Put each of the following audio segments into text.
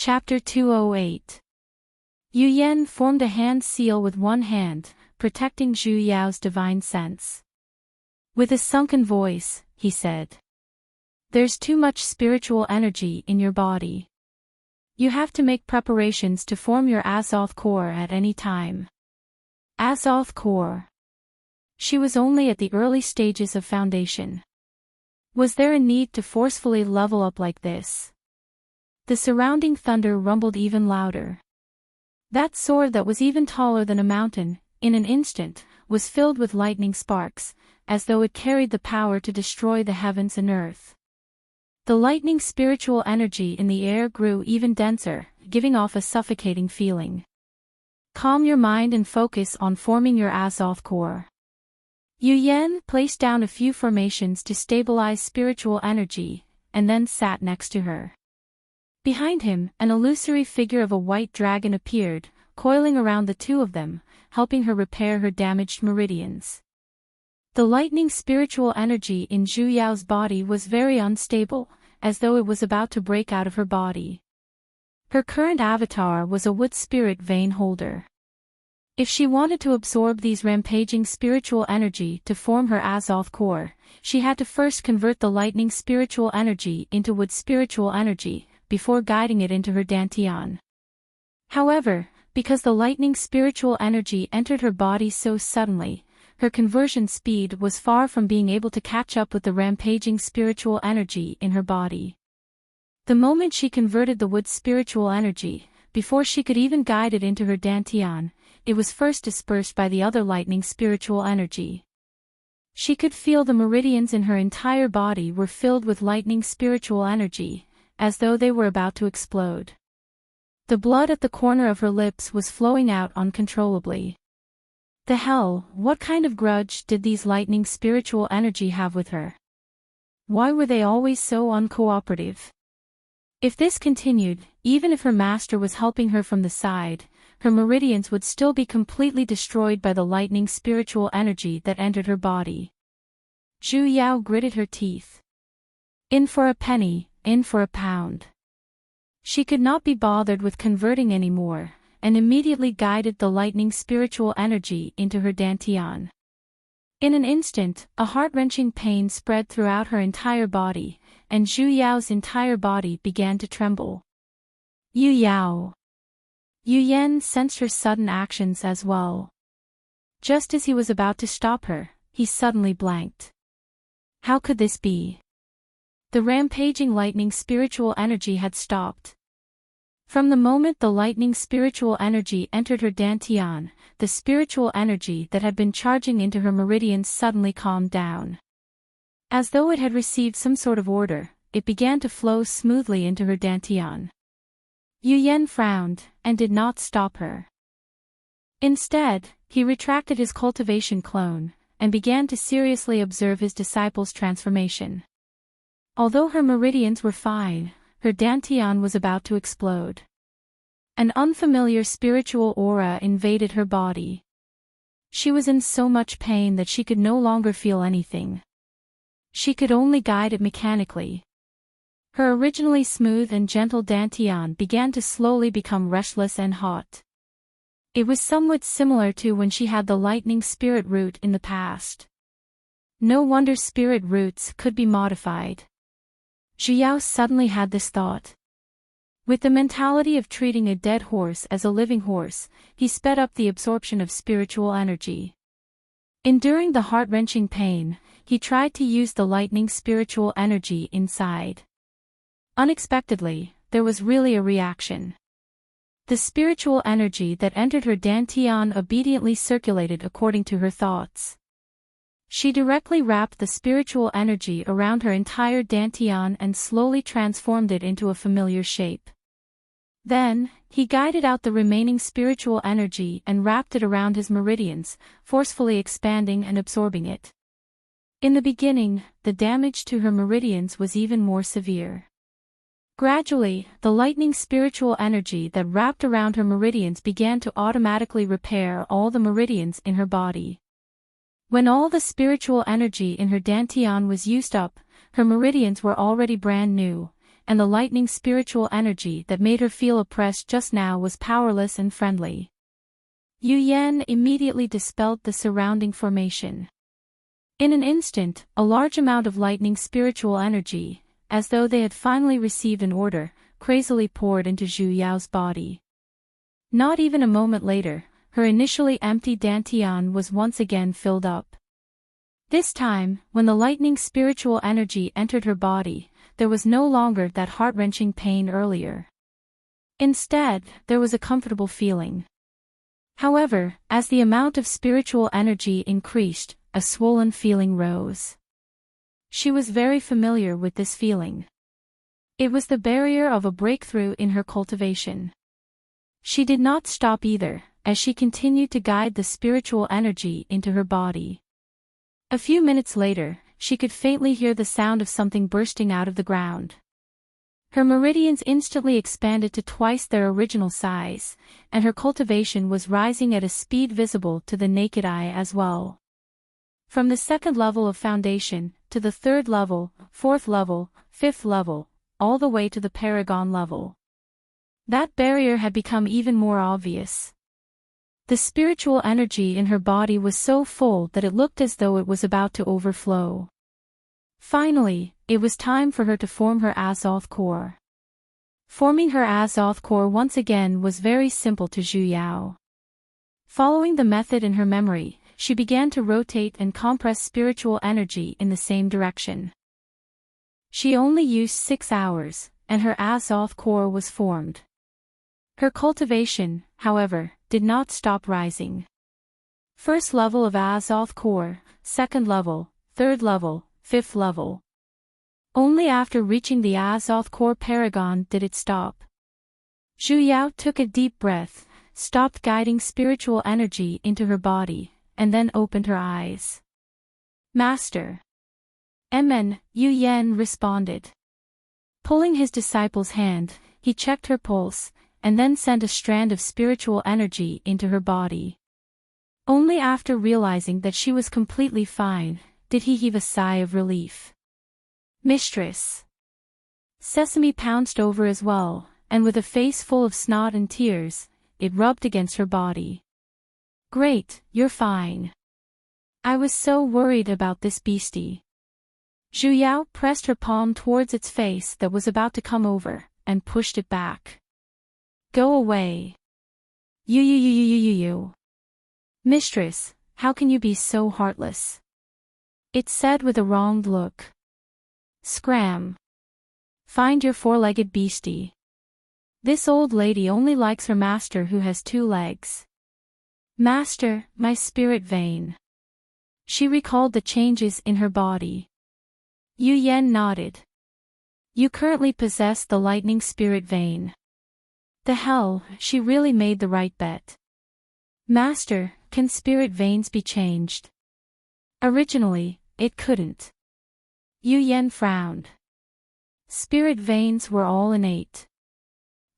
Chapter 208. Yu Yan formed a hand seal with one hand, protecting Zhu Yao's divine sense. With a sunken voice, he said, "There's too much spiritual energy in your body. You have to make preparations to form your Azoth core at any time." Azoth core. She was only at the early stages of foundation. Was there a need to forcefully level up like this? The surrounding thunder rumbled even louder. That sword that was even taller than a mountain, in an instant, was filled with lightning sparks, as though it carried the power to destroy the heavens and earth. The lightning spiritual energy in the air grew even denser, giving off a suffocating feeling. Calm your mind and focus on forming your Azoth core. Yu Yan placed down a few formations to stabilize spiritual energy, and then sat next to her. Behind him, an illusory figure of a white dragon appeared, coiling around the two of them, helping her repair her damaged meridians. The lightning spiritual energy in Zhu Yao's body was very unstable, as though it was about to break out of her body. Her current avatar was a wood spirit vein holder. If she wanted to absorb these rampaging spiritual energy to form her Azoth core, she had to first convert the lightning spiritual energy into wood spiritual energy, before guiding it into her dantian. However, because the lightning spiritual energy entered her body so suddenly, her conversion speed was far from being able to catch up with the rampaging spiritual energy in her body. The moment she converted the wood spiritual energy, before she could even guide it into her dantian, it was first dispersed by the other lightning spiritual energy. She could feel the meridians in her entire body were filled with lightning spiritual energy, as though they were about to explode. The blood at the corner of her lips was flowing out uncontrollably. The hell, what kind of grudge did these lightning spiritual energy have with her? Why were they always so uncooperative? If this continued, even if her master was helping her from the side, her meridians would still be completely destroyed by the lightning spiritual energy that entered her body. Zhu Yao gritted her teeth. In for a penny, in for a pound. She could not be bothered with converting anymore, and immediately guided the lightning spiritual energy into her dantian. In an instant, a heart-wrenching pain spread throughout her entire body, and Zhu Yao's entire body began to tremble. Yu Yao. Yu Yan sensed her sudden actions as well. Just as he was about to stop her, he suddenly blanked. How could this be? The rampaging lightning spiritual energy had stopped. From the moment the lightning spiritual energy entered her dantian, the spiritual energy that had been charging into her meridians suddenly calmed down. As though it had received some sort of order, it began to flow smoothly into her dantian. Yu Yan frowned, and did not stop her. Instead, he retracted his cultivation clone, and began to seriously observe his disciple's transformation. Although her meridians were fine, her dantian was about to explode. An unfamiliar spiritual aura invaded her body. She was in so much pain that she could no longer feel anything. She could only guide it mechanically. Her originally smooth and gentle dantian began to slowly become restless and hot. It was somewhat similar to when she had the lightning spirit root in the past. No wonder spirit roots could be modified. Zhu Yao suddenly had this thought. With the mentality of treating a dead horse as a living horse, he sped up the absorption of spiritual energy. Enduring the heart-wrenching pain, he tried to use the lightning spiritual energy inside. Unexpectedly, there was really a reaction. The spiritual energy that entered her dantian obediently circulated according to her thoughts. She directly wrapped the spiritual energy around her entire dantian and slowly transformed it into a familiar shape. Then, he guided out the remaining spiritual energy and wrapped it around his meridians, forcefully expanding and absorbing it. In the beginning, the damage to her meridians was even more severe. Gradually, the lightning spiritual energy that wrapped around her meridians began to automatically repair all the meridians in her body. When all the spiritual energy in her dantian was used up, her meridians were already brand new, and the lightning spiritual energy that made her feel oppressed just now was powerless and friendly. Yu Yan immediately dispelled the surrounding formation. In an instant, a large amount of lightning spiritual energy, as though they had finally received an order, crazily poured into Zhu Yao's body. Not even a moment later, her initially empty dantian was once again filled up. This time, when the lightning spiritual energy entered her body, there was no longer that heart-wrenching pain earlier. Instead, there was a comfortable feeling. However, as the amount of spiritual energy increased, a swollen feeling rose. She was very familiar with this feeling. It was the barrier of a breakthrough in her cultivation. She did not stop either, as she continued to guide the spiritual energy into her body. A few minutes later, she could faintly hear the sound of something bursting out of the ground. Her meridians instantly expanded to twice their original size, and her cultivation was rising at a speed visible to the naked eye as well. From the second level of foundation, to the third level, fourth level, fifth level, all the way to the paragon level. That barrier had become even more obvious. The spiritual energy in her body was so full that it looked as though it was about to overflow. Finally, it was time for her to form her Azoth core. Forming her Azoth core once again was very simple to Zhu Yao. Following the method in her memory, she began to rotate and compress spiritual energy in the same direction. She only used 6 hours, and her Azoth core was formed. Her cultivation, however, did not stop rising. First level of Azoth core, second level, third level, fifth level. Only after reaching the Azoth core paragon did it stop. Zhu Yao took a deep breath, stopped guiding spiritual energy into her body, and then opened her eyes. Master. Yu Yan responded. Pulling his disciple's hand, he checked her pulse, and then sent a strand of spiritual energy into her body. Only after realizing that she was completely fine, did he heave a sigh of relief. Mistress. Sesame pounced over as well, and with a face full of snot and tears, it rubbed against her body. Great, you're fine. I was so worried about this beastie. Zhu Yao pressed her palm towards its face that was about to come over, and pushed it back. Go away. You. Mistress, how can you be so heartless? It said with a wronged look. Scram. Find your four-legged beastie. This old lady only likes her master who has 2 legs. Master, my spirit vein. She recalled the changes in her body. Yu Yan nodded. You currently possess the lightning spirit vein. The hell, she really made the right bet. Master, can spirit veins be changed? Originally, it couldn't. Yu Yan frowned. Spirit veins were all innate.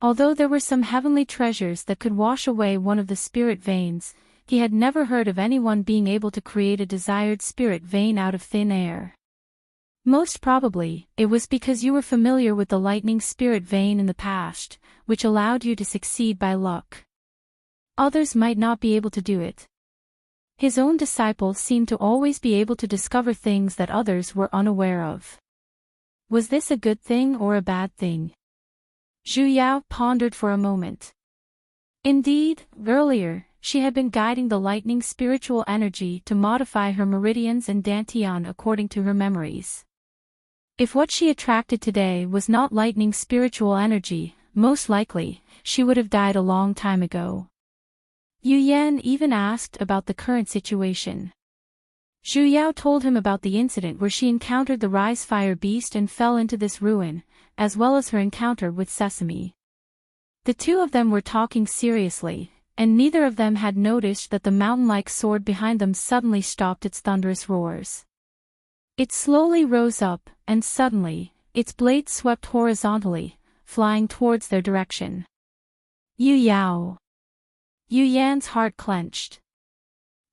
Although there were some heavenly treasures that could wash away one of the spirit veins, he had never heard of anyone being able to create a desired spirit vein out of thin air. Most probably, it was because you were familiar with the lightning spirit vein in the past, which allowed you to succeed by luck. Others might not be able to do it. His own disciple seemed to always be able to discover things that others were unaware of. Was this a good thing or a bad thing? Zhu Yao pondered for a moment. Indeed, earlier, she had been guiding the lightning spiritual energy to modify her meridians and dantian according to her memories. If what she attracted today was not lightning spiritual energy, most likely, she would have died a long time ago. Yu Yan even asked about the current situation. Zhu Yao told him about the incident where she encountered the Rise Fire Beast and fell into this ruin, as well as her encounter with Sesame. The two of them were talking seriously, and neither of them had noticed that the mountain-like sword behind them suddenly stopped its thunderous roars. It slowly rose up, and suddenly, its blade swept horizontally, flying towards their direction. Yu Yao. Yu Yan's heart clenched.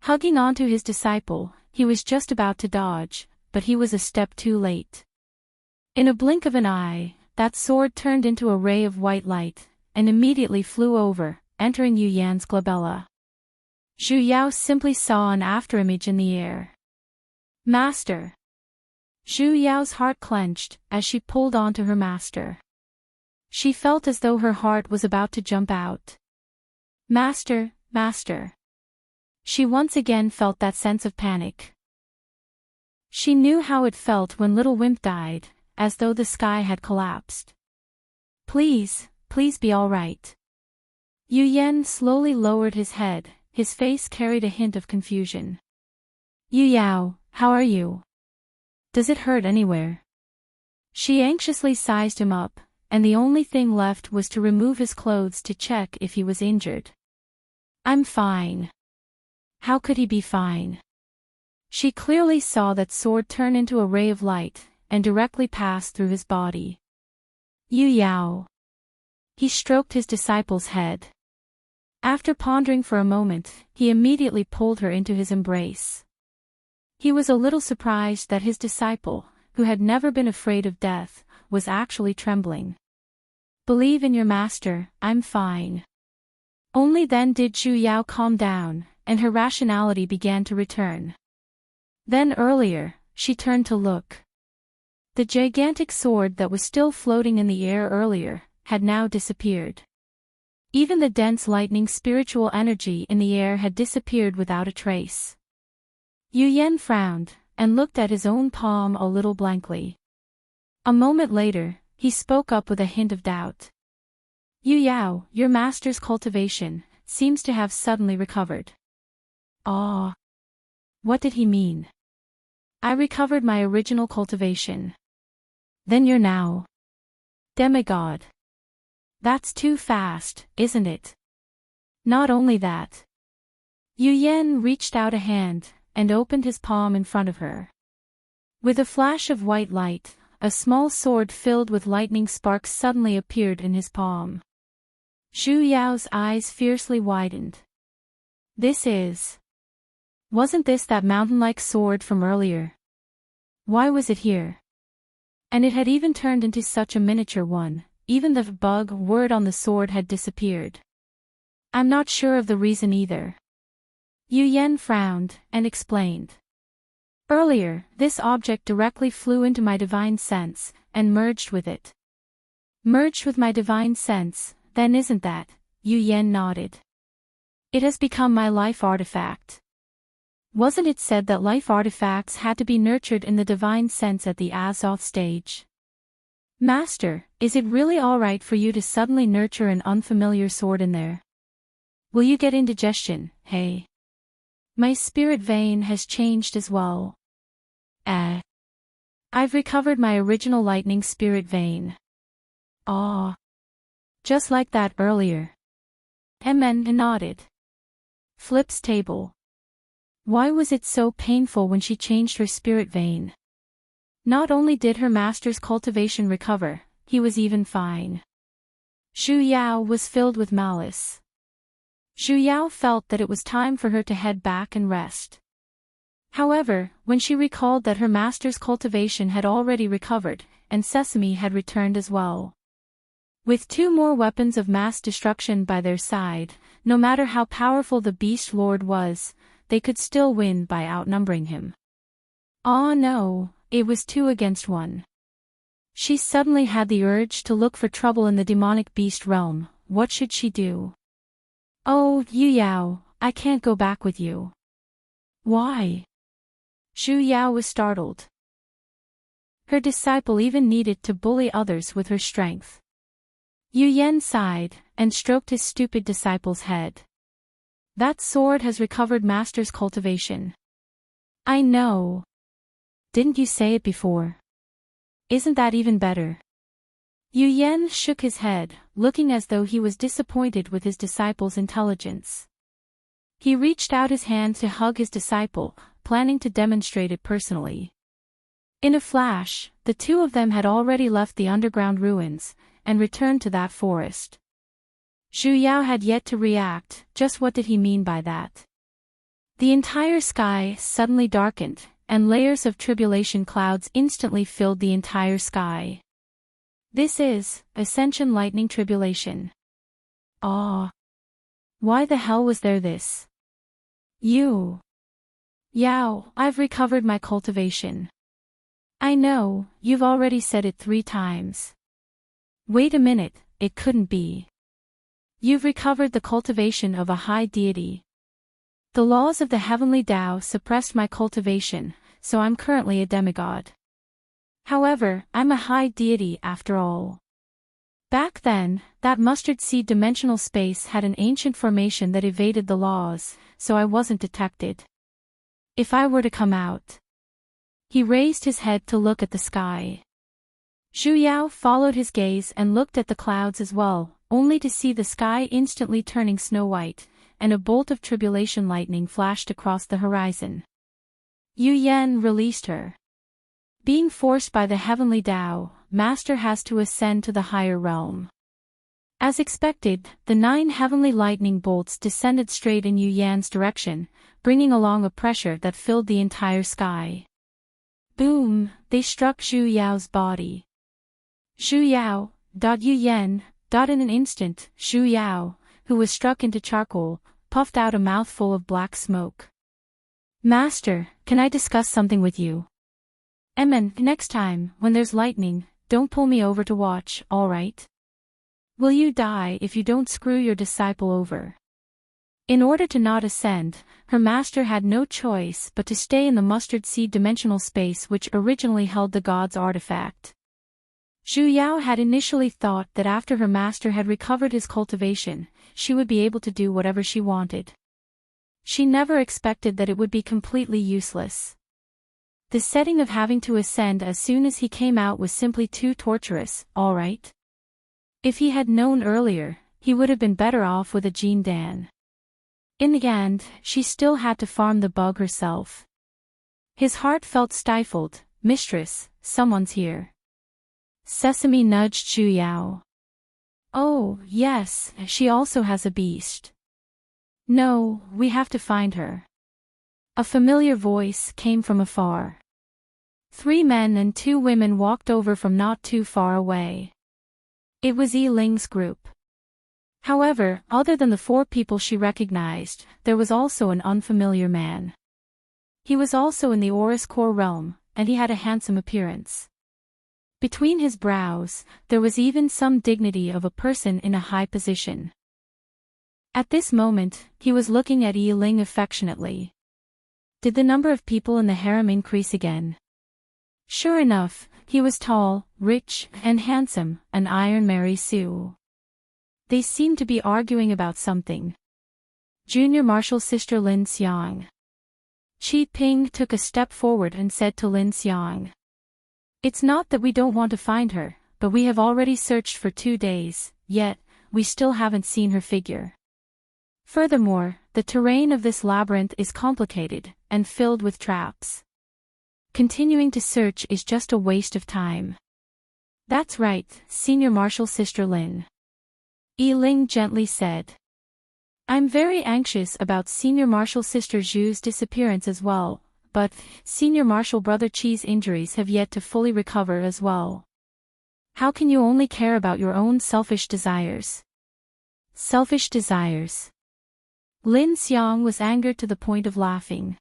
Hugging onto his disciple, he was just about to dodge, but he was a step too late. In a blink of an eye, that sword turned into a ray of white light, and immediately flew over, entering Yu Yan's glabella. Zhu Yao simply saw an afterimage in the air. Master! Zhu Yao's heart clenched as she pulled onto her master. She felt as though her heart was about to jump out. Master, master. She once again felt that sense of panic. She knew how it felt when little Wimp died, as though the sky had collapsed. Please, please be all right. Yu Yan slowly lowered his head, his face carried a hint of confusion. Yu Yao, how are you? Does it hurt anywhere? She anxiously sized him up, and the only thing left was to remove his clothes to check if he was injured. I'm fine. How could he be fine? She clearly saw that sword turn into a ray of light, and directly pass through his body. Yu Yao. He stroked his disciple's head. After pondering for a moment, he immediately pulled her into his embrace. He was a little surprised that his disciple, who had never been afraid of death, was actually trembling. Believe in your master, I'm fine. Only then did Zhu Yao calm down, and her rationality began to return. Then earlier, she turned to look. The gigantic sword that was still floating in the air earlier, had now disappeared. Even the dense lightning spiritual energy in the air had disappeared without a trace. Yu Yan frowned, and looked at his own palm a little blankly. A moment later, he spoke up with a hint of doubt. Yu Yao, your master's cultivation, seems to have suddenly recovered. Ah. What did he mean? I recovered my original cultivation. Then you're now demigod. That's too fast, isn't it? Not only that. Yu Yan reached out a hand, and opened his palm in front of her. With a flash of white light, a small sword filled with lightning sparks suddenly appeared in his palm. Zhu Yao's eyes fiercely widened. Wasn't this that mountain-like sword from earlier? Why was it here? And it had even turned into such a miniature one, even the bug word on the sword had disappeared. I'm not sure of the reason either. Yu Yan frowned, and explained. Earlier, this object directly flew into my divine sense, and merged with it. Merged with my divine sense, then isn't that? Yu Yan nodded. It has become my life artifact. Wasn't it said that life artifacts had to be nurtured in the divine sense at the Azoth stage? Master, is it really alright for you to suddenly nurture an unfamiliar sword in there? Will you get indigestion, hey? My spirit vein has changed as well. I've recovered my original lightning spirit vein. Ah. Just like that earlier. Mn nodded. Flip's table. Why was it so painful when she changed her spirit vein? Not only did her master's cultivation recover, he was even fine. Zhu Yao was filled with malice. Zhu Yao felt that it was time for her to head back and rest. However, when she recalled that her master's cultivation had already recovered, and Sesame had returned as well. With 2 more weapons of mass destruction by their side, no matter how powerful the Beast Lord was, they could still win by outnumbering him. Oh no, it was 2 against 1. She suddenly had the urge to look for trouble in the demonic beast realm. What should she do? Oh, Yu Yao, I can't go back with you. Why? Zhu Yao was startled. Her disciple even needed to bully others with her strength. Yu Yan sighed, and stroked his stupid disciple's head. That sword has recovered master's cultivation. I know. Didn't you say it before? Isn't that even better? Yu Yan shook his head, looking as though he was disappointed with his disciple's intelligence. He reached out his hand to hug his disciple, planning to demonstrate it personally. In a flash, the 2 of them had already left the underground ruins, and returned to that forest. Zhu Yao had yet to react. Just what did he mean by that? The entire sky suddenly darkened, and layers of tribulation clouds instantly filled the entire sky. This is Ascension Lightning Tribulation. Ah. Why the hell was there this? You. Yao, I've recovered my cultivation. I know, you've already said it 3 times. Wait a minute, it couldn't be. You've recovered the cultivation of a high deity. The laws of the heavenly Tao suppressed my cultivation, so I'm currently a demigod. However, I'm a high deity after all. Back then, that mustard seed dimensional space had an ancient formation that evaded the laws, so I wasn't detected. If I were to come out. He raised his head to look at the sky. Zhu Yao followed his gaze and looked at the clouds as well, only to see the sky instantly turning snow-white, and a bolt of tribulation lightning flashed across the horizon. Yu Yan released her. Being forced by the heavenly Tao, Master has to ascend to the higher realm. As expected, the 9 heavenly lightning bolts descended straight in Yu Yan's direction, bringing along a pressure that filled the entire sky. Boom, they struck Zhu Yao's body. Zhu Yao, Yu Yan, in an instant, Zhu Yao, who was struck into charcoal, puffed out a mouthful of black smoke. Master, can I discuss something with you? Next time, when there's lightning, don't pull me over to watch, alright? Will you die if you don't screw your disciple over? In order to not ascend, her master had no choice but to stay in the mustard seed dimensional space which originally held the god's artifact. Zhu Yao had initially thought that after her master had recovered his cultivation, she would be able to do whatever she wanted. She never expected that it would be completely useless. The setting of having to ascend as soon as he came out was simply too torturous, alright? If he had known earlier, he would have been better off with a Jean Dan. In the end, she still had to farm the bug herself. His heart felt stifled. Mistress, someone's here. Sesame nudged Zhu Yao. Oh, yes, she also has a beast. No, we have to find her. A familiar voice came from afar. 3 men and 2 women walked over from not too far away. It was Yi Ling's group. However, other than the 4 people she recognized, there was also an unfamiliar man. He was also in the Aurus Core realm, and he had a handsome appearance. Between his brows, there was even some dignity of a person in a high position. At this moment, he was looking at Yi Ling affectionately. Did the number of people in the harem increase again? Sure enough, he was tall, rich, and handsome, an Iron Mary Sue. They seemed to be arguing about something. Junior Marshal Sister Lin Xiang. Qi Ping took a step forward and said to Lin Xiang. It's not that we don't want to find her, but we have already searched for 2 days, yet, we still haven't seen her figure. Furthermore, the terrain of this labyrinth is complicated, and filled with traps. Continuing to search is just a waste of time. That's right, Senior Marshal Sister Lin. Yi Ling gently said. I'm very anxious about Senior Marshal Sister Zhu's disappearance as well, but Senior Marshal Brother Qi's injuries have yet to fully recover as well. How can you only care about your own selfish desires? Selfish desires. Lin Xiang was angered to the point of laughing.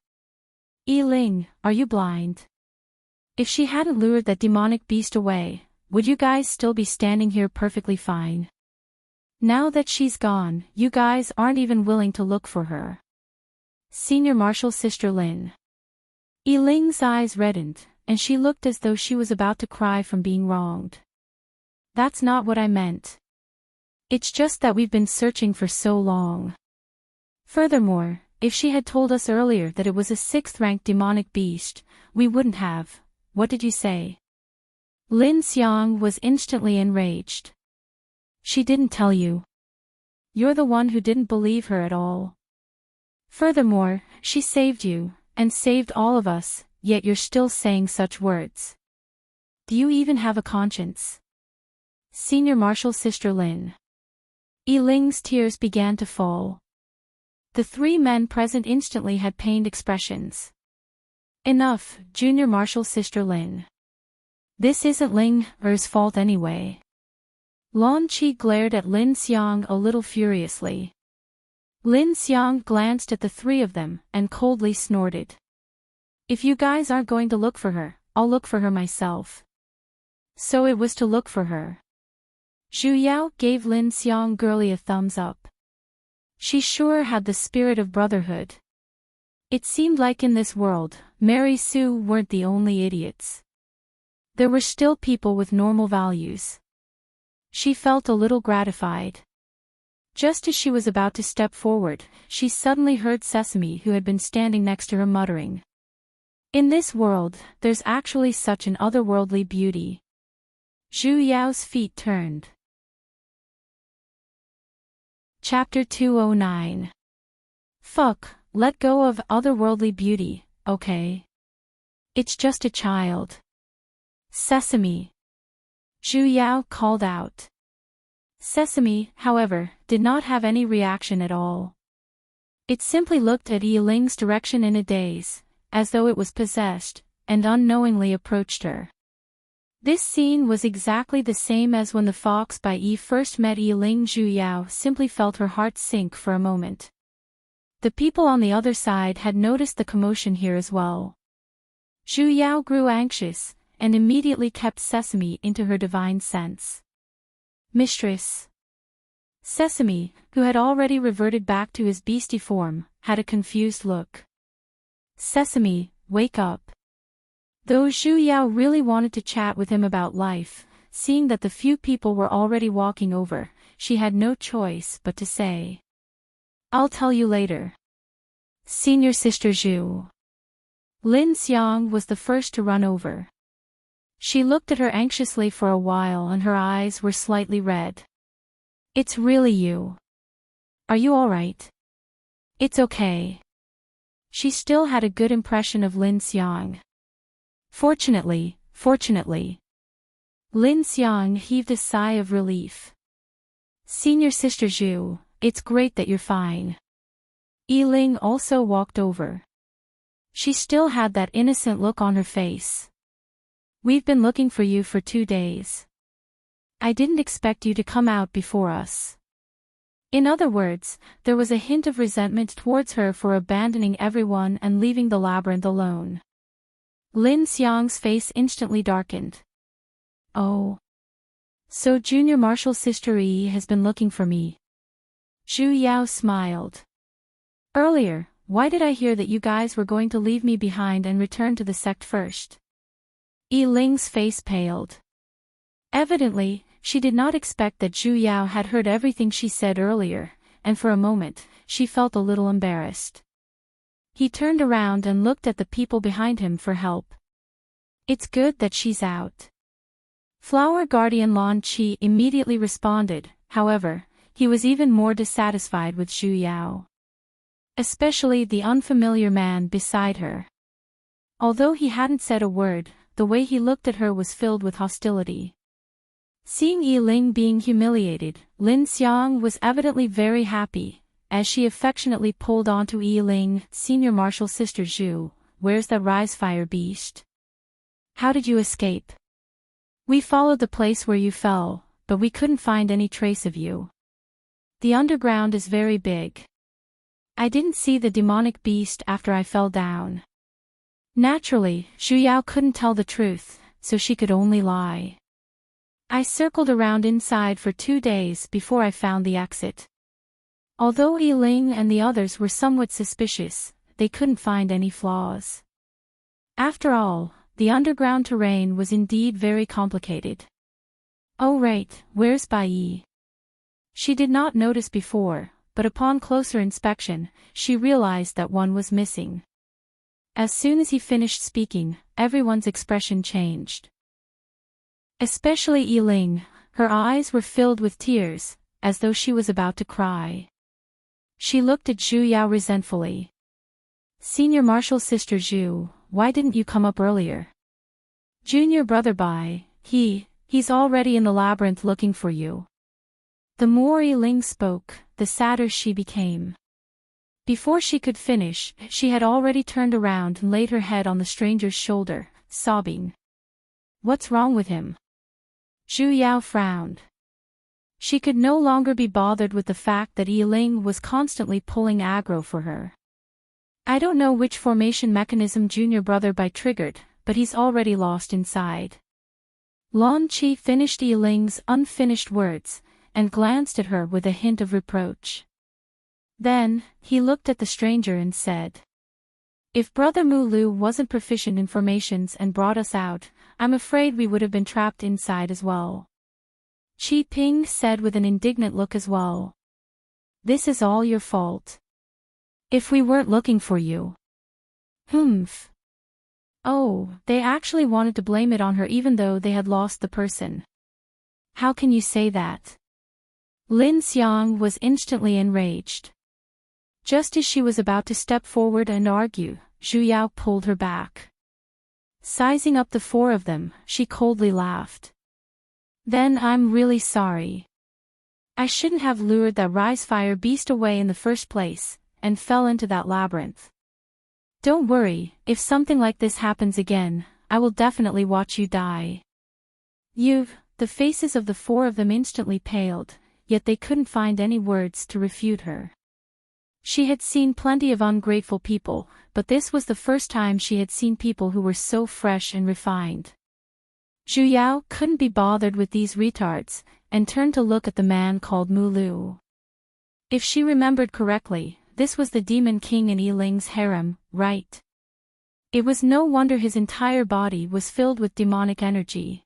Yi Ling, are you blind? If she hadn't lured that demonic beast away, would you guys still be standing here perfectly fine? Now that she's gone, you guys aren't even willing to look for her. Senior Marshal Sister Lin. Yi Ling's eyes reddened, and she looked as though she was about to cry from being wronged. That's not what I meant. It's just that we've been searching for so long. Furthermore, if she had told us earlier that it was a 6th-ranked demonic beast, we wouldn't have. What did you say? Lin Xiang was instantly enraged. She didn't tell you. You're the one who didn't believe her at all. Furthermore, she saved you, and saved all of us, yet you're still saying such words. Do you even have a conscience? Senior Marshal Sister Lin. Yi Ling's tears began to fall. The 3 men present instantly had pained expressions. Enough, Junior Marshal Sister Lin. This isn't Ling Er's fault anyway. Lan Qi glared at Lin Xiang a little furiously. Lin Xiang glanced at the three of them and coldly snorted. If you guys aren't going to look for her, I'll look for her myself. So it was to look for her. Zhu Yao gave Lin Xiang girly a thumbs up. She sure had the spirit of brotherhood. It seemed like in this world, Mary Sue weren't the only idiots. There were still people with normal values. She felt a little gratified. Just as she was about to step forward, she suddenly heard Sesame, who had been standing next to her, muttering. In this world, there's actually such an otherworldly beauty. Zhu Yao's feet turned. Chapter 209. Fuck, let go of otherworldly beauty, okay? It's just a child. Sesame. Zhu Yao called out. Sesame, however, did not have any reaction at all. It simply looked at Yi Ling's direction in a daze, as though it was possessed, and unknowingly approached her. This scene was exactly the same as when the fox by Yi first met Yi Ling. Zhu Yao simply felt her heart sink for a moment. The people on the other side had noticed the commotion here as well. Zhu Yao grew anxious, and immediately kept Sesame into her divine sense. Mistress. Sesame, who had already reverted back to his beastie form, had a confused look. Sesame, wake up. Though Zhu Yao really wanted to chat with him about life, seeing that the few people were already walking over, she had no choice but to say. I'll tell you later. Senior Sister Zhu. Lin Xiang was the first to run over. She looked at her anxiously for a while and her eyes were slightly red. It's really you. Are you alright? It's okay. She still had a good impression of Lin Xiang. Fortunately. Lin Xiang heaved a sigh of relief. Senior Sister Zhu, it's great that you're fine. Yi Ling also walked over. She still had that innocent look on her face. We've been looking for you for 2 days. I didn't expect you to come out before us. In other words, there was a hint of resentment towards her for abandoning everyone and leaving the labyrinth alone. Lin Xiang's face instantly darkened. Oh. So Junior Marshal Sister Yi has been looking for me. Zhu Yao smiled. Earlier, why did I hear that you guys were going to leave me behind and return to the sect first? Yi Ling's face paled. Evidently, she did not expect that Zhu Yao had heard everything she said earlier, and for a moment, she felt a little embarrassed. He turned around and looked at the people behind him for help. It's good that she's out. Flower Guardian Lan Qi immediately responded, however, he was even more dissatisfied with Zhu Yao. Especially the unfamiliar man beside her. Although he hadn't said a word, the way he looked at her was filled with hostility. Seeing Yi Ling being humiliated, Lin Xiang was evidently very happy, as she affectionately pulled onto Yi Ling. Senior Marshal Sister Zhu, where's that Rise-Fire beast? How did you escape? We followed the place where you fell, but we couldn't find any trace of you. The underground is very big. I didn't see the demonic beast after I fell down. Naturally, Zhu Yao couldn't tell the truth, so she could only lie. I circled around inside for 2 days before I found the exit. Although Yi Ling and the others were somewhat suspicious, they couldn't find any flaws. After all, the underground terrain was indeed very complicated. Oh right, where's Bai Yi? She did not notice before, but upon closer inspection, she realized that one was missing. As soon as he finished speaking, everyone's expression changed. Especially Yi Ling, her eyes were filled with tears, as though she was about to cry. She looked at Zhu Yao resentfully. Senior Marshal Sister Zhu, why didn't you come up earlier? Junior Brother Bai, he's already in the labyrinth looking for you. The more Yi Ling spoke, the sadder she became. Before she could finish, she had already turned around and laid her head on the stranger's shoulder, sobbing. What's wrong with him? Zhu Yao frowned. She could no longer be bothered with the fact that Yiling was constantly pulling aggro for her. I don't know which formation mechanism junior brother Bai triggered, but he's already lost inside. Lan Qi finished Yiling's unfinished words, and glanced at her with a hint of reproach. Then, he looked at the stranger and said, "If Brother Mu Lu wasn't proficient in formations and brought us out, I'm afraid we would have been trapped inside as well." Qi Ping said with an indignant look as well. "This is all your fault. If we weren't looking for you." Humph. Oh, they actually wanted to blame it on her even though they had lost the person. How can you say that? Lin Xiang was instantly enraged. Just as she was about to step forward and argue, Zhu Yao pulled her back. Sizing up the four of them, she coldly laughed. "Then I'm really sorry. I shouldn't have lured that rise-fire beast away in the first place, and fell into that labyrinth. Don't worry, if something like this happens again, I will definitely watch you die." The faces of the four of them instantly paled, yet they couldn't find any words to refute her. She had seen plenty of ungrateful people, but this was the first time she had seen people who were so fresh and refined. Zhu Yao couldn't be bothered with these retards, and turned to look at the man called Mu Lu. If she remembered correctly, this was the Demon King in Yiling's harem, right? It was no wonder his entire body was filled with demonic energy.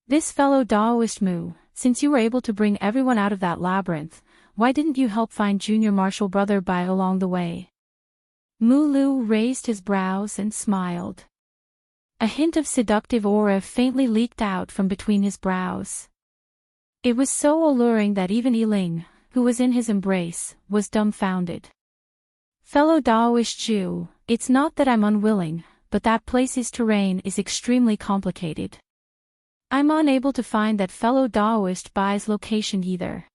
"This fellow Daoist Mu, since you were able to bring everyone out of that labyrinth, why didn't you help find junior martial brother Bai along the way?" Mu Lu raised his brows and smiled. A hint of seductive aura faintly leaked out from between his brows. It was so alluring that even Yiling, who was in his embrace, was dumbfounded. "Fellow Daoist Jew, it's not that I'm unwilling, but that place's terrain is extremely complicated. I'm unable to find that fellow Daoist Bai's location either."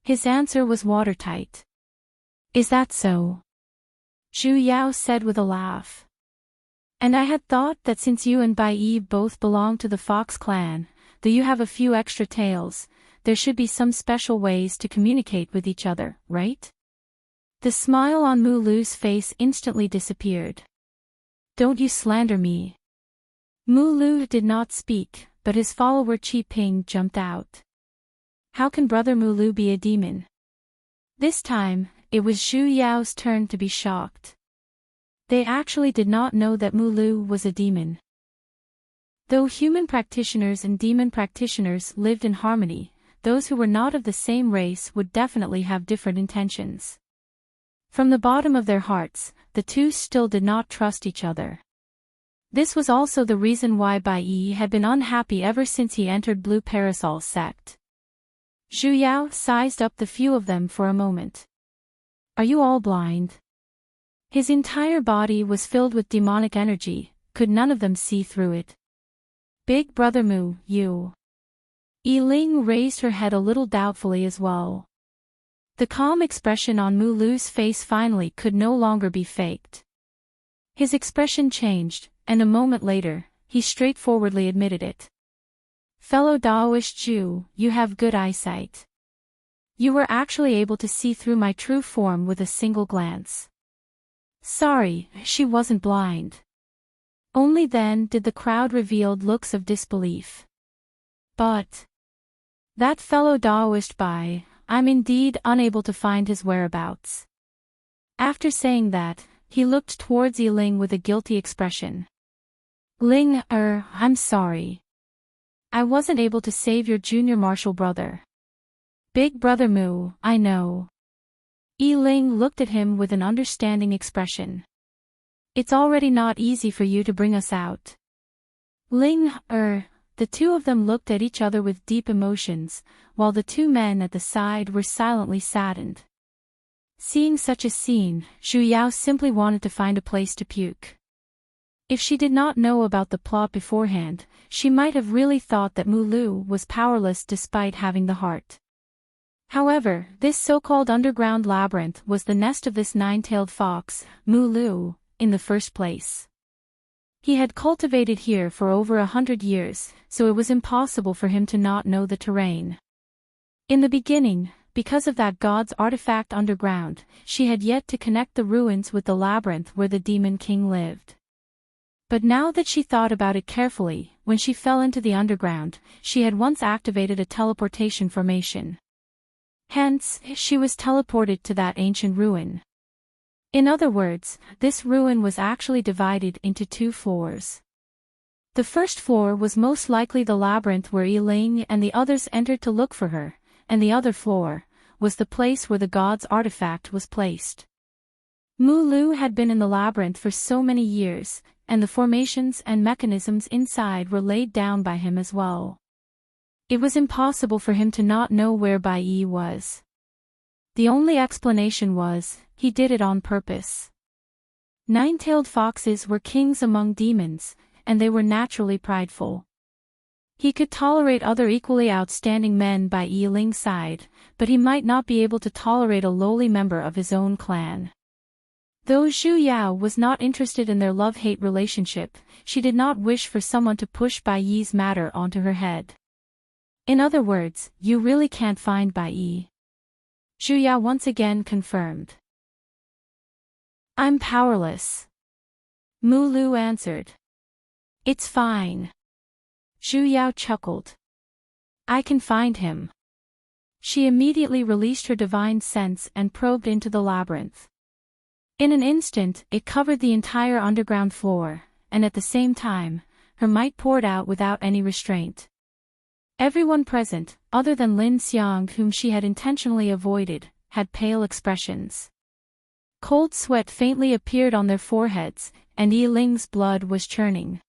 His answer was watertight. "Is that so?" Zhu Yao said with a laugh. "And I had thought that since you and Bai Yi both belong to the Fox clan, though you have a few extra tails, there should be some special ways to communicate with each other, right?" The smile on Mu Lu's face instantly disappeared. "Don't you slander me." Mu Lu did not speak, but his follower Qi Ping jumped out. "How can Brother Mu Lu be a demon?" This time, it was Zhu Yao's turn to be shocked. They actually did not know that Mu Lu was a demon. Though human practitioners and demon practitioners lived in harmony, those who were not of the same race would definitely have different intentions. From the bottom of their hearts, the two still did not trust each other. This was also the reason why Bai Yi had been unhappy ever since he entered Blue Parasol's sect. Zhu Yao sized up the few of them for a moment. "Are you all blind?" His entire body was filled with demonic energy, could none of them see through it? "Big Brother Mu, you." Yiling raised her head a little doubtfully as well. The calm expression on Mu Lu's face finally could no longer be faked. His expression changed, and a moment later, he straightforwardly admitted it. "Fellow Daoist Jew, you have good eyesight. You were actually able to see through my true form with a single glance." Sorry, she wasn't blind. Only then did the crowd reveal looks of disbelief. "But that fellow Daoist Bai, I'm indeed unable to find his whereabouts." After saying that, he looked towards Yiling with a guilty expression. I'm sorry. I wasn't able to save your junior martial brother." "Big Brother Mu, I know." Yiling looked at him with an understanding expression. "It's already not easy for you to bring us out." The two of them looked at each other with deep emotions, while the two men at the side were silently saddened. Seeing such a scene, Zhu Yao simply wanted to find a place to puke. If she did not know about the plot beforehand, she might have really thought that Mu Lu was powerless despite having the heart. However, this so-called underground labyrinth was the nest of this nine-tailed fox, Mu Lu, in the first place. He had cultivated here for over 100 years, so it was impossible for him to not know the terrain. In the beginning, because of that god's artifact underground, she had yet to connect the ruins with the labyrinth where the Demon King lived. But now that she thought about it carefully, when she fell into the underground, she had once activated a teleportation formation. Hence, she was teleported to that ancient ruin. In other words, this ruin was actually divided into 2 floors. The first floor was most likely the labyrinth where Yi-Ling and the others entered to look for her, and the other floor was the place where the god's artifact was placed. Mu-Lu had been in the labyrinth for so many years, and the formations and mechanisms inside were laid down by him as well. It was impossible for him to not know where Bai Yi was. The only explanation was, he did it on purpose. 9-tailed foxes were kings among demons, and they were naturally prideful. He could tolerate other equally outstanding men by Yi-Ling's side, but he might not be able to tolerate a lowly member of his own clan. Though Zhu Yao was not interested in their love-hate relationship, she did not wish for someone to push Bai Yi's matter onto her head. In other words, you really can't find Bai Yi. Zhu Yao once again confirmed. I'm powerless. Mu-Lu answered. It's fine. Zhu Yao chuckled. I can find him. She immediately released her divine sense and probed into the labyrinth. In an instant, it covered the entire underground floor, and at the same time, her might poured out without any restraint. Everyone present, other than Lin Xiang whom she had intentionally avoided, had pale expressions. Cold sweat faintly appeared on their foreheads, and Yi-Ling's blood was churning.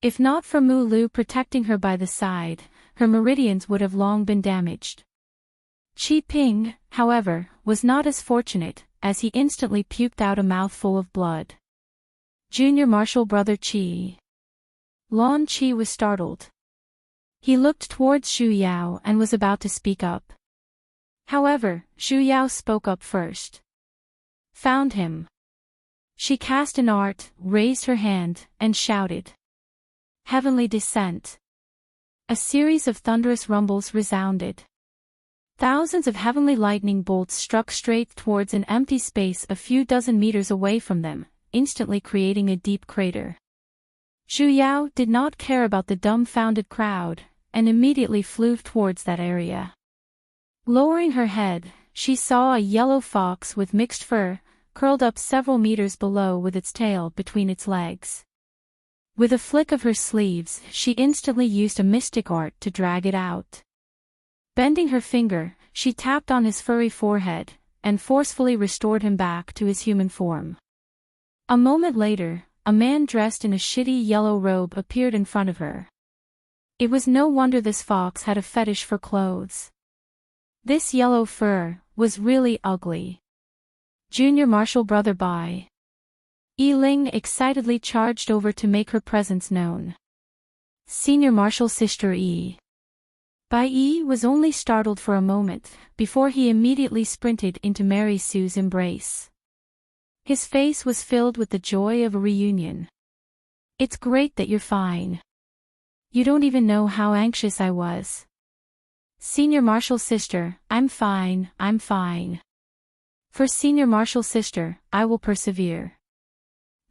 If not for Mu-Lu protecting her by the side, her meridians would have long been damaged. Qi Ping, however, was not as fortunate, as he instantly puked out a mouthful of blood. Junior Marshal Brother Qi. Lon Qi was startled. He looked towards Zhu Yao and was about to speak up. However, Zhu Yao spoke up first. Found him. She cast an art, raised her hand, and shouted. Heavenly descent. A series of thunderous rumbles resounded. Thousands of heavenly lightning bolts struck straight towards an empty space a few dozen meters away from them, instantly creating a deep crater. Zhu Yao did not care about the dumbfounded crowd, and immediately flew towards that area. Lowering her head, she saw a yellow fox with mixed fur, curled up several meters below with its tail between its legs. With a flick of her sleeves, she instantly used a mystic art to drag it out. Bending her finger, she tapped on his furry forehead, and forcefully restored him back to his human form. A moment later, a man dressed in a shitty yellow robe appeared in front of her. It was no wonder this fox had a fetish for clothes. This yellow fur was really ugly. Junior Marshal Brother Bai. Yi-Ling excitedly charged over to make her presence known. Senior Marshal Sister Yi. Bai Yi was only startled for a moment, before he immediately sprinted into Mary Sue's embrace. His face was filled with the joy of a reunion. It's great that you're fine. You don't even know how anxious I was. Senior Marshal Sister, I'm fine, I'm fine. For Senior Marshal Sister, I will persevere.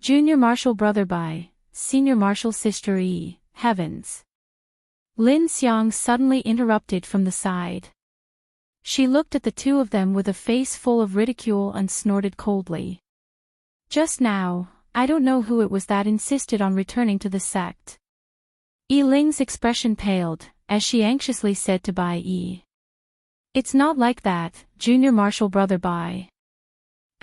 Junior Marshal Brother Bai, Senior Marshal Sister Yi, heavens. Lin Xiang suddenly interrupted from the side. She looked at the two of them with a face full of ridicule and snorted coldly. Just now, I don't know who it was that insisted on returning to the sect. Yi-Ling's expression paled, as she anxiously said to Bai Yi. It's not like that, Junior Marshal Brother Bai.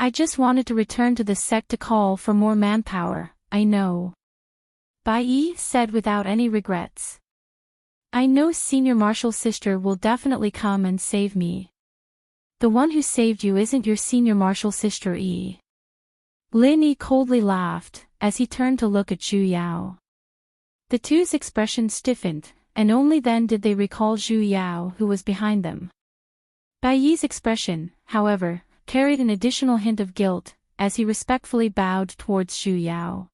I just wanted to return to the sect to call for more manpower, I know. Bai Yi said without any regrets. I know Senior Marshal Sister will definitely come and save me. The one who saved you isn't your Senior Marshal Sister Yi. Lin Yi coldly laughed, as he turned to look at Zhu Yao. The two's expression stiffened, and only then did they recall Zhu Yao who was behind them. Bai Yi's expression, however, carried an additional hint of guilt, as he respectfully bowed towards Zhu Yao.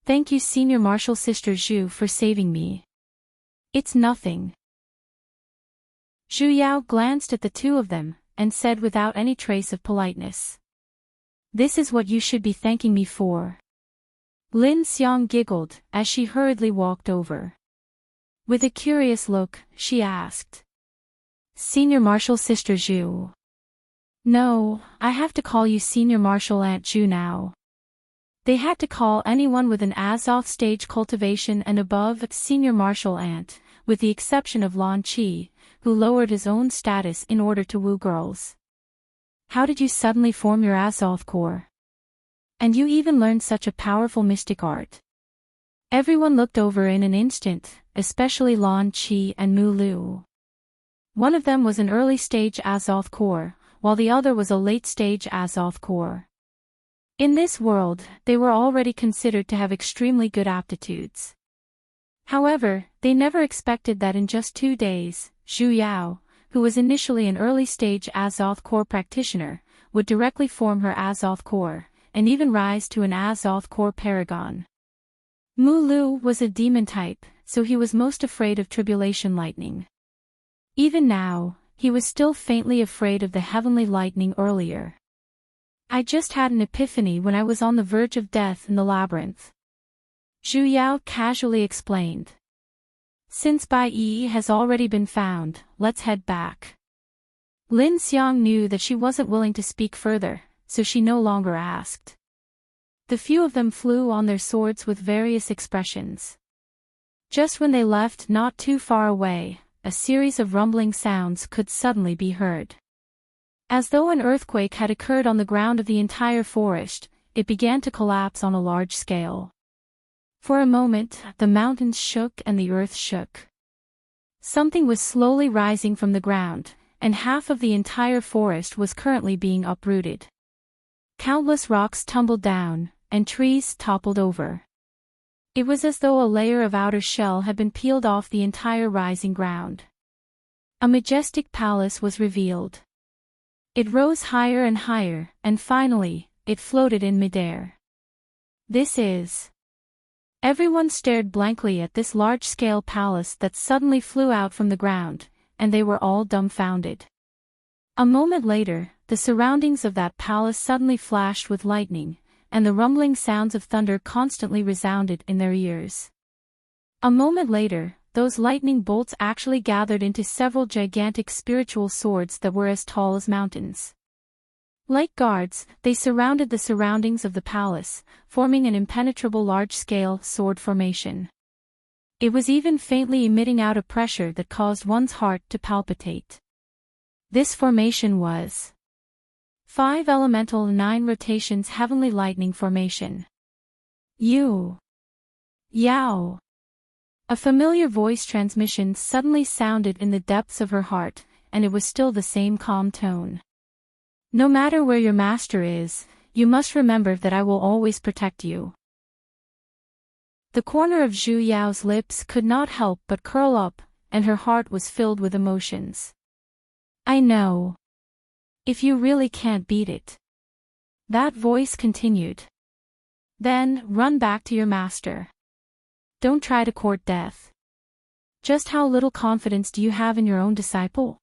Thank you Senior Marshal Sister Zhu for saving me. It's nothing. Zhu Yao glanced at the two of them, and said without any trace of politeness. "This is what you should be thanking me for." Lin Xiang giggled, as she hurriedly walked over. With a curious look, she asked. "Senior Marshal Sister Zhu." "No, I have to call you Senior Marshal Aunt Zhu now." They had to call anyone with an Azoth stage cultivation and above Senior Marshal Aunt, with the exception of Lan Qi, who lowered his own status in order to woo girls. "How did you suddenly form your Azoth core? And you even learned such a powerful mystic art." Everyone looked over in an instant, especially Lan Qi and Mu Lu. One of them was an early-stage Azoth core, while the other was a late-stage Azoth core. In this world, they were already considered to have extremely good aptitudes. However, they never expected that in just 2 days, Zhu Yao, who was initially an early-stage Azoth core practitioner, would directly form her Azoth core, and even rise to an Azoth core paragon. Mu Lu was a demon type, so he was most afraid of tribulation lightning. Even now, he was still faintly afraid of the heavenly lightning earlier. "I just had an epiphany when I was on the verge of death in the labyrinth," Zhu Yao casually explained. "Since Bai Yi has already been found, let's head back." Lin Xiang knew that she wasn't willing to speak further, so she no longer asked. The few of them flew on their swords with various expressions. Just when they left not too far away, a series of rumbling sounds could suddenly be heard. As though an earthquake had occurred on the ground of the entire forest, it began to collapse on a large scale. For a moment, the mountains shook and the earth shook. Something was slowly rising from the ground, and half of the entire forest was currently being uprooted. Countless rocks tumbled down, and trees toppled over. It was as though a layer of outer shell had been peeled off the entire rising ground. A majestic palace was revealed. It rose higher and higher, and finally, it floated in midair. "This is..." Everyone stared blankly at this large-scale palace that suddenly flew out from the ground, and they were all dumbfounded. A moment later, the surroundings of that palace suddenly flashed with lightning, and the rumbling sounds of thunder constantly resounded in their ears. A moment later, those lightning bolts actually gathered into several gigantic spiritual swords that were as tall as mountains. Like guards, they surrounded the surroundings of the palace, forming an impenetrable large-scale sword formation. It was even faintly emitting out a pressure that caused one's heart to palpitate. This formation was 5 elemental 9 rotations heavenly lightning formation. Yu Yao. A familiar voice transmission suddenly sounded in the depths of her heart, and it was still the same calm tone. "No matter where your master is, you must remember that I will always protect you." The corner of Zhu Yao's lips could not help but curl up, and her heart was filled with emotions. "I know. If you really can't beat it," that voice continued, "then run back to your master. Don't try to court death. Just how little confidence do you have in your own disciple?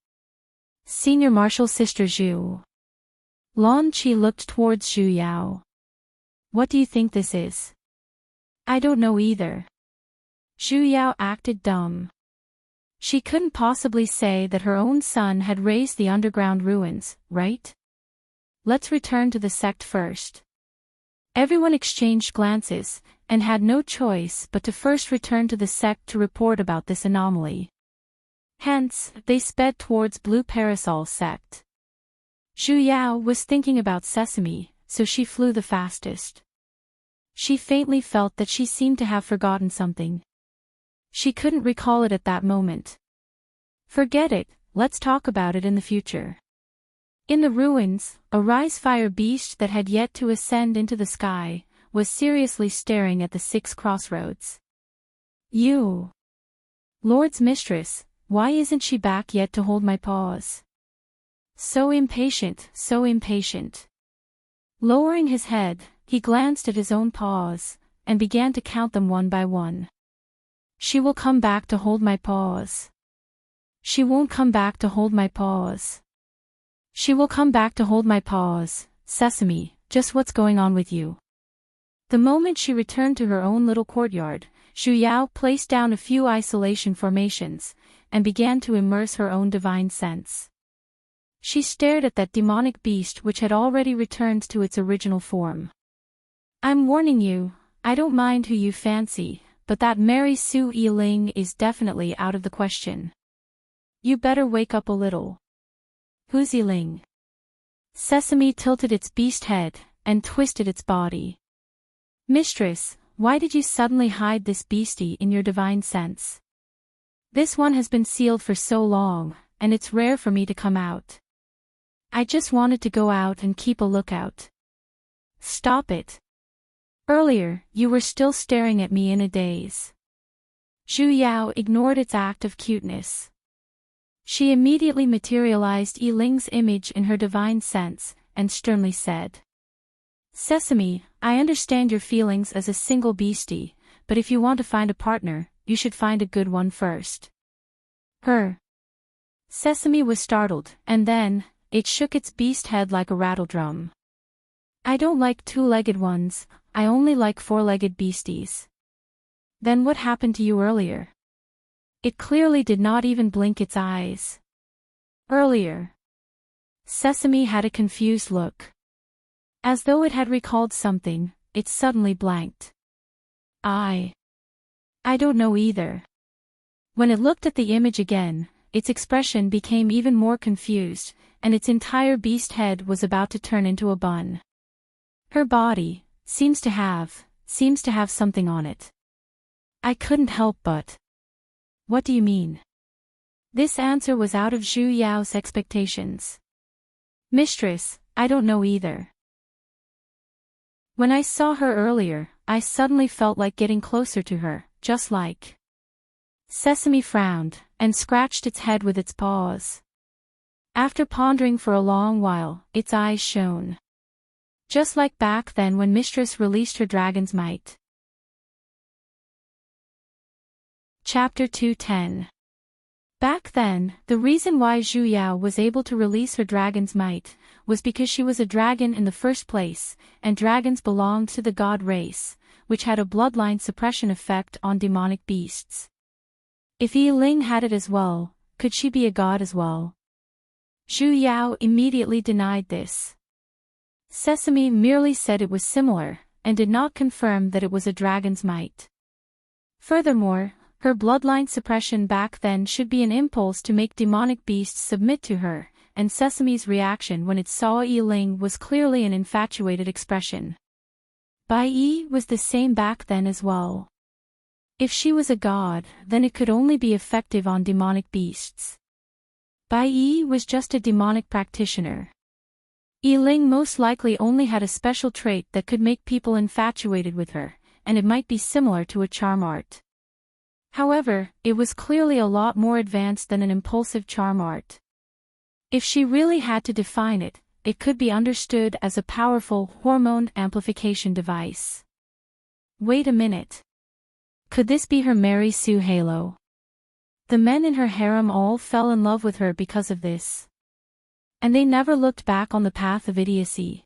Senior Marshal Sister Zhu." Lan Qi looked towards Zhu Yao. "What do you think this is?" "I don't know either." Zhu Yao acted dumb. She couldn't possibly say that her own son had raised the underground ruins, right? "Let's return to the sect first." Everyone exchanged glances, and had no choice but to first return to the sect to report about this anomaly. Hence, they sped towards Blue Parasol sect. Zhu Yao was thinking about Sesame, so she flew the fastest. She faintly felt that she seemed to have forgotten something. She couldn't recall it at that moment. "Forget it, let's talk about it in the future." In the ruins, a rise-fire beast that had yet to ascend into the sky was seriously staring at the 6 crossroads. "You, Lord's mistress, why isn't she back yet to hold my paws? So impatient, so impatient." Lowering his head, he glanced at his own paws, and began to count them one by one. "She will come back to hold my paws." She won't come back to hold my paws. She will come back to hold my paws. Sesame, just what's going on with you? The moment she returned to her own little courtyard, Zhu Yao placed down a few isolation formations, and began to immerse her own divine sense. She stared at that demonic beast which had already returned to its original form. I'm warning you, I don't mind who you fancy, but that Mary Sue Yi-Ling is definitely out of the question. You better wake up a little. Who's Yi-Ling? Sesame tilted its beast head, and twisted its body. Mistress, why did you suddenly hide this beastie in your divine sense? This one has been sealed for so long, and it's rare for me to come out. I just wanted to go out and keep a lookout. Stop it. Earlier, you were still staring at me in a daze. Zhu Yao ignored its act of cuteness. She immediately materialized Yi-Ling's image in her divine sense, and sternly said, Sesame, I understand your feelings as a single beastie, but if you want to find a partner, you should find a good one first. Her. Sesame was startled, and then, it shook its beast head like a rattledrum. I don't like two-legged ones, I only like four-legged beasties. Then what happened to you earlier? It clearly did not even blink its eyes. Earlier. Sesame had a confused look. As though it had recalled something, it suddenly blanked. I don't know either. When it looked at the image again, its expression became even more confused, and its entire beast head was about to turn into a bun. Her body seems to have something on it. I couldn't help but. What do you mean? This answer was out of Zhu Yao's expectations. Mistress, I don't know either. When I saw her earlier, I suddenly felt like getting closer to her, just like. Sesame frowned, and scratched its head with its paws. After pondering for a long while, its eyes shone. Just like back then when Mistress released her dragon's might. Chapter 210. Back then, the reason why Zhu Yao was able to release her dragon's might was because she was a dragon in the first place, and dragons belonged to the god race, which had a bloodline suppression effect on demonic beasts. If Yi-Ling had it as well, could she be a god as well? Zhu Yao immediately denied this. Sesame merely said it was similar, and did not confirm that it was a dragon's might. Furthermore, her bloodline suppression back then should be an impulse to make demonic beasts submit to her, and Sesame's reaction when it saw Yi-Ling was clearly an infatuated expression. Bai Yi was the same back then as well. If she was a god, then it could only be effective on demonic beasts. Bai Yi was just a demonic practitioner. Yi-Ling most likely only had a special trait that could make people infatuated with her, and it might be similar to a charm art. However, it was clearly a lot more advanced than an impulsive charm art. If she really had to define it, it could be understood as a powerful hormone amplification device. Wait a minute. Could this be her Mary Sue halo? The men in her harem all fell in love with her because of this. And they never looked back on the path of idiocy.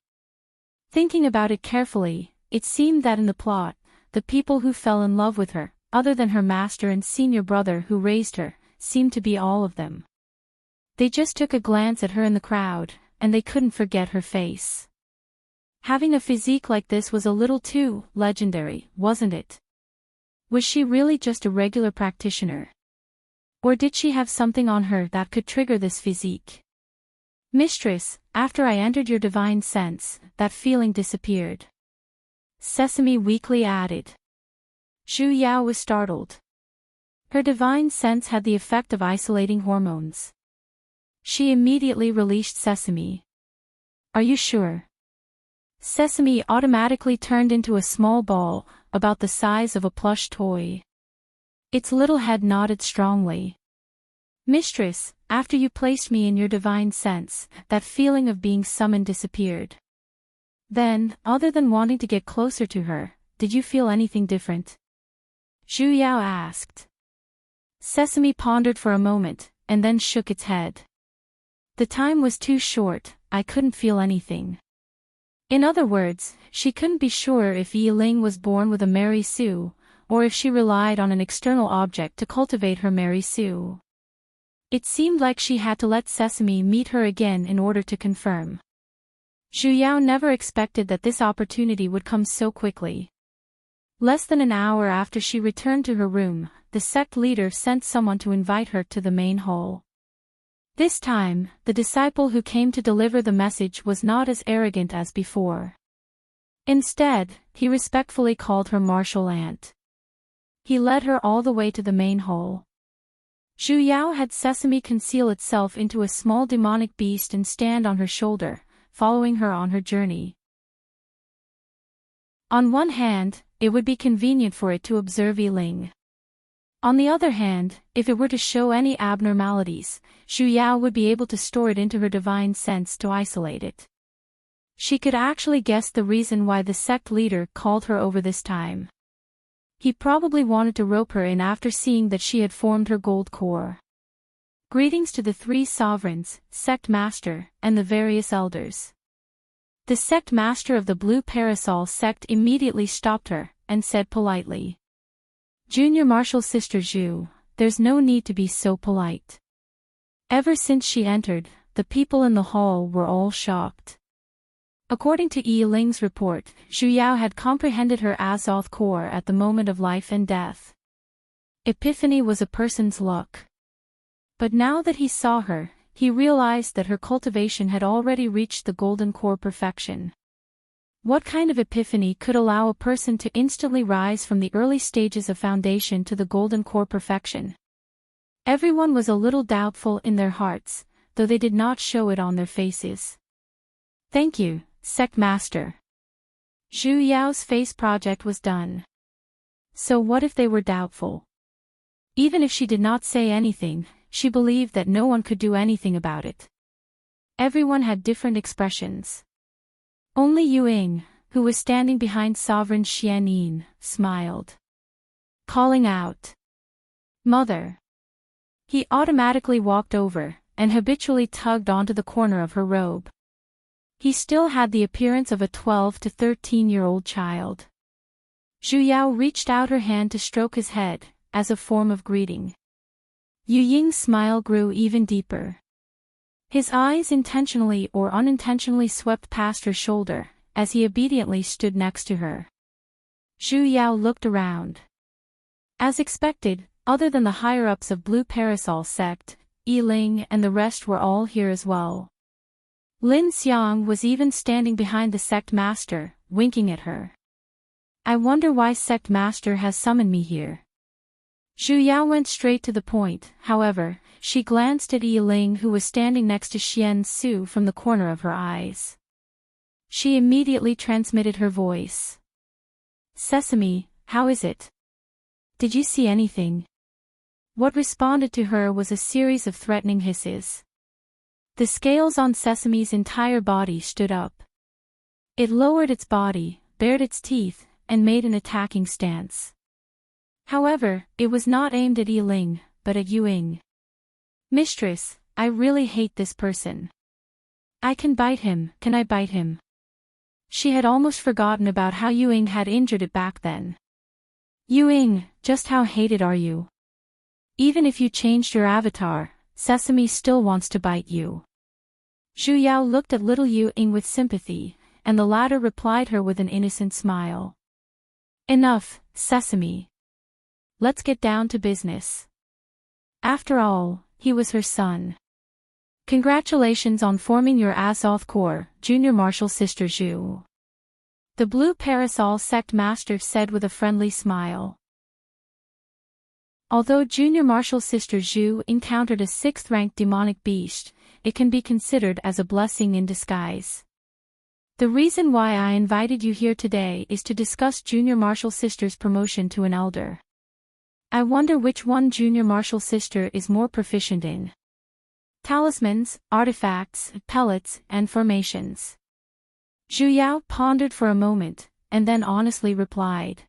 Thinking about it carefully, it seemed that in the plot, the people who fell in love with her, other than her master and senior brother who raised her, seemed to be all of them. They just took a glance at her in the crowd, and they couldn't forget her face. Having a physique like this was a little too legendary, wasn't it? Was she really just a regular practitioner? Or did she have something on her that could trigger this physique? Mistress, after I entered your divine sense, that feeling disappeared. Sesame weakly added. Zhu Yao was startled. Her divine sense had the effect of isolating hormones. She immediately released Sesame. Are you sure? Sesame automatically turned into a small ball, about the size of a plush toy. Its little head nodded strongly. Mistress, after you placed me in your divine sense, that feeling of being summoned disappeared. Then, other than wanting to get closer to her, did you feel anything different? Zhu Yao asked. Sesame pondered for a moment, and then shook its head. The time was too short, I couldn't feel anything. In other words, she couldn't be sure if Yi Ling was born with a Mary Sue, or if she relied on an external object to cultivate her Mary Sue. It seemed like she had to let Sesame meet her again in order to confirm. Zhu Yao never expected that this opportunity would come so quickly. Less than an hour after she returned to her room, the sect leader sent someone to invite her to the main hall. This time, the disciple who came to deliver the message was not as arrogant as before. Instead, he respectfully called her martial aunt. He led her all the way to the main hall. Zhu Yao had Sesame conceal itself into a small demonic beast and stand on her shoulder, following her on her journey. On one hand, it would be convenient for it to observe Yi Ling. On the other hand, if it were to show any abnormalities, Zhu Yao would be able to store it into her divine sense to isolate it. She could actually guess the reason why the sect leader called her over this time. He probably wanted to rope her in after seeing that she had formed her gold core. Greetings to the 3 sovereigns, sect master, and the various elders. The sect master of the Blue Parasol sect immediately stopped her, and said politely, "Junior Martial Sister Zhu, there's no need to be so polite." Ever since she entered, the people in the hall were all shocked. According to Yi Ling's report, Zhu Yao had comprehended her Azoth core at the moment of life and death. Epiphany was a person's luck. But now that he saw her, he realized that her cultivation had already reached the golden core perfection. What kind of epiphany could allow a person to instantly rise from the early stages of foundation to the golden core perfection? Everyone was a little doubtful in their hearts, though they did not show it on their faces. "Thank you, Sect Master." Zhu Yao's face project was done. So what if they were doubtful? Even if she did not say anything, she believed that no one could do anything about it. Everyone had different expressions. Only Yu Ying, who was standing behind Sovereign Xianyin, smiled, calling out, "Mother." He automatically walked over, and habitually tugged onto the corner of her robe. He still had the appearance of a 12 to 13-year-old child. Zhu Yao reached out her hand to stroke his head, as a form of greeting. Yu Ying's smile grew even deeper. His eyes intentionally or unintentionally swept past her shoulder, as he obediently stood next to her. Zhu Yao looked around. As expected, other than the higher-ups of Blue Parasol sect, Yi Ling and the rest were all here as well. Lin Xiang was even standing behind the sect master, winking at her. "I wonder why sect master has summoned me here." Zhu Yao went straight to the point. However, she glanced at Yi Ling, who was standing next to Xian Su, from the corner of her eyes. She immediately transmitted her voice. "Sesame, how is it? Did you see anything?" What responded to her was a series of threatening hisses. The scales on Sesame's entire body stood up. It lowered its body, bared its teeth, and made an attacking stance. However, it was not aimed at Yi Ling, but at Yu Ying. "Mistress, I really hate this person. I can bite him, can I bite him?" She had almost forgotten about how Yu Ying had injured it back then. "Yu Ying, just how hated are you? Even if you changed your avatar, Sesame still wants to bite you." Zhu Yao looked at little Yu Ying with sympathy, and the latter replied her with an innocent smile. "Enough, Sesame. Let's get down to business." After all, he was her son. "Congratulations on forming your Azoth core, Junior Martial Sister Zhu," the Blue Parasol sect master said with a friendly smile. Although Junior Martial Sister Zhu encountered a 6th-ranked demonic beast, it can be considered as a blessing in disguise. The reason why I invited you here today is to discuss Junior Martial Sister's promotion to an elder. I wonder which one Junior Martial Sister is more proficient in. Talismans, artifacts, pellets, and formations. Zhu Yao pondered for a moment, and then honestly replied,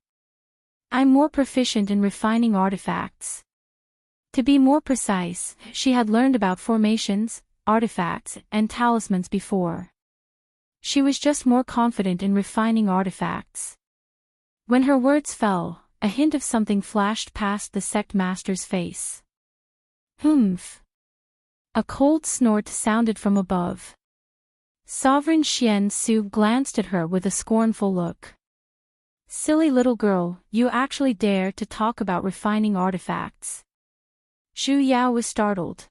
"I'm more proficient in refining artifacts. To be more precise, she had learned about formations, artifacts, and talismans before. She was just more confident in refining artifacts. When her words fell, a hint of something flashed past the sect master's face. Humph! A cold snort sounded from above. Sovereign Xian Su glanced at her with a scornful look. Silly little girl, you actually dare to talk about refining artifacts. Zhu Yao was startled.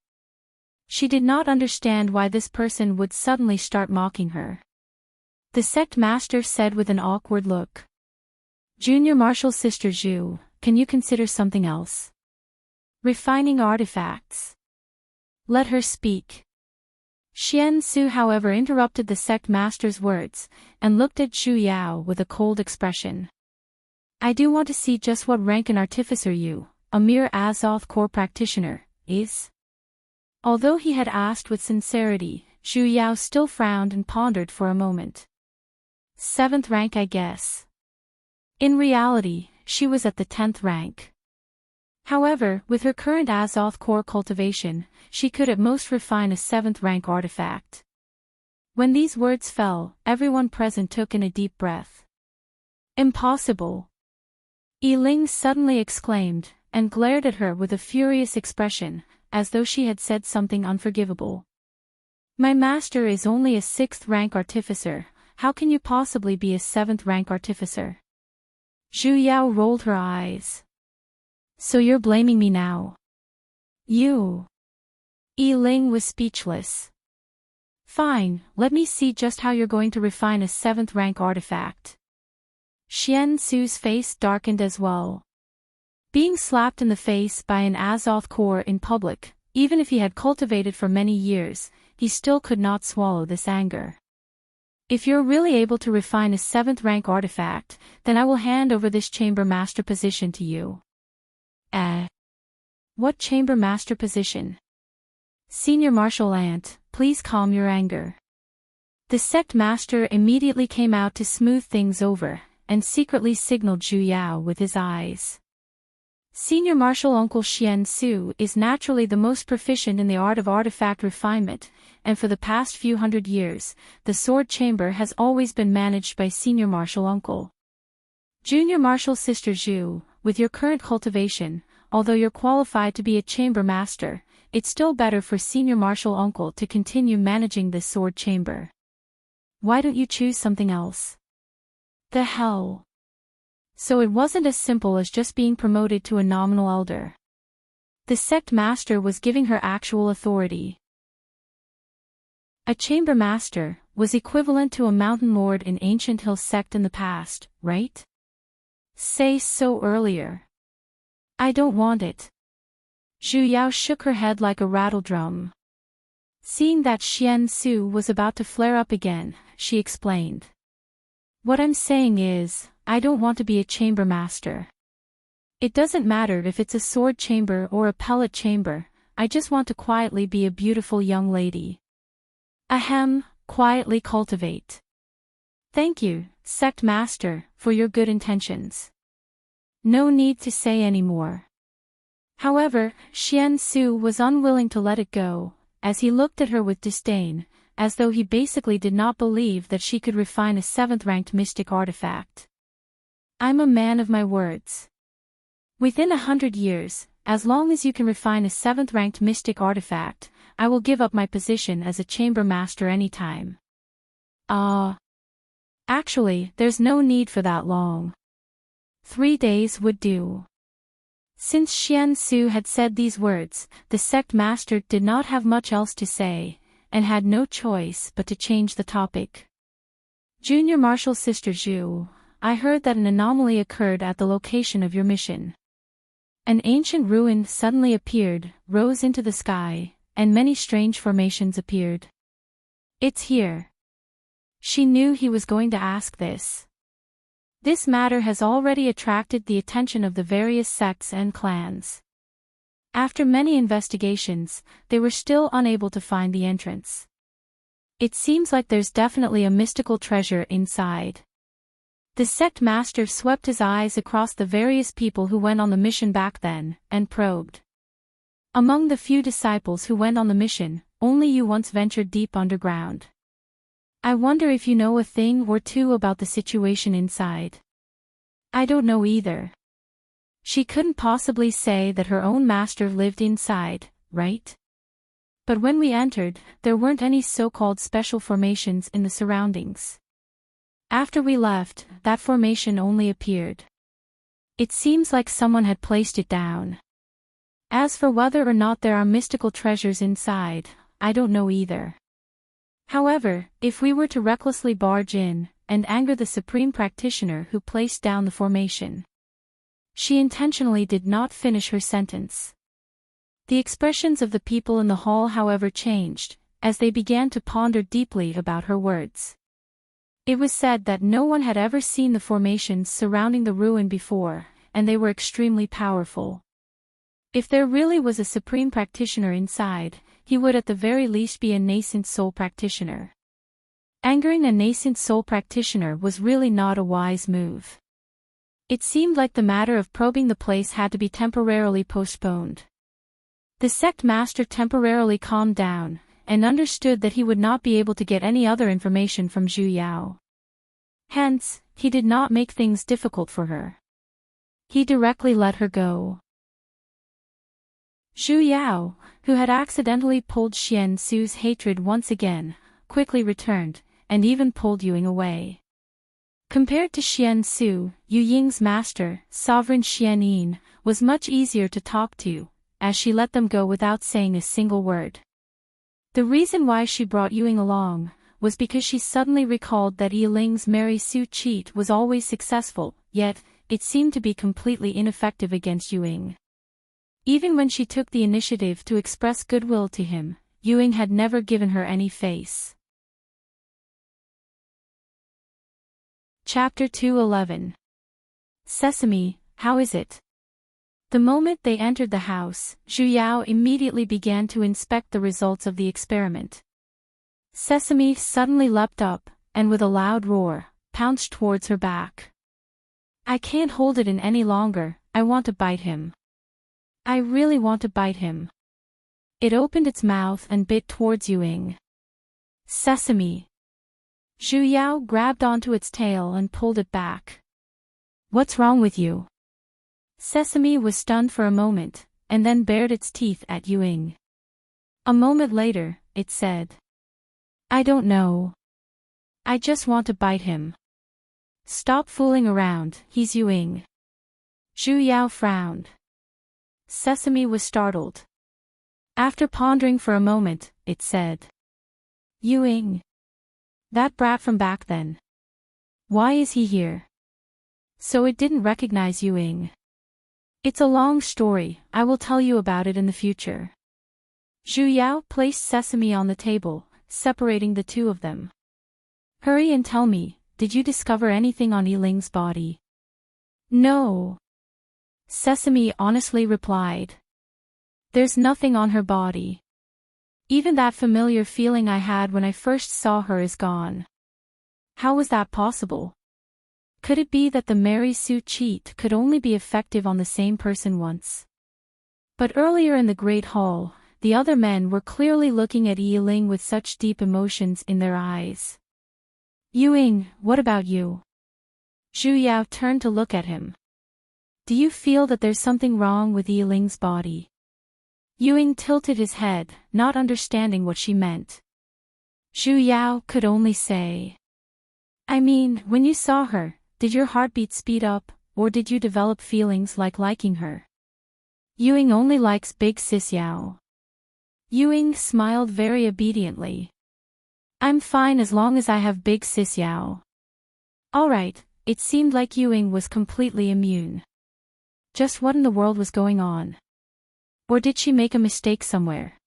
She did not understand why this person would suddenly start mocking her. The sect master said with an awkward look. Junior Martial Sister Zhu, can you consider something else? Refining artifacts. Let her speak. Xian Su however interrupted the sect master's words, and looked at Zhu Yao with a cold expression. I do want to see just what rank an artificer you, a mere Azoth core practitioner, is. Although he had asked with sincerity, Zhu Yao still frowned and pondered for a moment. 7th rank I guess. In reality, she was at the 10th rank. However, with her current Azoth core cultivation, she could at most refine a 7th rank artifact. When these words fell, everyone present took in a deep breath. Impossible! Yi Ling suddenly exclaimed, and glared at her with a furious expression, as though she had said something unforgivable. My master is only a 6th rank artificer, how can you possibly be a 7th rank artificer? Zhu Yao rolled her eyes. So you're blaming me now? You. Yi Ling was speechless. Fine, let me see just how you're going to refine a 7th rank artifact. Xian Su's face darkened as well. Being slapped in the face by an Azoth core in public, even if he had cultivated for many years, he still could not swallow this anger. If you're really able to refine a 7th rank artifact, then I will hand over this chamber master position to you. What chamber master position? Senior Martial Ant, please calm your anger. The sect master immediately came out to smooth things over, and secretly signaled Zhu Yao with his eyes. Senior Martial Uncle Xian Su is naturally the most proficient in the art of artifact refinement, and for the past few hundred years, the sword chamber has always been managed by Senior Martial Uncle. Junior Martial Sister Zhu, with your current cultivation, although you're qualified to be a chamber master, it's still better for Senior Martial Uncle to continue managing this sword chamber. Why don't you choose something else? The hell? So it wasn't as simple as just being promoted to a nominal elder. The sect master was giving her actual authority. A chamber master was equivalent to a mountain lord in Ancient Hill sect in the past, right? Say so earlier. I don't want it. Zhu Yao shook her head like a rattledrum. Seeing that Xian Su was about to flare up again, she explained. What I'm saying is, I don't want to be a chamber master. It doesn't matter if it's a sword chamber or a pellet chamber, I just want to quietly be a beautiful young lady. Ahem, quietly cultivate. Thank you, sect master, for your good intentions. No need to say any more. However, Xian Su was unwilling to let it go, as he looked at her with disdain, as though he basically did not believe that she could refine a 7th-ranked mystic artifact. I'm a man of my words. Within 100 years, as long as you can refine a 7th-ranked mystic artifact, I will give up my position as a chamber master anytime. Actually, there's no need for that long. 3 days would do. Since Xian Su had said these words, the sect master did not have much else to say, and had no choice but to change the topic. Junior Martial Sister Zhu, I heard that an anomaly occurred at the location of your mission. An ancient ruin suddenly appeared, rose into the sky, and many strange formations appeared. It's here. She knew he was going to ask this. This matter has already attracted the attention of the various sects and clans. After many investigations, they were still unable to find the entrance. It seems like there's definitely a mystical treasure inside. The sect master swept his eyes across the various people who went on the mission back then, and probed. Among the few disciples who went on the mission, only you once ventured deep underground. I wonder if you know a thing or two about the situation inside. I don't know either. She couldn't possibly say that her own master lived inside, right? But when we entered, there weren't any so-called special formations in the surroundings. After we left, that formation only appeared. It seems like someone had placed it down. As for whether or not there are mystical treasures inside, I don't know either. However, if we were to recklessly barge in, and anger the supreme practitioner who placed down the formation. She intentionally did not finish her sentence. The expressions of the people in the hall however changed, as they began to ponder deeply about her words. It was said that no one had ever seen the formations surrounding the ruin before, and they were extremely powerful. If there really was a supreme practitioner inside, he would at the very least be a nascent soul practitioner. Angering a nascent soul practitioner was really not a wise move. It seemed like the matter of probing the place had to be temporarily postponed. The sect master temporarily calmed down, and understood that he would not be able to get any other information from Zhu Yao. Hence, he did not make things difficult for her. He directly let her go. Zhu Yao, who had accidentally pulled Xian Su's hatred once again, quickly returned, and even pulled Ying away. Compared to Xian Su, Yu Ying's master, Sovereign Xian Yin, was much easier to talk to, as she let them go without saying a single word. The reason why she brought Ying along was because she suddenly recalled that Yiling's Mary Sue cheat was always successful, yet, it seemed to be completely ineffective against Ying. Even when she took the initiative to express goodwill to him, Ying had never given her any face. Chapter 211. Sesame, how is it? The moment they entered the house, Zhu Yao immediately began to inspect the results of the experiment. Sesame suddenly leapt up, and with a loud roar, pounced towards her back. I can't hold it in any longer, I want to bite him. I really want to bite him. It opened its mouth and bit towards Ying. Sesame. Zhu Yao grabbed onto its tail and pulled it back. What's wrong with you? Sesame was stunned for a moment, and then bared its teeth at Ying. A moment later, it said. I don't know. I just want to bite him. Stop fooling around, he's Ying. Zhu Yao frowned. Sesame was startled. After pondering for a moment, it said. Ying. That brat from back then. Why is he here? So it didn't recognize Ying. It's a long story, I will tell you about it in the future. Zhu Yao placed Sesame on the table, separating the two of them. Hurry and tell me, did you discover anything on Yiling's body? No. Sesame honestly replied. There's nothing on her body. Even that familiar feeling I had when I first saw her is gone. How was that possible? Could it be that the Mary Sue cheat could only be effective on the same person once? But earlier in the Great Hall, the other men were clearly looking at Yiling with such deep emotions in their eyes. Ying, what about you? Zhu Yao turned to look at him. Do you feel that there's something wrong with Yiling's body? Ying tilted his head, not understanding what she meant. Zhu Yao could only say. I mean, when you saw her, did your heartbeat speed up, or did you develop feelings like liking her? Ying only likes Big Sis Yao. Ying smiled very obediently. I'm fine as long as I have Big Sis Yao. Alright, it seemed like Ying was completely immune. Just what in the world was going on? Or did she make a mistake somewhere?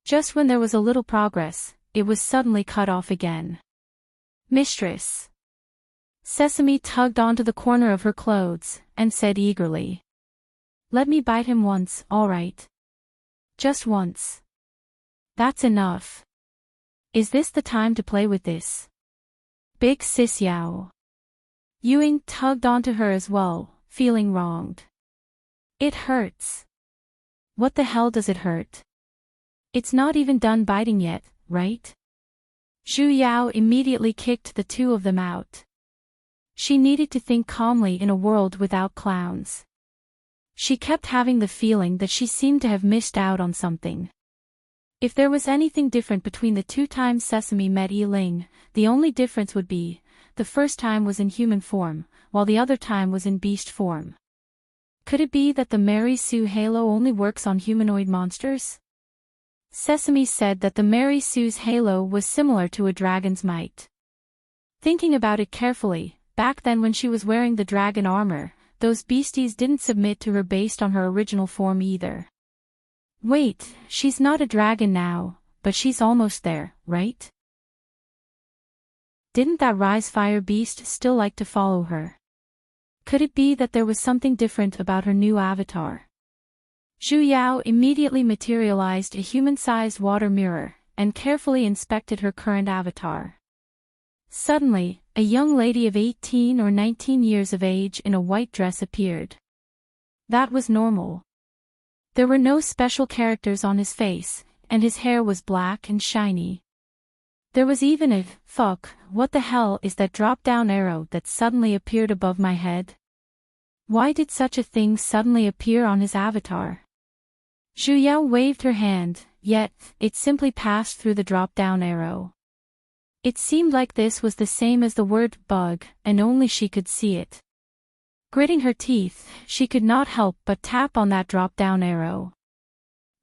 Just when there was a little progress, it was suddenly cut off again. Mistress. Sesame tugged onto the corner of her clothes, and said eagerly. Let me bite him once, all right? Just once. That's enough. Is this the time to play with this? Big Sis Yao. Ying tugged onto her as well, feeling wronged. It hurts. What the hell does it hurt? It's not even done biting yet, right? Zhu Yao immediately kicked the two of them out. She needed to think calmly in a world without clowns. She kept having the feeling that she seemed to have missed out on something. If there was anything different between the 2 times Sesame met Yi-Ling, the only difference would be, the first time was in human form, while the other time was in beast form. Could it be that the Mary Sue halo only works on humanoid monsters? Sesame said that the Mary Sue's halo was similar to a dragon's might. Thinking about it carefully, back then when she was wearing the dragon armor, those beasties didn't submit to her based on her original form either. Wait, she's not a dragon now, but she's almost there, right? Didn't that Rise Fire beast still like to follow her? Could it be that there was something different about her new avatar? Zhu Yao immediately materialized a human-sized water mirror, and carefully inspected her current avatar. Suddenly, a young lady of 18 or 19 years of age in a white dress appeared. That was normal. There were no special characters on his face, and his hair was black and shiny. There was even a, fuck, what the hell is that drop-down arrow that suddenly appeared above my head? Why did such a thing suddenly appear on his avatar? Zhu Yao waved her hand, yet, it simply passed through the drop-down arrow. It seemed like this was the same as the word bug, and only she could see it. Gritting her teeth, she could not help but tap on that drop-down arrow.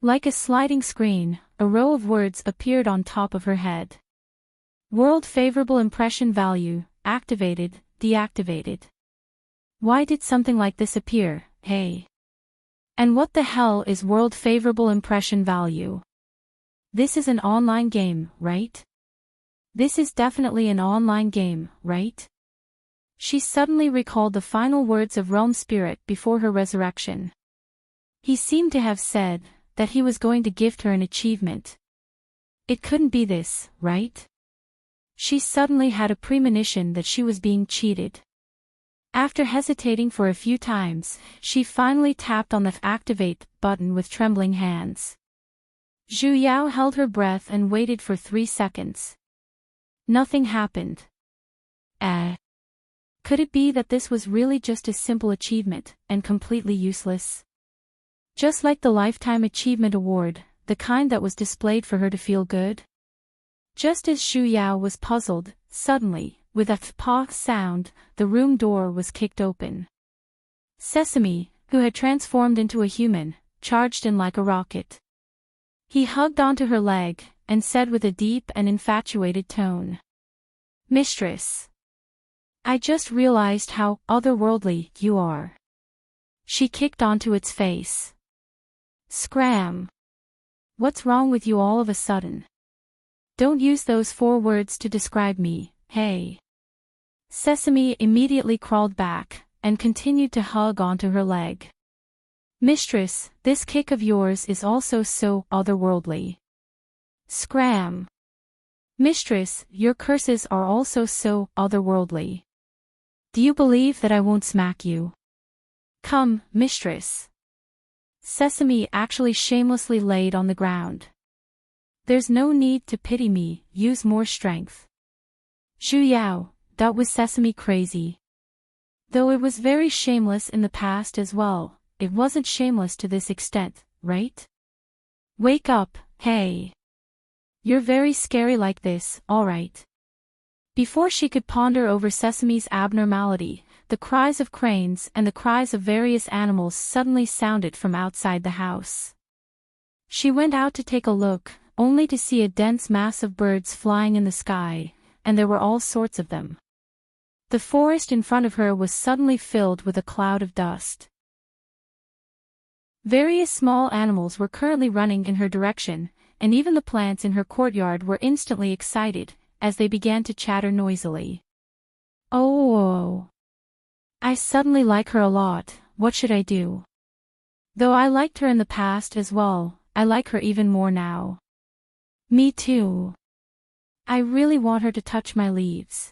Like a sliding screen, a row of words appeared on top of her head. World Favorable Impression Value, activated, deactivated. Why did something like this appear, hey? And what the hell is World Favorable Impression Value? This is an online game, right? This is definitely an online game, right? She suddenly recalled the final words of Realm Spirit before her resurrection. He seemed to have said that he was going to gift her an achievement. It couldn't be this, right? She suddenly had a premonition that she was being cheated. After hesitating for a few times, she finally tapped on the Activate button with trembling hands. Zhu Yao held her breath and waited for 3 seconds. Nothing happened. Could it be that this was really just a simple achievement, and completely useless? Just like the Lifetime Achievement Award, the kind that was displayed for her to feel good? Just as Zhu Yao was puzzled, suddenly, with a "paw" sound, the room door was kicked open. Sesame, who had transformed into a human, charged in like a rocket. He hugged onto her leg, and said with a deep and infatuated tone, "Mistress, I just realized how otherworldly you are." She kicked onto its face. Scram! What's wrong with you all of a sudden? Don't use those 4 words to describe me, hey. Sesame immediately crawled back, and continued to hug onto her leg. Mistress, this kick of yours is also so otherworldly. Scram! Mistress, your curses are also so otherworldly. Do you believe that I won't smack you? Come, mistress. Sesame actually shamelessly laid on the ground. There's no need to pity me, use more strength. Zhu Yao, that was Sesame crazy. Though it was very shameless in the past as well, it wasn't shameless to this extent, right? Wake up, hey. You're very scary like this, alright. Before she could ponder over Sesame's abnormality, the cries of cranes and the cries of various animals suddenly sounded from outside the house. She went out to take a look, only to see a dense mass of birds flying in the sky, and there were all sorts of them. The forest in front of her was suddenly filled with a cloud of dust. Various small animals were currently running in her direction, and even the plants in her courtyard were instantly excited, as they began to chatter noisily. Oh! I suddenly like her a lot, what should I do? Though I liked her in the past as well, I like her even more now. Me too. I really want her to touch my leaves.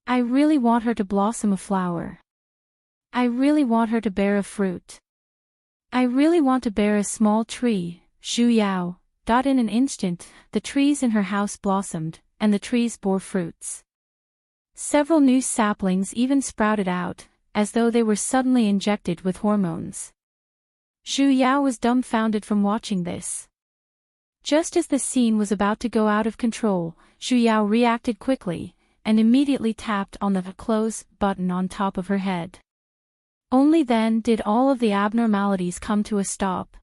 I really want her to blossom a flower. I really want her to bear a fruit. I really want to bear a small tree, Zhu Yao. In an instant, the trees in her house blossomed, and the trees bore fruits. Several new saplings even sprouted out, as though they were suddenly injected with hormones. Zhu Yao was dumbfounded from watching this. Just as the scene was about to go out of control, Zhu Yao reacted quickly, and immediately tapped on the close button on top of her head. Only then did all of the abnormalities come to a stop.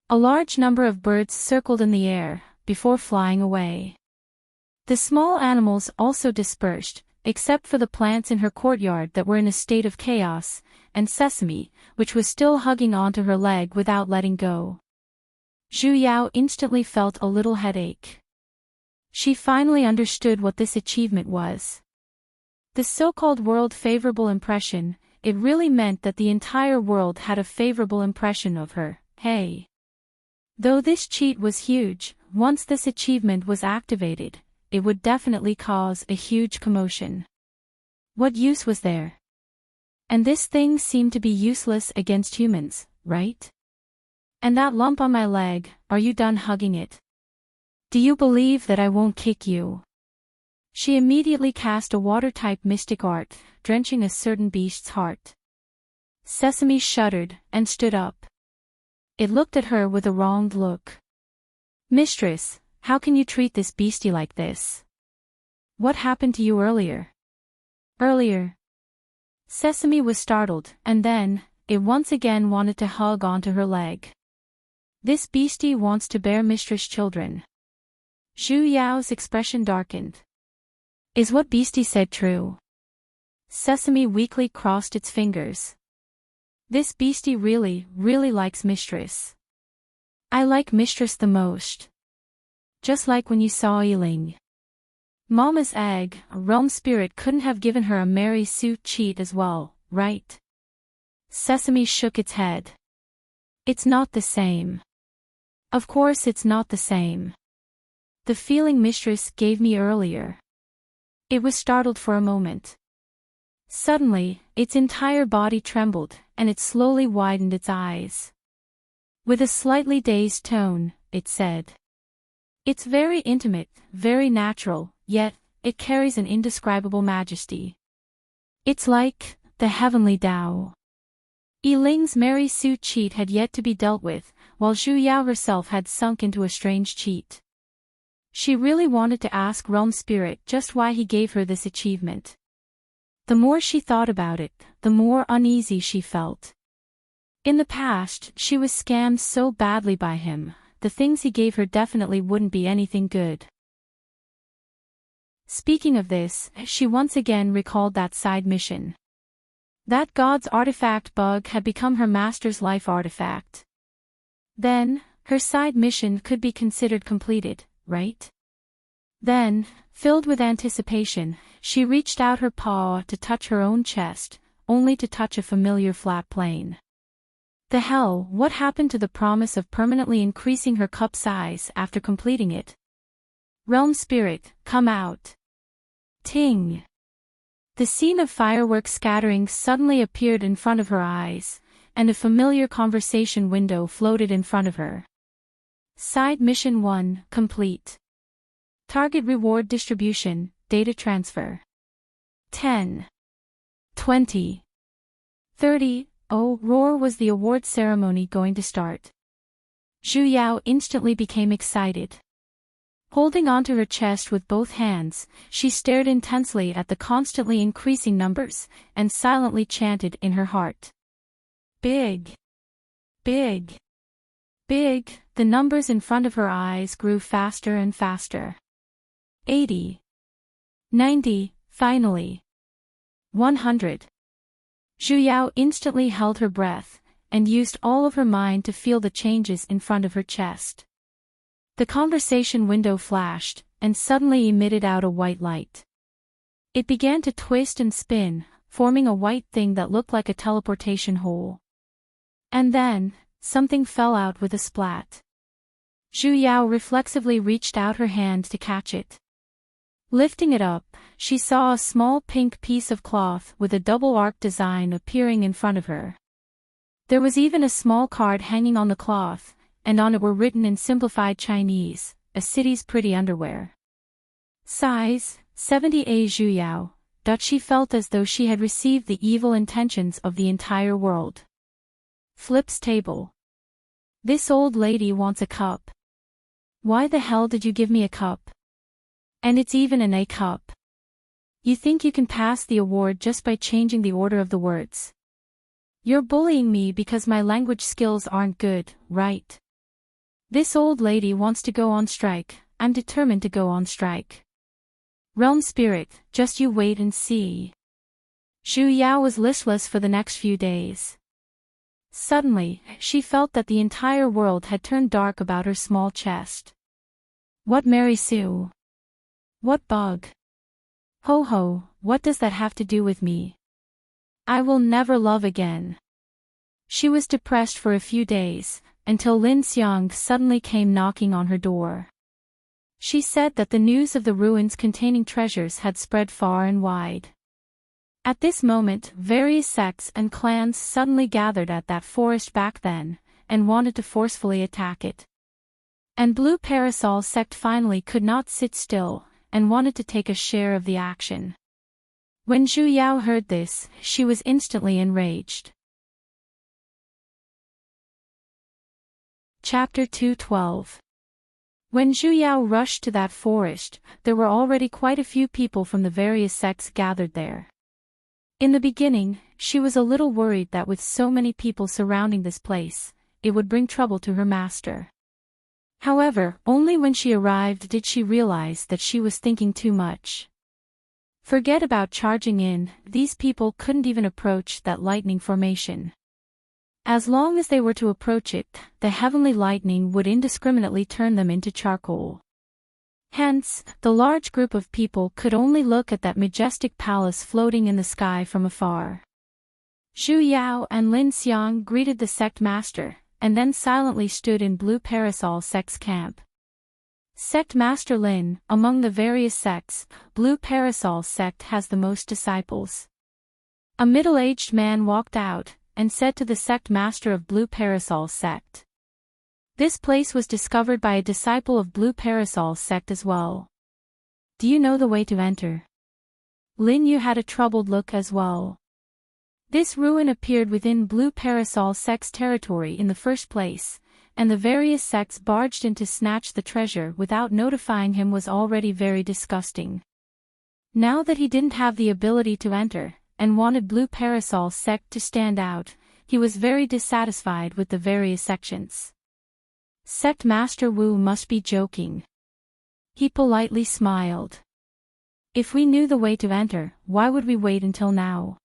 A large number of birds circled in the air, before flying away. The small animals also dispersed, except for the plants in her courtyard that were in a state of chaos, and Sesame, which was still hugging onto her leg without letting go. Zhu Yao instantly felt a little headache. She finally understood what this achievement was. The so-called world favorable impression, it really meant that the entire world had a favorable impression of her, hey. Though this cheat was huge, once this achievement was activated, it would definitely cause a huge commotion. What use was there? And this thing seemed to be useless against humans, right? And that lump on my leg, are you done hugging it? Do you believe that I won't kick you? She immediately cast a water-type mystic art, drenching a certain beast's heart. Sesame shuddered, and stood up. It looked at her with a wronged look. Mistress, how can you treat this beastie like this? What happened to you earlier? Earlier? Sesame was startled, and then, it once again wanted to hug onto her leg. This beastie wants to bear mistress children. Zhu Yao's expression darkened. Is what beastie said true? Sesame weakly crossed its fingers. This beastie really likes mistress. I like mistress the most. Just like when you saw Yiling. Mama's egg, a realm spirit couldn't have given her a Mary Sue cheat as well, right? Sesame shook its head. It's not the same. Of course it's not the same. The feeling mistress gave me earlier. It was startled for a moment. Suddenly, its entire body trembled, and it slowly widened its eyes. With a slightly dazed tone, it said. It's very intimate, very natural, yet, it carries an indescribable majesty. It's like, the heavenly Tao. Yiling's Mary Sue cheat had yet to be dealt with, while Zhu Yao herself had sunk into a strange cheat. She really wanted to ask Realm Spirit just why he gave her this achievement. The more she thought about it, the more uneasy she felt. In the past, she was scammed so badly by him, the things he gave her definitely wouldn't be anything good. Speaking of this, she once again recalled that side mission. That God's artifact bug had become her master's life artifact. Then, her side mission could be considered completed, right? Then, filled with anticipation, she reached out her paw to touch her own chest, only to touch a familiar flat plane. The hell, what happened to the promise of permanently increasing her cup size after completing it? Realm Spirit, come out. Ting. The scene of fireworks scattering suddenly appeared in front of her eyes, and a familiar conversation window floated in front of her. Side Mission 1, complete. Target reward distribution, data transfer. 10. 20. 30. Oh, roar was the award ceremony going to start. Zhu Yao instantly became excited. Holding onto her chest with both hands, she stared intensely at the constantly increasing numbers, and silently chanted in her heart. Big. Big. Big. The numbers in front of her eyes grew faster and faster. 80. 90, finally. 100. Zhu Yao instantly held her breath, and used all of her mind to feel the changes in front of her chest. The conversation window flashed, and suddenly emitted out a white light. It began to twist and spin, forming a white thing that looked like a teleportation hole. And then, something fell out with a splat. Zhu Yao reflexively reached out her hand to catch it. Lifting it up, she saw a small pink piece of cloth with a double arc design appearing in front of her. There was even a small card hanging on the cloth, and on it were written in simplified Chinese, "A city's pretty underwear. Size, 70A Zhuyao." She felt as though she had received the evil intentions of the entire world. Flip's table. This old lady wants a cup. Why the hell did you give me a cup? And it's even an A cup. You think you can pass the award just by changing the order of the words? You're bullying me because my language skills aren't good, right? This old lady wants to go on strike. I'm determined to go on strike. Realm Spirit, just you wait and see. Zhu Yao was listless for the next few days. Suddenly, she felt that the entire world had turned dark about her small chest. What Mary Sue? What bug? Ho ho, what does that have to do with me? I will never love again. She was depressed for a few days, until Lin Xiang suddenly came knocking on her door. She said that the news of the ruins containing treasures had spread far and wide. At this moment, various sects and clans suddenly gathered at that forest back then, and wanted to forcefully attack it. And Blue Parasol sect finally could not sit still, and wanted to take a share of the action. When Zhu Yao heard this, she was instantly enraged. Chapter 212. When Zhu Yao rushed to that forest, there were already quite a few people from the various sects gathered there. In the beginning, she was a little worried that with so many people surrounding this place, it would bring trouble to her master. However, only when she arrived did she realize that she was thinking too much. Forget about charging in, these people couldn't even approach that lightning formation. As long as they were to approach it, the heavenly lightning would indiscriminately turn them into charcoal. Hence, the large group of people could only look at that majestic palace floating in the sky from afar. Zhu Yao and Lin Xiang greeted the sect master, and then silently stood in Blue Parasol sect's camp. Sect Master Lin, among the various sects, Blue Parasol sect has the most disciples. A middle-aged man walked out, and said to the sect master of Blue Parasol sect. This place was discovered by a disciple of Blue Parasol sect as well. Do you know the way to enter? Lin Yu had a troubled look as well. This ruin appeared within Blue Parasol sect's territory in the first place, and the various sects barged in to snatch the treasure without notifying him was already very disgusting. Now that he didn't have the ability to enter, and wanted Blue Parasol sect to stand out, he was very dissatisfied with the various sections. Sect Master Wu must be joking. He politely smiled. If we knew the way to enter, why would we wait until now?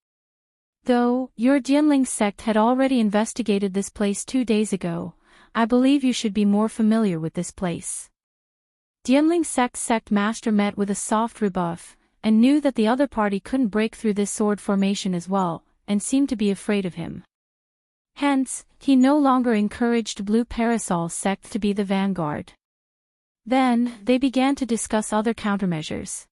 Though your Jianling sect had already investigated this place 2 days ago, I believe you should be more familiar with this place. Jianling sect master met with a soft rebuff, and knew that the other party couldn't break through this sword formation as well, and seemed to be afraid of him. Hence, he no longer encouraged Blue Parasol sect to be the vanguard. Then, they began to discuss other countermeasures.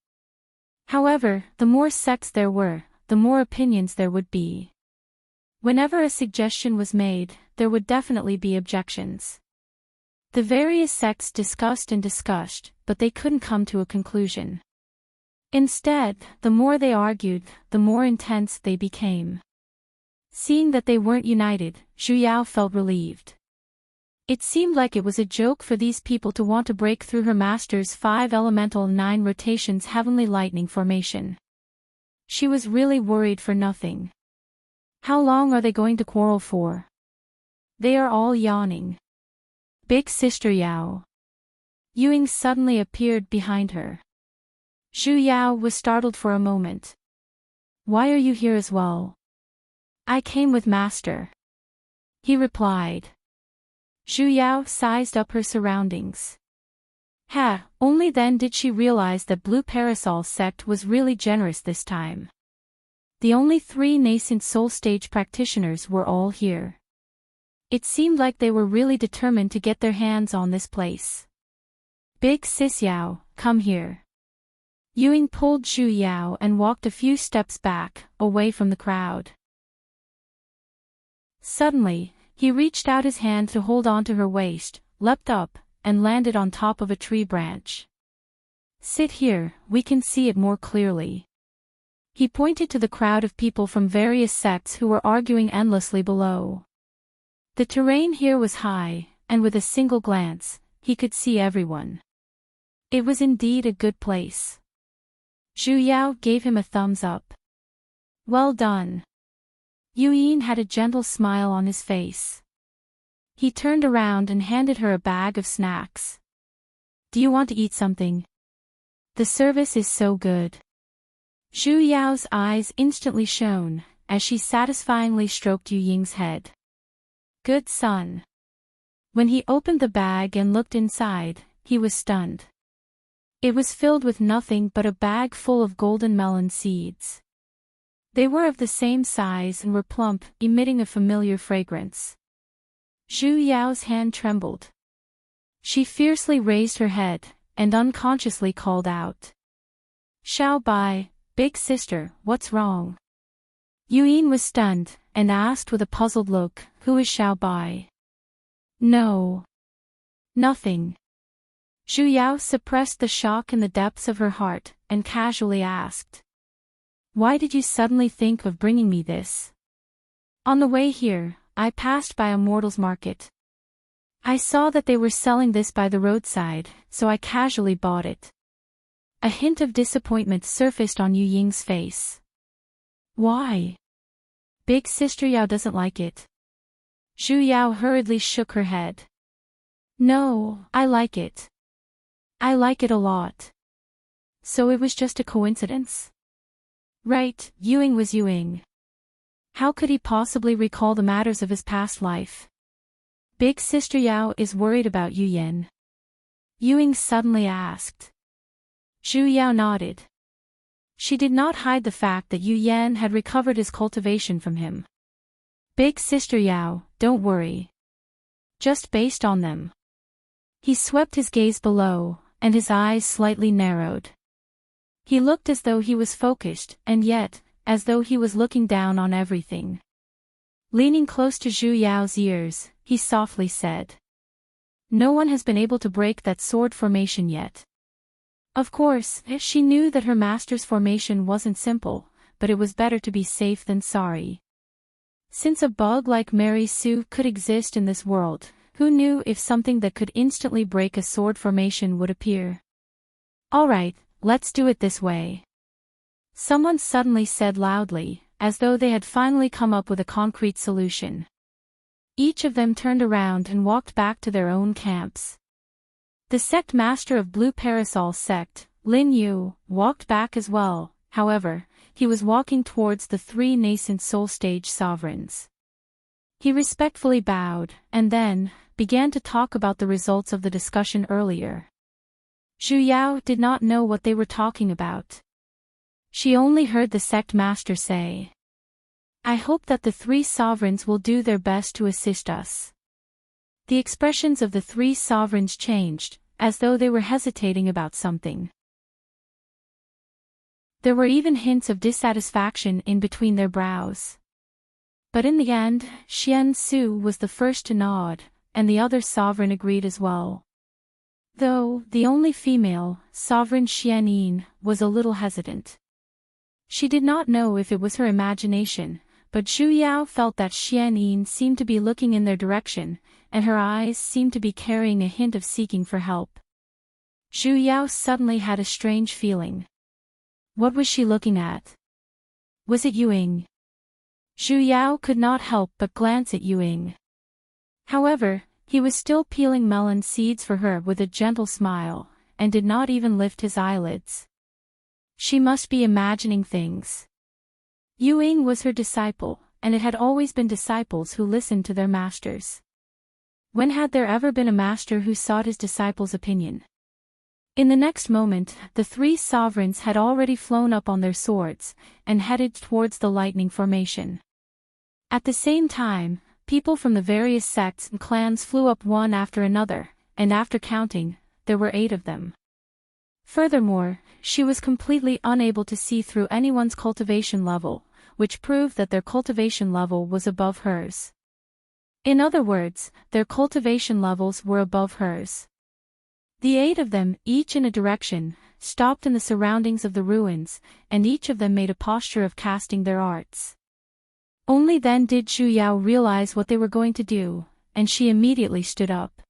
However, the more sects there were, the more opinions there would be. Whenever a suggestion was made, there would definitely be objections. The various sects discussed and discussed, but they couldn't come to a conclusion. Instead, the more they argued, the more intense they became. Seeing that they weren't united, Zhu Yao felt relieved. It seemed like it was a joke for these people to want to break through her master's 5 elemental 9 rotations heavenly lightning formation. She was really worried for nothing. How long are they going to quarrel for? They are all yawning. Big Sister Yao. Yuing suddenly appeared behind her. Zhu Yao was startled for a moment. Why are you here as well? I came with Master. He replied. Zhu Yao sized up her surroundings. Only then did she realize that Blue Parasol sect was really generous this time. The only 3 nascent soul stage practitioners were all here. It seemed like they were really determined to get their hands on this place. Big Sis Yao, come here. Yuing pulled Zhu Yao and walked a few steps back, away from the crowd. Suddenly, he reached out his hand to hold onto her waist, leapt up, and landed on top of a tree branch. "Sit here, we can see it more clearly." He pointed to the crowd of people from various sects who were arguing endlessly below. The terrain here was high, and with a single glance, he could see everyone. It was indeed a good place. Zhu Yao gave him a thumbs up. "Well done." Yuyin had a gentle smile on his face. He turned around and handed her a bag of snacks. "Do you want to eat something? The service is so good." Zhu Yao's eyes instantly shone, as she satisfyingly stroked Yu Ying's head. "Good son." When he opened the bag and looked inside, he was stunned. It was filled with nothing but a bag full of golden melon seeds. They were of the same size and were plump, emitting a familiar fragrance. Zhu Yao's hand trembled. She fiercely raised her head, and unconsciously called out. "Xiao Bai, big sister, what's wrong?" Yuyin was stunned, and asked with a puzzled look, "Who is Xiao Bai?" "No. Nothing." Zhu Yao suppressed the shock in the depths of her heart, and casually asked. "Why did you suddenly think of bringing me this?" "On the way here, I passed by a mortal's market. I saw that they were selling this by the roadside, so I casually bought it." A hint of disappointment surfaced on Yu Ying's face. "Why? Big sister Yao doesn't like it." Zhu Yao hurriedly shook her head. "No, I like it. I like it a lot." "So it was just a coincidence?" "Right, Yuing was Yuing. How could he possibly recall the matters of his past life?" "Big sister Yao is worried about Yu Yan?" Yuing suddenly asked. Zhu Yao nodded. She did not hide the fact that Yu Yan had recovered his cultivation from him. "Big sister Yao, don't worry. Just based on them." He swept his gaze below, and his eyes slightly narrowed. He looked as though he was focused, and yet, as though he was looking down on everything. Leaning close to Zhu Yao's ears, he softly said. "No one has been able to break that sword formation yet." Of course, she knew that her master's formation wasn't simple, but it was better to be safe than sorry. Since a bug like Mary Sue could exist in this world, who knew if something that could instantly break a sword formation would appear? "Alright, let's do it this way," someone suddenly said loudly, as though they had finally come up with a concrete solution. Each of them turned around and walked back to their own camps. The sect master of Blue Parasol sect, Lin Yu, walked back as well. However, he was walking towards the three nascent soul stage sovereigns. He respectfully bowed, and then began to talk about the results of the discussion earlier. Zhu Yao did not know what they were talking about. She only heard the sect master say, "I hope that the three sovereigns will do their best to assist us." The expressions of the three sovereigns changed, as though they were hesitating about something. There were even hints of dissatisfaction in between their brows. But in the end, Xian Su was the first to nod, and the other sovereign agreed as well. Though, the only female, Sovereign Xian Yin, was a little hesitant. She did not know if it was her imagination, but Zhu Yao felt that Xian Yin seemed to be looking in their direction, and her eyes seemed to be carrying a hint of seeking for help. Zhu Yao suddenly had a strange feeling. What was she looking at? Was it Yuing? Zhu Yao could not help but glance at Yuing. However, he was still peeling melon seeds for her with a gentle smile, and did not even lift his eyelids. She must be imagining things. Yuing was her disciple, and it had always been disciples who listened to their masters. When had there ever been a master who sought his disciples' opinion? In the next moment, the three sovereigns had already flown up on their swords, and headed towards the lightning formation. At the same time, people from the various sects and clans flew up one after another, and after counting, there were 8 of them. Furthermore, she was completely unable to see through anyone's cultivation level, which proved that their cultivation level was above hers. In other words, their cultivation levels were above hers. The 8 of them, each in a direction, stopped in the surroundings of the ruins, and each of them made a posture of casting their arts. Only then did Zhu Yao realize what they were going to do, and she immediately stood up.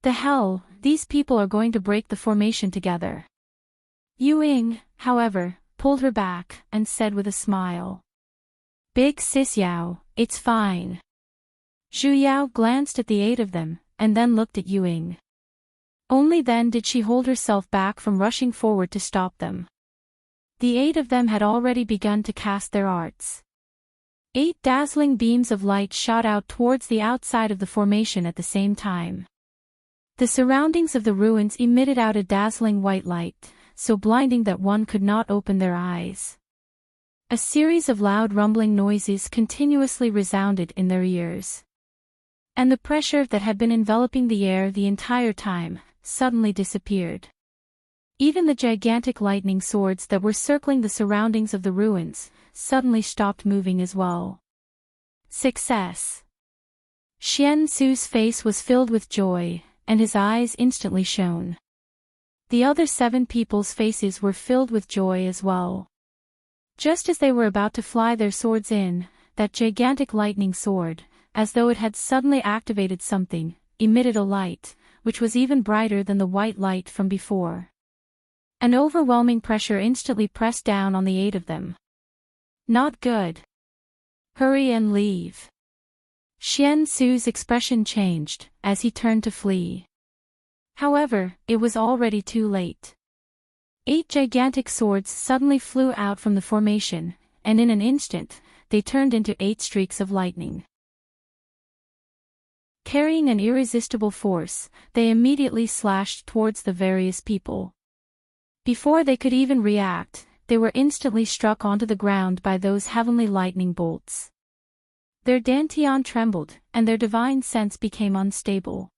The hell, these people are going to break the formation together. Yu Ying, however, pulled her back, and said with a smile. Big sis Yao, it's fine. Zhu Yao glanced at the 8 of them, and then looked at Yu Ying. Only then did she hold herself back from rushing forward to stop them. The 8 of them had already begun to cast their arts. 8 dazzling beams of light shot out towards the outside of the formation at the same time. The surroundings of the ruins emitted out a dazzling white light, so blinding that one could not open their eyes. A series of loud rumbling noises continuously resounded in their ears. And the pressure that had been enveloping the air the entire time suddenly disappeared. Even the gigantic lightning swords that were circling the surroundings of the ruins suddenly stopped moving as well. Success! Xian Su's face was filled with joy, and his eyes instantly shone. The other 7 people's faces were filled with joy as well. Just as they were about to fly their swords in, that gigantic lightning sword, as though it had suddenly activated something, emitted a light, which was even brighter than the white light from before. An overwhelming pressure instantly pressed down on the 8 of them. Not good. Hurry and leave. Xian Su's expression changed, as he turned to flee. However, it was already too late. 8 gigantic swords suddenly flew out from the formation, and in an instant, they turned into 8 streaks of lightning. Carrying an irresistible force, they immediately slashed towards the various people. Before they could even react, they were instantly struck onto the ground by those heavenly lightning bolts. Their dantian trembled, and their divine sense became unstable.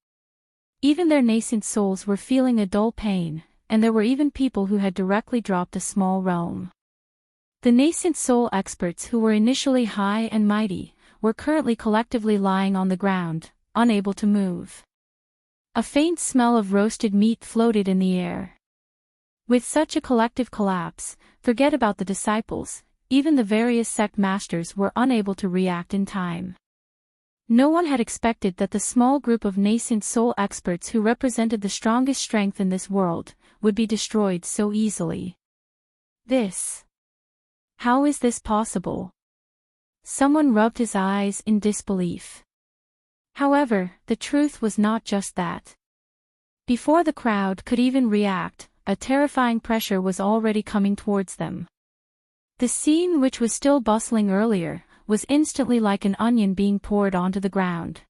Even their nascent souls were feeling a dull pain, and there were even people who had directly dropped a small realm. The nascent soul experts who were initially high and mighty, were currently collectively lying on the ground, unable to move. A faint smell of roasted meat floated in the air. With such a collective collapse, forget about the disciples, even the various sect masters were unable to react in time. No one had expected that the small group of nascent soul experts who represented the strongest strength in this world, would be destroyed so easily. How is this possible? Someone rubbed his eyes in disbelief. However, the truth was not just that. Before the crowd could even react, a terrifying pressure was already coming towards them. The scene, which was still bustling earlier, was instantly like an onion being poured onto the ground.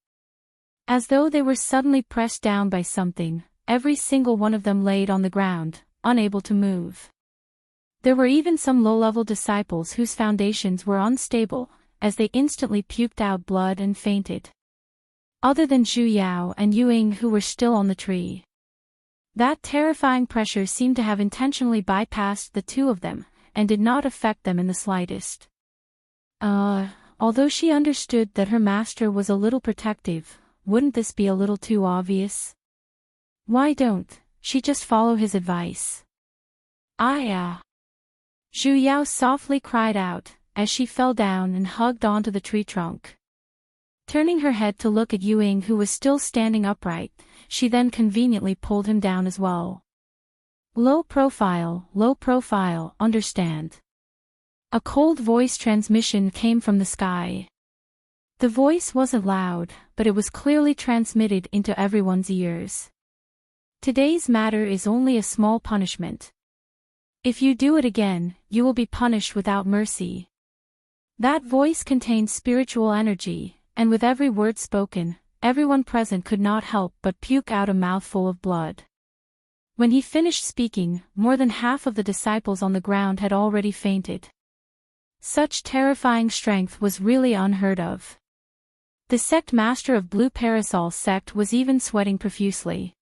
As though they were suddenly pressed down by something, every single one of them laid on the ground, unable to move. There were even some low-level disciples whose foundations were unstable, as they instantly puked out blood and fainted. Other than Zhu Yao and Yu Ying, who were still on the tree. That terrifying pressure seemed to have intentionally bypassed the 2 of them, and did not affect them in the slightest. Although she understood that her master was a little protective, wouldn't this be a little too obvious? Why don't she just follow his advice? Zhu Yao softly cried out, as she fell down and hugged onto the tree trunk. Turning her head to look at Yu Ying, who was still standing upright, she then conveniently pulled him down as well. Low profile, understand. A cold voice transmission came from the sky. The voice wasn't loud, but it was clearly transmitted into everyone's ears. Today's matter is only a small punishment. If you do it again, you will be punished without mercy. That voice contained spiritual energy, and with every word spoken, everyone present could not help but puke out a mouthful of blood. When he finished speaking, more than half of the disciples on the ground had already fainted. Such terrifying strength was really unheard of. The sect master of Blue Parasol sect was even sweating profusely.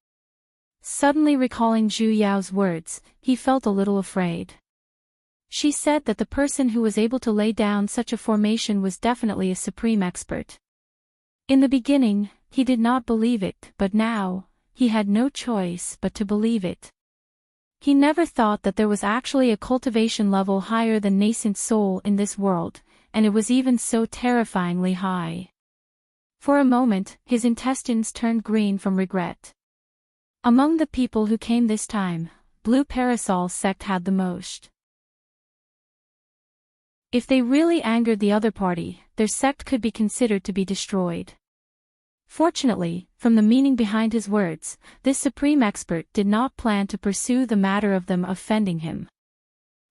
Suddenly recalling Zhu Yao's words, he felt a little afraid. She said that the person who was able to lay down such a formation was definitely a supreme expert. In the beginning, he did not believe it, but now, he had no choice but to believe it. He never thought that there was actually a cultivation level higher than nascent soul in this world, and it was even so terrifyingly high. For a moment, his intestines turned green from regret. Among the people who came this time, Blue Parasol sect had the most. If they really angered the other party, their sect could be considered to be destroyed. Fortunately, from the meaning behind his words, this supreme expert did not plan to pursue the matter of them offending him.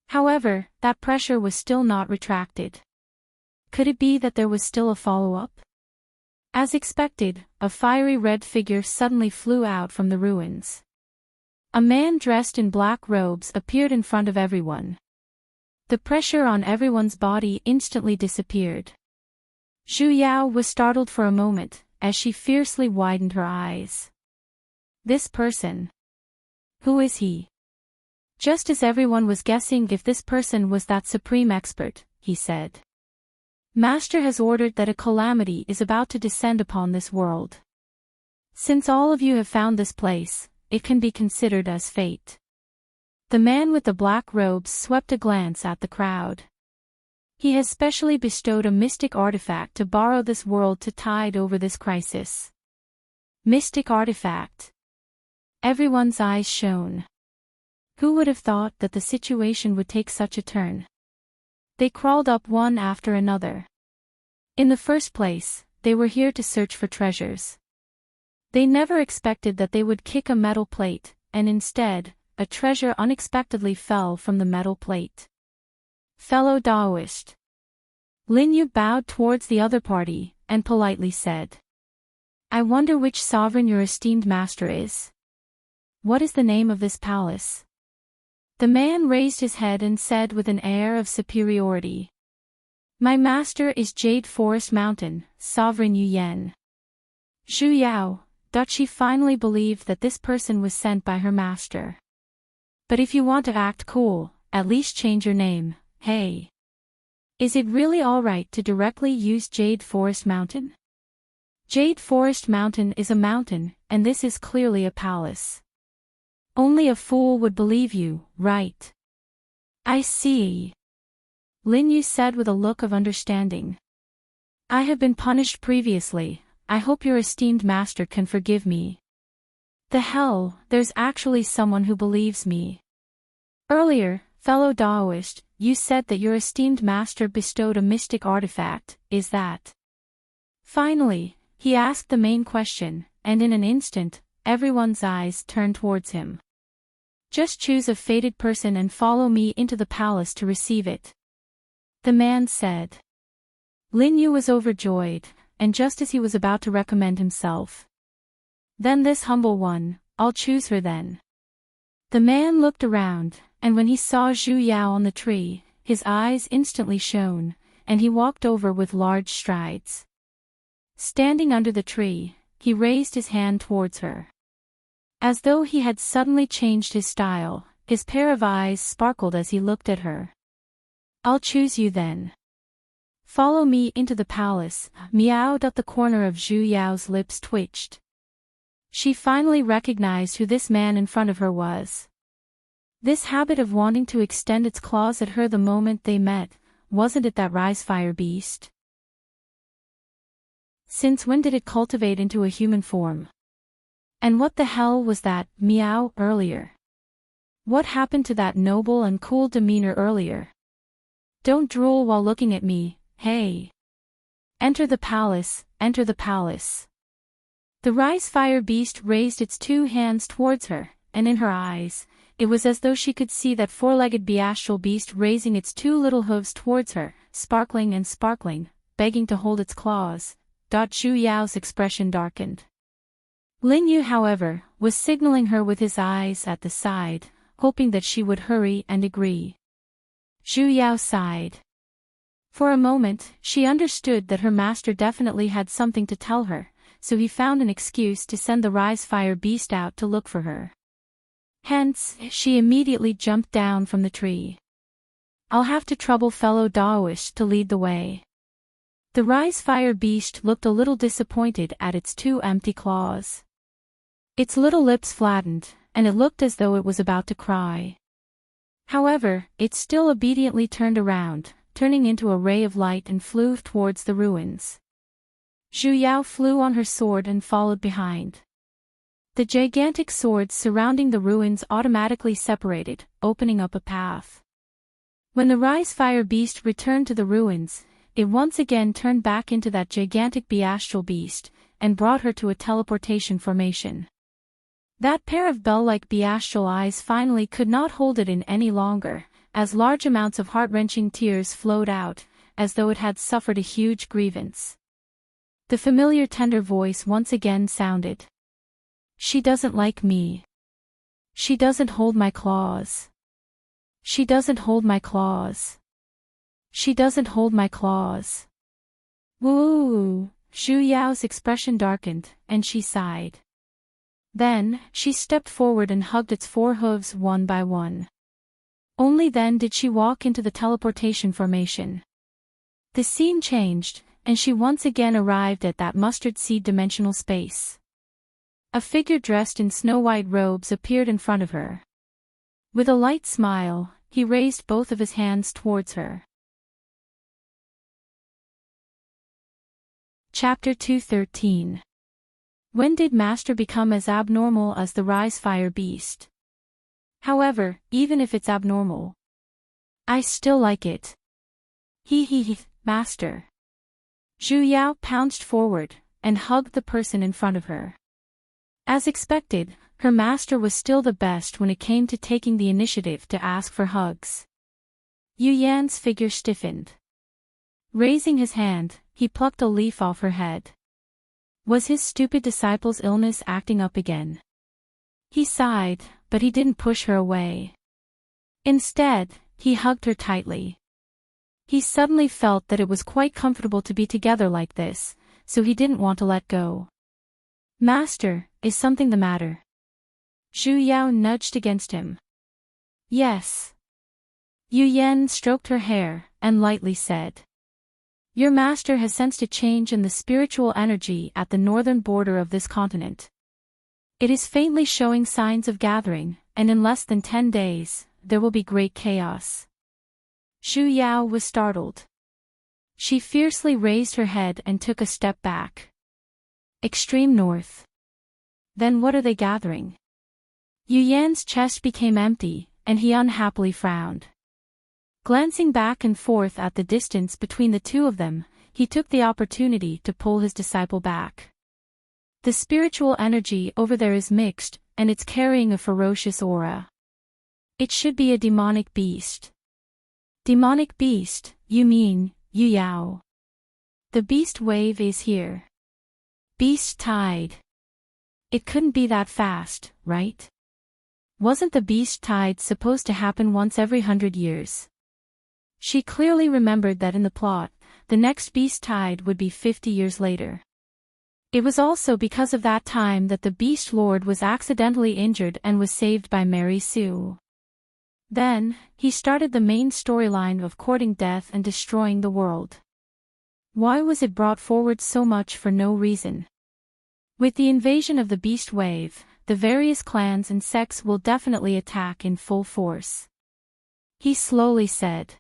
However, that pressure was still not retracted. Could it be that there was still a follow-up? As expected, a fiery red figure suddenly flew out from the ruins. A man dressed in black robes appeared in front of everyone. The pressure on everyone's body instantly disappeared. Zhu Yao was startled for a moment, as she fiercely widened her eyes. This person. Who is he? Just as everyone was guessing if this person was that supreme expert, he said. Master has ordered that a calamity is about to descend upon this world. Since all of you have found this place, it can be considered as fate. The man with the black robes swept a glance at the crowd. He has specially bestowed a mystic artifact to borrow this world to tide over this crisis. Mystic artifact. Everyone's eyes shone. Who would have thought that the situation would take such a turn? They crawled up one after another. In the first place, they were here to search for treasures. They never expected that they would kick a metal plate, and instead, a treasure unexpectedly fell from the metal plate. Fellow Daoist. Lin Yu bowed towards the other party, and politely said. I wonder which sovereign your esteemed master is. What is the name of this palace? The man raised his head and said with an air of superiority. My master is Jade Forest Mountain, Sovereign Yu Yan. Zhu Yao, she finally believed that this person was sent by her master. But if you want to act cool, at least change your name, hey. Is it really alright to directly use Jade Forest Mountain? Jade Forest Mountain is a mountain, and this is clearly a palace. Only a fool would believe you, right? I see. Lin Yu said with a look of understanding. I have been punished previously, I hope your esteemed master can forgive me. The hell, there's actually someone who believes me. Earlier, fellow Daoist, you said that your esteemed master bestowed a mystic artifact, is that? Finally, he asked the main question, and in an instant, everyone's eyes turned towards him. Just choose a fated person and follow me into the palace to receive it. The man said. Lin Yu was overjoyed, and just as he was about to recommend himself. Then this humble one, I'll choose her then. The man looked around, and when he saw Zhu Yao on the tree, his eyes instantly shone, and he walked over with large strides. Standing under the tree, he raised his hand towards her. As though he had suddenly changed his style, his pair of eyes sparkled as he looked at her. I'll choose you then. Follow me into the palace, meowed at the corner of Zhu Yao's lips twitched. She finally recognized who this man in front of her was. This habit of wanting to extend its claws at her the moment they met, wasn't it that rise fire beast? Since when did it cultivate into a human form? And what the hell was that, meow, earlier? What happened to that noble and cool demeanor earlier? Don't drool while looking at me, hey. Enter the palace, enter the palace. The rise fire beast raised its two hands towards her, and in her eyes, it was as though she could see that four-legged bestial beast raising its two little hooves towards her, sparkling and sparkling, begging to hold its claws. Zhu Yao's expression darkened. Lin Yu, however, was signaling her with his eyes at the side, hoping that she would hurry and agree. Zhu Yao sighed. For a moment, she understood that her master definitely had something to tell her, so he found an excuse to send the rise fire beast out to look for her. Hence, she immediately jumped down from the tree. I'll have to trouble fellow Daoist to lead the way. The Rise Fire Beast looked a little disappointed at its two empty claws. Its little lips flattened, and it looked as though it was about to cry. However, it still obediently turned around, turning into a ray of light and flew towards the ruins. Zhu Yao flew on her sword and followed behind. The gigantic swords surrounding the ruins automatically separated, opening up a path. When the Rise Fire Beast returned to the ruins, it once again turned back into that gigantic Beastral beast, and brought her to a teleportation formation. That pair of bell-like Beastral eyes finally could not hold it in any longer, as large amounts of heart-wrenching tears flowed out, as though it had suffered a huge grievance. The familiar tender voice once again sounded. She doesn't like me. She doesn't hold my claws. She doesn't hold my claws. She doesn't hold my claws. Woo! Zhu Yao's expression darkened, and she sighed. Then, she stepped forward and hugged its four hooves one by one. Only then did she walk into the teleportation formation. The scene changed, and she once again arrived at that mustard seed dimensional space. A figure dressed in snow-white robes appeared in front of her. With a light smile, he raised both of his hands towards her. Chapter 213. When did Master become as abnormal as the Rise Fire Beast? However, even if it's abnormal, I still like it. Master. Zhu Yao pounced forward, and hugged the person in front of her. As expected, her master was still the best when it came to taking the initiative to ask for hugs. Yu Yan's figure stiffened. Raising his hand, he plucked a leaf off her head. Was his stupid disciple's illness acting up again? He sighed, but he didn't push her away. Instead, he hugged her tightly. He suddenly felt that it was quite comfortable to be together like this, so he didn't want to let go. Master, is something the matter? Zhu Yao nudged against him. Yes. Yu Yan stroked her hair, and lightly said. Your master has sensed a change in the spiritual energy at the northern border of this continent. It is faintly showing signs of gathering, and in less than 10 days, there will be great chaos. Zhu Yao was startled. She fiercely raised her head and took a step back. Extreme north. Then what are they gathering? Yu Yan's chest became empty, and he unhappily frowned. Glancing back and forth at the distance between the two of them, he took the opportunity to pull his disciple back. The spiritual energy over there is mixed, and it's carrying a ferocious aura. It should be a demonic beast. Demonic beast, you mean, Yu Yao? The beast wave is here. Beast tide. It couldn't be that fast, right? Wasn't the beast tide supposed to happen once every 100 years? She clearly remembered that in the plot, the next beast tide would be 50 years later. It was also because of that time that the Beast Lord was accidentally injured and was saved by Mary Sue. Then, he started the main storyline of courting death and destroying the world. Why was it brought forward so much for no reason? With the invasion of the Beast Wave, the various clans and sects will definitely attack in full force. He slowly said.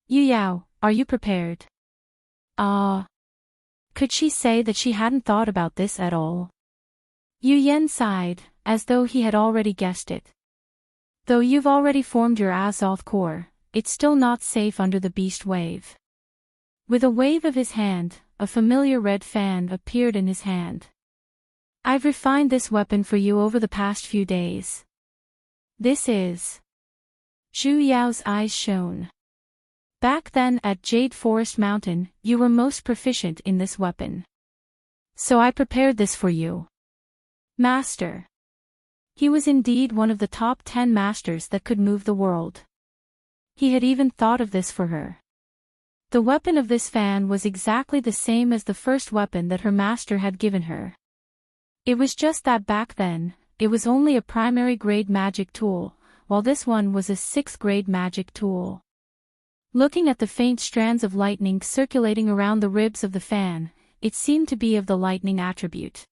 Yu Yao, are you prepared? Could she say that she hadn't thought about this at all? Yu Yan sighed, as though he had already guessed it. Though you've already formed your Azoth core, it's still not safe under the Beast Wave. With a wave of his hand, a familiar red fan appeared in his hand. I've refined this weapon for you over the past few days. This is... Zhu Yao's eyes shone. Back then at Jade Forest Mountain, you were most proficient in this weapon. So I prepared this for you. Master. He was indeed one of the top 10 masters that could move the world. He had even thought of this for her. The weapon of this fan was exactly the same as the first weapon that her master had given her. It was just that back then, it was only a primary grade magic tool, while this one was a 6th grade magic tool. Looking at the faint strands of lightning circulating around the ribs of the fan, it seemed to be of the lightning attribute.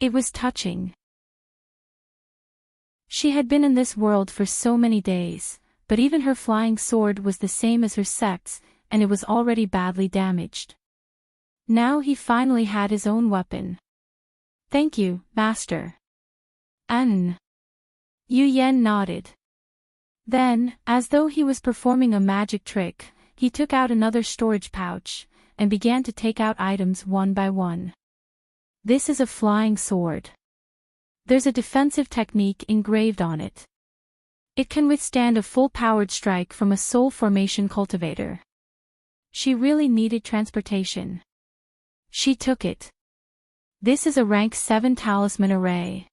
It was touching. She had been in this world for so many days, but even her flying sword was the same as her sex, and it was already badly damaged. Now he finally had his own weapon. "Thank you, Master." Yu Yan nodded. Then, as though he was performing a magic trick, he took out another storage pouch, and began to take out items one by one. "This is a flying sword. There's a defensive technique engraved on it. It can withstand a full-powered strike from a soul formation cultivator." She really needed transportation. She took it. "This is a rank 7 talisman array.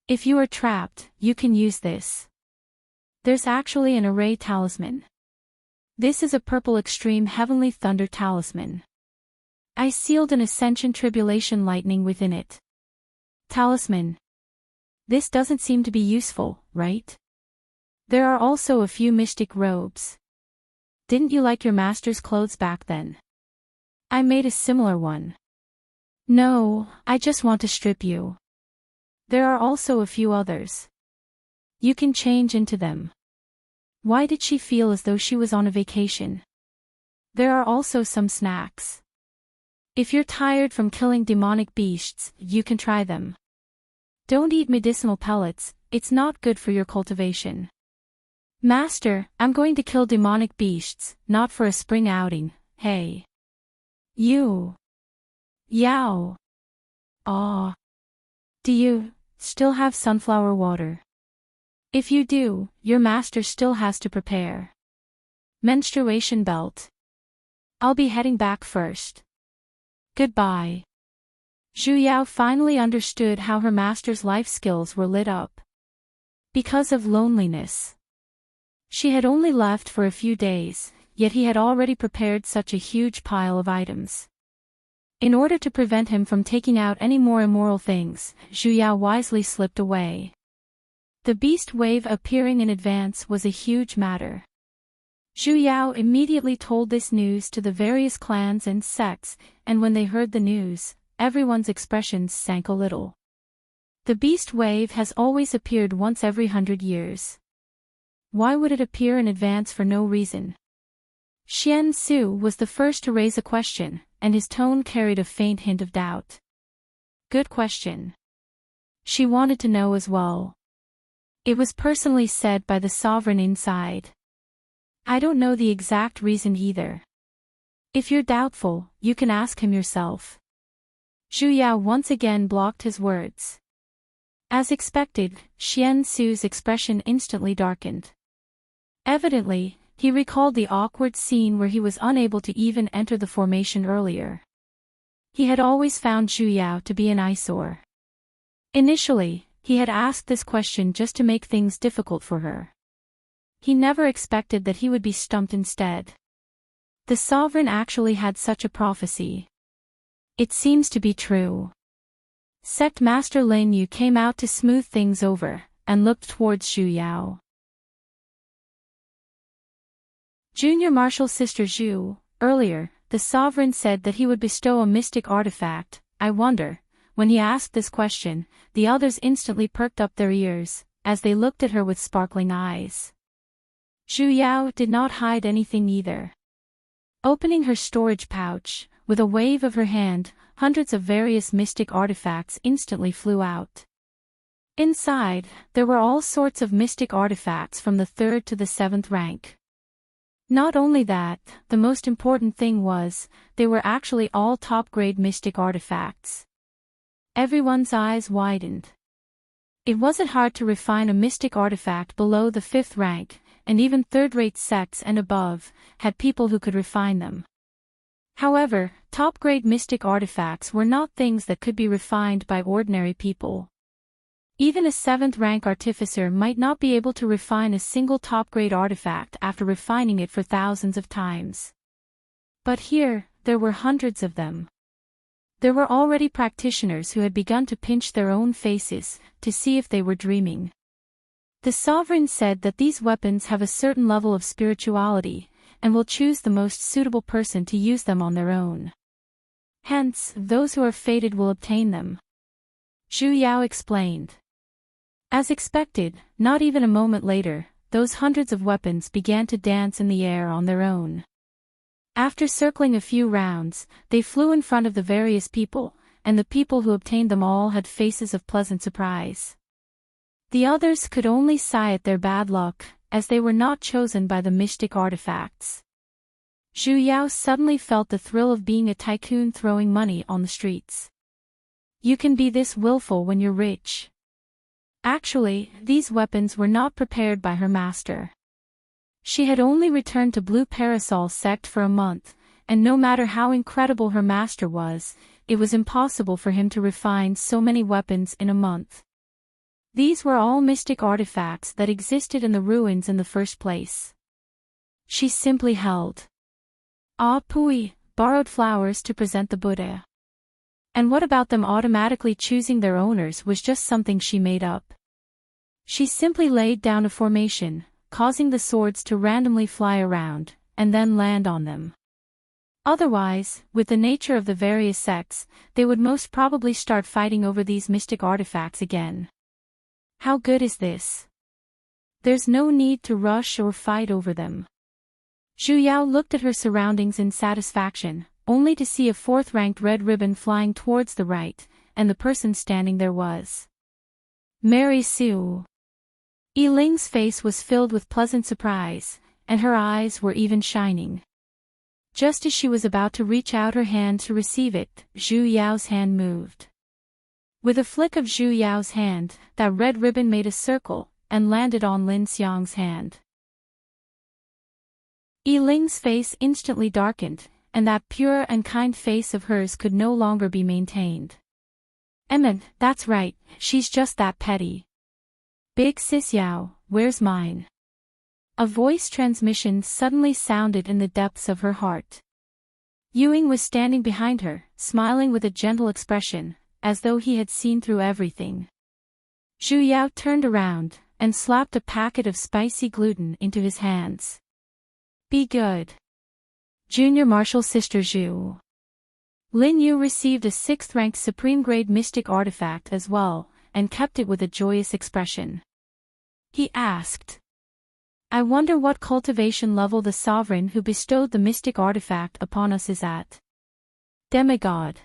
If you are trapped, you can use this. There's actually an array talisman. This is a purple extreme heavenly thunder talisman. I sealed an ascension tribulation lightning within it. Talisman. This doesn't seem to be useful, right? There are also a few mystic robes. Didn't you like your master's clothes back then? I made a similar one. No, I just want to strip you. There are also a few others. You can change into them." Why did she feel as though she was on a vacation? "There are also some snacks. If you're tired from killing demonic beasts, you can try them. Don't eat medicinal pellets, it's not good for your cultivation." "Master, I'm going to kill demonic beasts, not for a spring outing, hey." "You. Yao. Aw. Do you still have sunflower water? If you do, your master still has to prepare. Menstruation belt. I'll be heading back first. Goodbye." Zhu Yao finally understood how her master's life skills were lit up. Because of loneliness. She had only left for a few days, yet he had already prepared such a huge pile of items. In order to prevent him from taking out any more immoral things, Zhu Yao wisely slipped away. The beast wave appearing in advance was a huge matter. Zhu Yao immediately told this news to the various clans and sects, and when they heard the news, everyone's expressions sank a little. The beast wave has always appeared once every 100 years. Why would it appear in advance for no reason? Xian Su was the first to raise a question, and his tone carried a faint hint of doubt. Good question. She wanted to know as well. It was personally said by the sovereign inside. I don't know the exact reason either. If you're doubtful, you can ask him yourself. Zhu Yao once again blocked his words. As expected, Xian Su's expression instantly darkened. Evidently, he recalled the awkward scene where he was unable to even enter the formation earlier. He had always found Zhu Yao to be an eyesore. Initially, he had asked this question just to make things difficult for her. He never expected that he would be stumped instead. The sovereign actually had such a prophecy. It seems to be true. Sect Master Lin Yu came out to smooth things over, and looked towards Zhu Yao. Junior Marshal Sister Zhu, earlier, the sovereign said that he would bestow a mystic artifact. I wonder, when he asked this question, the others instantly perked up their ears, as they looked at her with sparkling eyes. Zhu Yao did not hide anything either. Opening her storage pouch, with a wave of her hand, hundreds of various mystic artifacts instantly flew out. Inside, there were all sorts of mystic artifacts from the 3rd to the 7th rank. Not only that, the most important thing was, they were actually all top-grade mystic artifacts. Everyone's eyes widened. It wasn't hard to refine a mystic artifact below the 5th rank, and even third-rate sects and above, had people who could refine them. However, top-grade mystic artifacts were not things that could be refined by ordinary people. Even a 7th-rank artificer might not be able to refine a single top-grade artifact after refining it for thousands of times. But here, there were hundreds of them. There were already practitioners who had begun to pinch their own faces, to see if they were dreaming. The sovereign said that these weapons have a certain level of spirituality, and will choose the most suitable person to use them on their own. Hence, those who are fated will obtain them. Zhu Yao explained. As expected, not even a moment later, those hundreds of weapons began to dance in the air on their own. After circling a few rounds, they flew in front of the various people, and the people who obtained them all had faces of pleasant surprise. The others could only sigh at their bad luck, as they were not chosen by the mystic artifacts. Zhu Yao suddenly felt the thrill of being a tycoon throwing money on the streets. You can be this willful when you're rich. Actually, these weapons were not prepared by her master. She had only returned to Blue Parasol sect for a month, and no matter how incredible her master was, it was impossible for him to refine so many weapons in a month. These were all mystic artifacts that existed in the ruins in the first place. She simply held. Pui, borrowed flowers to present the Buddha. And what about them automatically choosing their owners was just something she made up. She simply laid down a formation, causing the swords to randomly fly around, and then land on them. Otherwise, with the nature of the various sects, they would most probably start fighting over these mystic artifacts again. How good is this? There's no need to rush or fight over them. Zhu Yao looked at her surroundings in satisfaction, only to see a fourth-ranked red ribbon flying towards the right, and the person standing there was Mary Sue. Yi Ling's face was filled with pleasant surprise, and her eyes were even shining. Just as she was about to reach out her hand to receive it, Zhu Yao's hand moved. With a flick of Zhu Yao's hand, that red ribbon made a circle, and landed on Lin Xiang's hand. Yi Ling's face instantly darkened, and that pure and kind face of hers could no longer be maintained. That's right, she's just that petty. Big sis Yao, where's mine? A voice transmission suddenly sounded in the depths of her heart. Yuing was standing behind her, smiling with a gentle expression, as though he had seen through everything. Zhu Yao turned around, and slapped a packet of spicy gluten into his hands. Be good. Junior Martial Sister Zhu. Lin Yu received a 6th-ranked supreme-grade mystic artifact as well, and kept it with a joyous expression. He asked. I wonder what cultivation level the sovereign who bestowed the mystic artifact upon us is at. Demigod.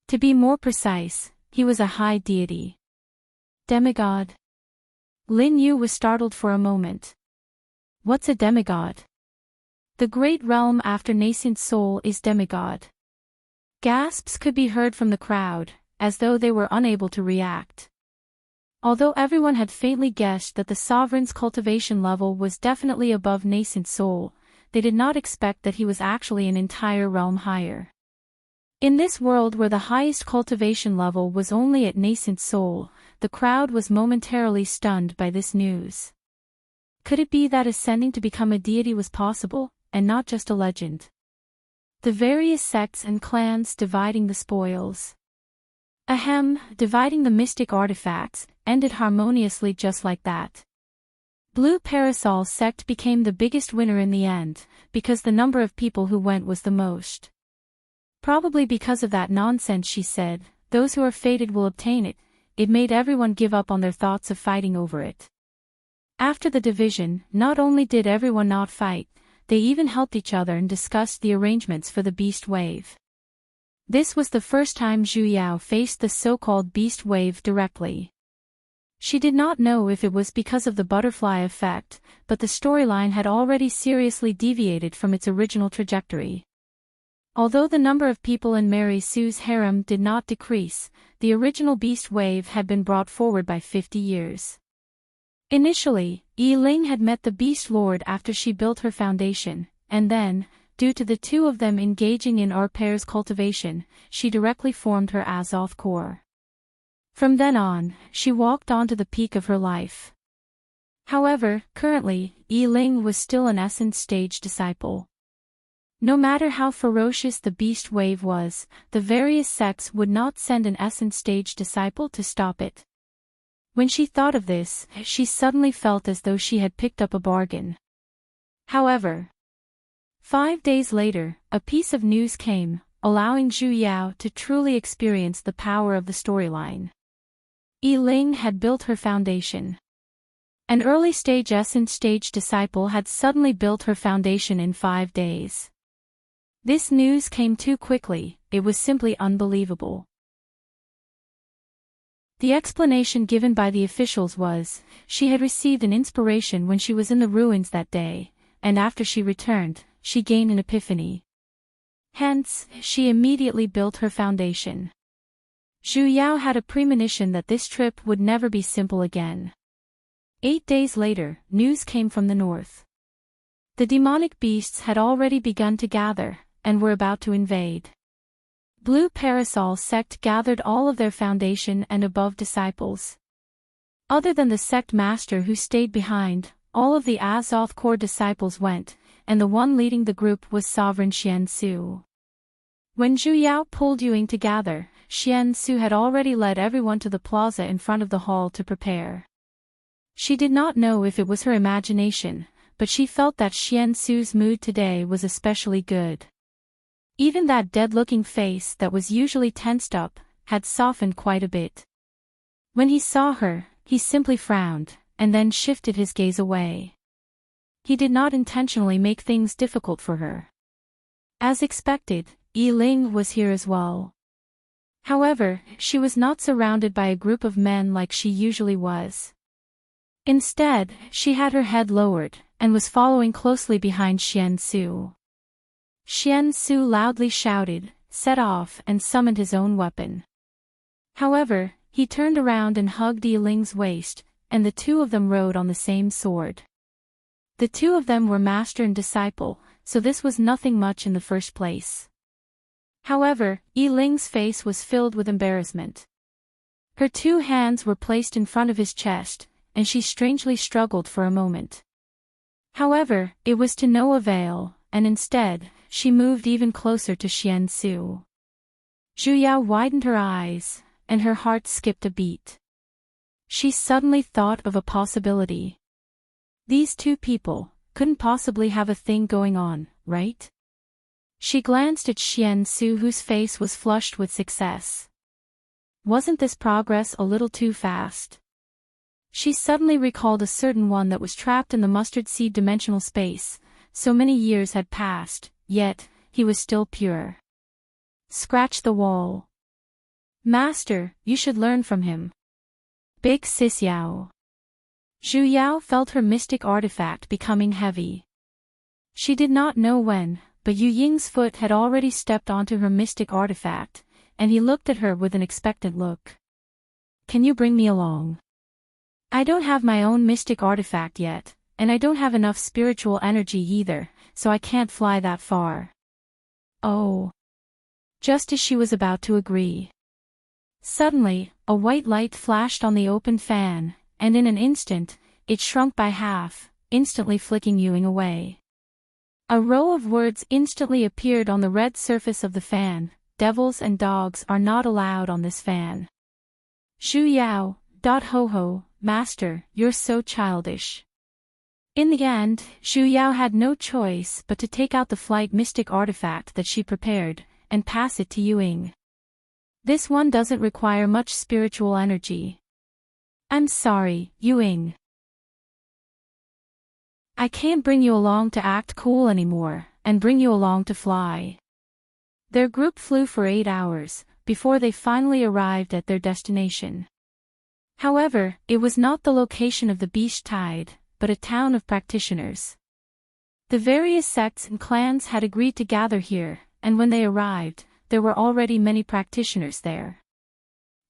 To be more precise, he was a high deity. Demigod? Lin Yu was startled for a moment. What's a demigod? The great realm after nascent soul is demigod. Gasps could be heard from the crowd, as though they were unable to react. Although everyone had faintly guessed that the sovereign's cultivation level was definitely above nascent soul, they did not expect that he was actually an entire realm higher. In this world where the highest cultivation level was only at nascent soul, the crowd was momentarily stunned by this news. Could it be that ascending to become a deity was possible, and not just a legend? The various sects and clans dividing the spoils. Dividing the mystic artifacts, ended harmoniously just like that. Blue Parasol sect became the biggest winner in the end, because the number of people who went was the most. Probably because of that nonsense she said, those who are fated will obtain it. It made everyone give up on their thoughts of fighting over it. After the division, not only did everyone not fight, they even helped each other and discussed the arrangements for the beast wave. This was the first time Zhu Yao faced the so-called beast wave directly. She did not know if it was because of the butterfly effect, but the storyline had already seriously deviated from its original trajectory. Although the number of people in Mary Sue's harem did not decrease, the original beast wave had been brought forward by 50 years. Initially, Yi Ling had met the Beast Lord after she built her foundation, and then, due to the two of them engaging in Arpair's cultivation, she directly formed her Azoth core. From then on, she walked onto the peak of her life. However, currently, Yi Ling was still an Essence Stage disciple. No matter how ferocious the beast wave was, the various sects would not send an Essence Stage disciple to stop it. When she thought of this, she suddenly felt as though she had picked up a bargain. However, 5 days later, a piece of news came, allowing Zhu Yao to truly experience the power of the storyline. Yi Ling had built her foundation. An early-stage Essence-stage disciple had suddenly built her foundation in 5 days. This news came too quickly, it was simply unbelievable. The explanation given by the officials was, she had received an inspiration when she was in the ruins that day, and after she returned, she gained an epiphany. Hence, she immediately built her foundation. Zhu Yao had a premonition that this trip would never be simple again. 8 days later, news came from the north. The demonic beasts had already begun to gather, and were about to invade. Blue Parasol sect gathered all of their foundation and above disciples. Other than the sect master who stayed behind, all of the Azoth core disciples went, and the one leading the group was Sovereign Xian Su. When Zhu Yao pulled Yuing to gather, Xian Su had already led everyone to the plaza in front of the hall to prepare. She did not know if it was her imagination, but she felt that Xian Su's mood today was especially good. Even that dead-looking face that was usually tensed up, had softened quite a bit. When he saw her, he simply frowned, and then shifted his gaze away. He did not intentionally make things difficult for her. As expected, Yi Ling was here as well. However, she was not surrounded by a group of men like she usually was. Instead, she had her head lowered, and was following closely behind Xian Su. Xian Su loudly shouted, set off, and summoned his own weapon. However, he turned around and hugged Yi Ling's waist, and the two of them rode on the same sword. The two of them were master and disciple, so this was nothing much in the first place. However, Yi Ling's face was filled with embarrassment. Her two hands were placed in front of his chest, and she strangely struggled for a moment. However, it was to no avail, and instead, she moved even closer to Xian Su. Zhu Yao widened her eyes, and her heart skipped a beat. She suddenly thought of a possibility. These two people couldn't possibly have a thing going on, right? She glanced at Xian Su, whose face was flushed with success. Wasn't this progress a little too fast? She suddenly recalled a certain one that was trapped in the mustard seed dimensional space. So many years had passed, yet, he was still pure. Scratch the wall. Master, you should learn from him. Big Sis Yao. Zhu Yao felt her mystic artifact becoming heavy. She did not know when, but Yu Ying's foot had already stepped onto her mystic artifact, and he looked at her with an expectant look. Can you bring me along? I don't have my own mystic artifact yet, and I don't have enough spiritual energy either, so I can't fly that far. Oh. Just as she was about to agree. Suddenly, a white light flashed on the open fan, and in an instant, it shrunk by half, instantly flicking Yuing away. A row of words instantly appeared on the red surface of the fan. Devils and dogs are not allowed on this fan. Zhu Yao, ho ho, master, you're so childish. In the end, Zhu Yao had no choice but to take out the flight mystic artifact that she prepared, and pass it to Yuing. This one doesn't require much spiritual energy. I'm sorry, Yuing. I can't bring you along to act cool anymore, and bring you along to fly. Their group flew for 8 hours, before they finally arrived at their destination. However, it was not the location of the beast tide, but a town of practitioners. The various sects and clans had agreed to gather here, and when they arrived, there were already many practitioners there.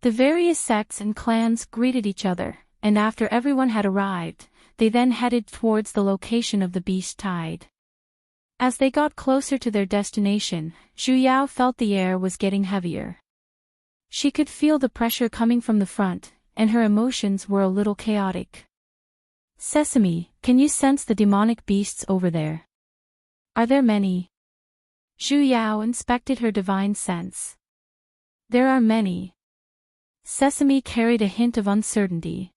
The various sects and clans greeted each other, and after everyone had arrived, they then headed towards the location of the beast tide. As they got closer to their destination, Zhu Yao felt the air was getting heavier. She could feel the pressure coming from the front, and her emotions were a little chaotic. Sesame, can you sense the demonic beasts over there? Are there many? Zhu Yao inspected her divine sense. There are many. Sesame carried a hint of uncertainty.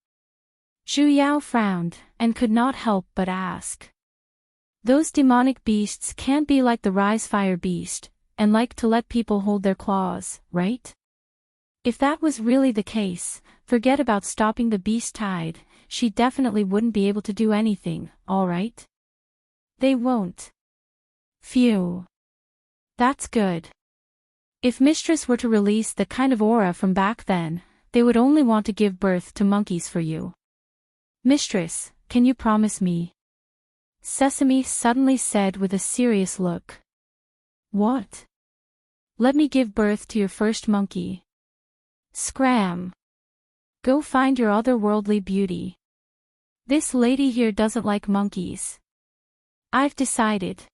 Zhu Yao frowned, and could not help but ask. Those demonic beasts can't be like the Rise Fire beast, and like to let people hold their claws, right? If that was really the case, forget about stopping the beast tide, she definitely wouldn't be able to do anything, alright? They won't. Phew. That's good. If Mistress were to release the kind of aura from back then, they would only want to give birth to monkeys for you. Mistress, can you promise me? Sesame suddenly said with a serious look. What? Let me give birth to your first monkey. Scram. Go find your otherworldly beauty. This lady here doesn't like monkeys. I've decided.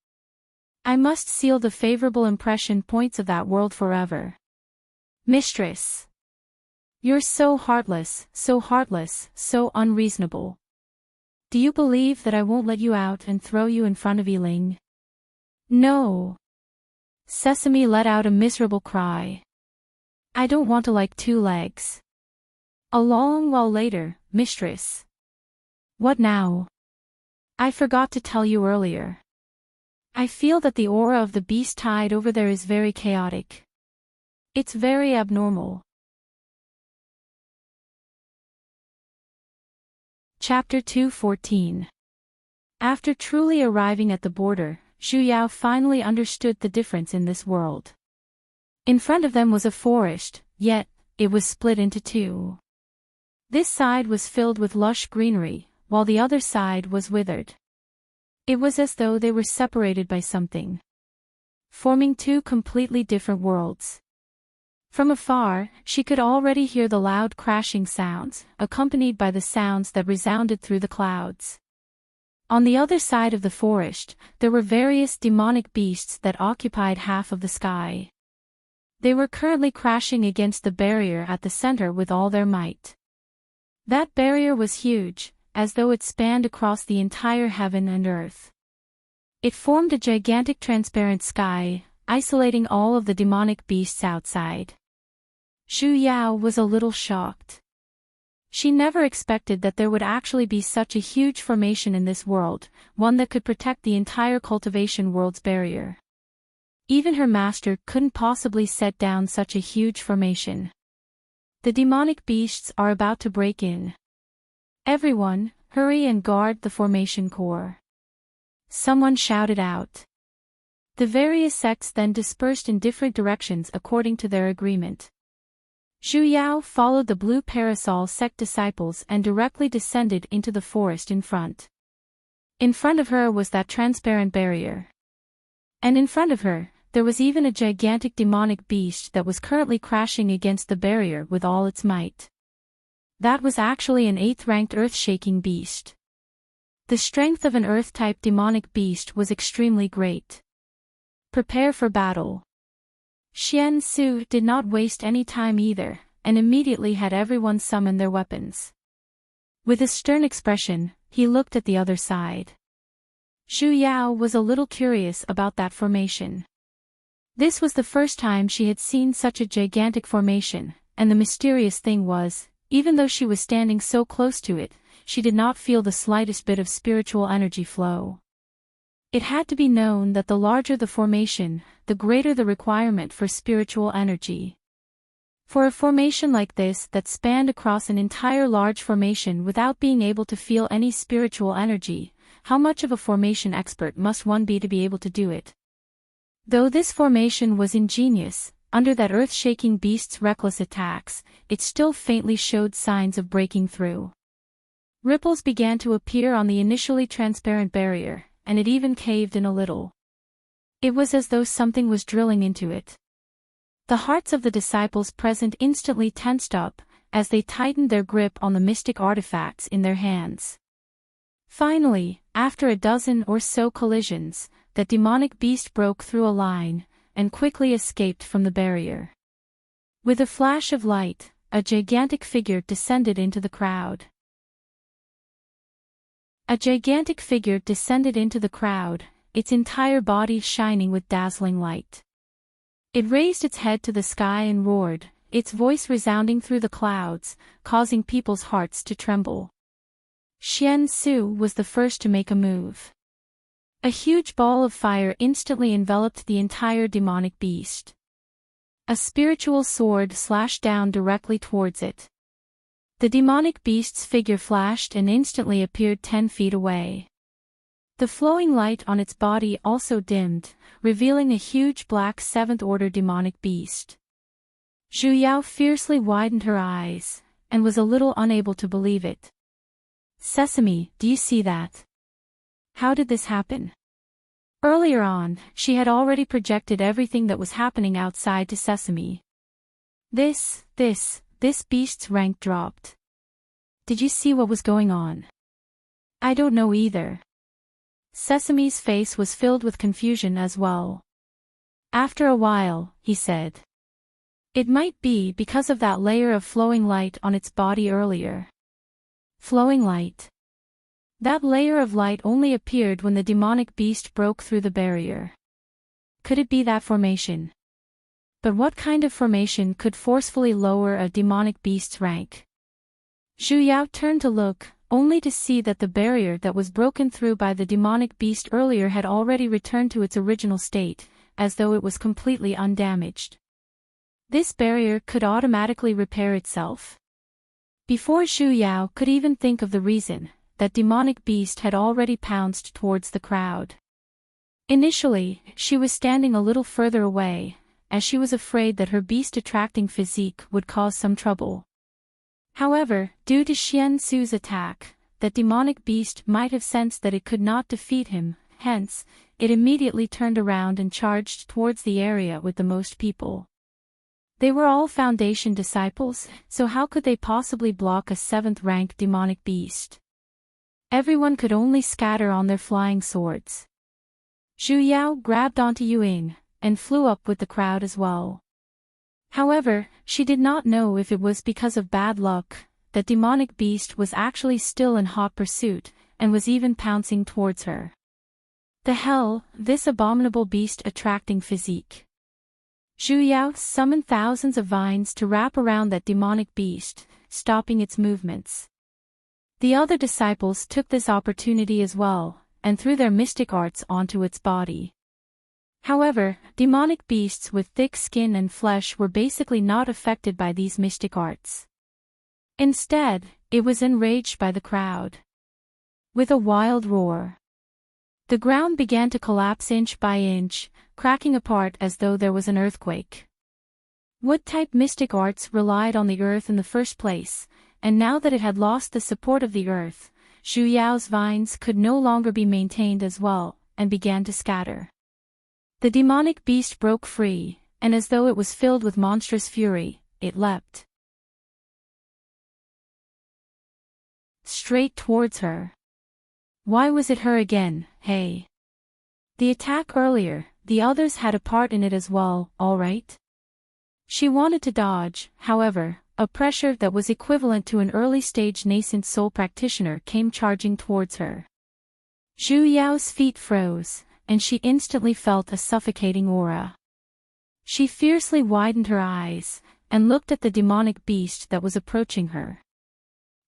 I must seal the favorable impression points of that world forever. Mistress. You're so heartless, so unreasonable. Do you believe that I won't let you out and throw you in front of Eling? No. Sesame let out a miserable cry. I don't want to like 2 legs. A long while later, Mistress. What now? I forgot to tell you earlier. I feel that the aura of the beast tide over there is very chaotic. It's very abnormal. Chapter 2:14. After truly arriving at the border, Zhu Yao finally understood the difference in this world. In front of them was a forest, yet, it was split into 2. This side was filled with lush greenery, while the other side was withered. It was as though they were separated by something, forming 2 completely different worlds. From afar, she could already hear the loud crashing sounds, accompanied by the sounds that resounded through the clouds. On the other side of the forest, there were various demonic beasts that occupied half of the sky. They were currently crashing against the barrier at the center with all their might. That barrier was huge, as though it spanned across the entire heaven and earth. It formed a gigantic transparent sky, isolating all of the demonic beasts outside. Zhu Yao was a little shocked. She never expected that there would actually be such a huge formation in this world, one that could protect the entire cultivation world's barrier. Even her master couldn't possibly set down such a huge formation. The demonic beasts are about to break in. Everyone, hurry and guard the formation core. Someone shouted out. The various sects then dispersed in different directions according to their agreement. Zhu Yao followed the blue parasol sect disciples and directly descended into the forest in front. In front of her was that transparent barrier. And in front of her, there was even a gigantic demonic beast that was currently crashing against the barrier with all its might. That was actually an 8th-ranked earth-shaking beast. The strength of an earth-type demonic beast was extremely great. Prepare for battle. Xian Su did not waste any time either, and immediately had everyone summon their weapons. With a stern expression, he looked at the other side. Zhu Yao was a little curious about that formation. This was the first time she had seen such a gigantic formation, and the mysterious thing was, even though she was standing so close to it, she did not feel the slightest bit of spiritual energy flow. It had to be known that the larger the formation, the greater the requirement for spiritual energy. For a formation like this that spanned across an entire large formation without being able to feel any spiritual energy, how much of a formation expert must one be to be able to do it? Though this formation was ingenious, under that earth-shaking beast's reckless attacks, it still faintly showed signs of breaking through. Ripples began to appear on the initially transparent barrier, and it even caved in a little. It was as though something was drilling into it. The hearts of the disciples present instantly tensed up, as they tightened their grip on the mystic artifacts in their hands. Finally, after a dozen or so collisions, the demonic beast broke through a line, and quickly escaped from the barrier. With a flash of light, a gigantic figure descended into the crowd. A gigantic figure descended into the crowd, its entire body shining with dazzling light. It raised its head to the sky and roared, its voice resounding through the clouds, causing people's hearts to tremble. Xian Su was the first to make a move. A huge ball of fire instantly enveloped the entire demonic beast. A spiritual sword slashed down directly towards it. The demonic beast's figure flashed and instantly appeared 10 feet away. The flowing light on its body also dimmed, revealing a huge black 7th-order demonic beast. Zhu Yao fiercely widened her eyes, and was a little unable to believe it. "Sesame, do you see that? How did this happen?" Earlier on, she had already projected everything that was happening outside to Sesame. This beast's rank dropped. "Did you see what was going on?" "I don't know either." Sesame's face was filled with confusion as well. After a while, he said, "It might be because of that layer of flowing light on its body earlier." Flowing light. That layer of light only appeared when the demonic beast broke through the barrier. Could it be that formation? But what kind of formation could forcefully lower a demonic beast's rank? Zhu Yao turned to look, only to see that the barrier that was broken through by the demonic beast earlier had already returned to its original state, as though it was completely undamaged. This barrier could automatically repair itself. Before Zhu Yao could even think of the reason, that demonic beast had already pounced towards the crowd. Initially, she was standing a little further away, as she was afraid that her beast-attracting physique would cause some trouble. However, due to Xian Su's attack, that demonic beast might have sensed that it could not defeat him, hence, it immediately turned around and charged towards the area with the most people. They were all Foundation disciples, so how could they possibly block a 7th-rank demonic beast? Everyone could only scatter on their flying swords. Zhu Yao grabbed onto Yuing, and flew up with the crowd as well. However, she did not know if it was because of bad luck, that demonic beast was actually still in hot pursuit, and was even pouncing towards her. The hell, this abominable beast-attracting physique. Zhu Yao summoned thousands of vines to wrap around that demonic beast, stopping its movements. The other disciples took this opportunity as well, and threw their mystic arts onto its body. However, demonic beasts with thick skin and flesh were basically not affected by these mystic arts. Instead, it was enraged by the crowd. With a wild roar, the ground began to collapse inch by inch, cracking apart as though there was an earthquake. Wood-type mystic arts relied on the earth in the first place, and now that it had lost the support of the earth, Zhu Yao's vines could no longer be maintained as well, and began to scatter. The demonic beast broke free, and as though it was filled with monstrous fury, it leapt straight towards her. Why was it her again, hey? The attack earlier, the others had a part in it as well, all right? She wanted to dodge, however, a pressure that was equivalent to an early-stage nascent soul practitioner came charging towards her. Zhu Yao's feet froze, and she instantly felt a suffocating aura. She fiercely widened her eyes, and looked at the demonic beast that was approaching her.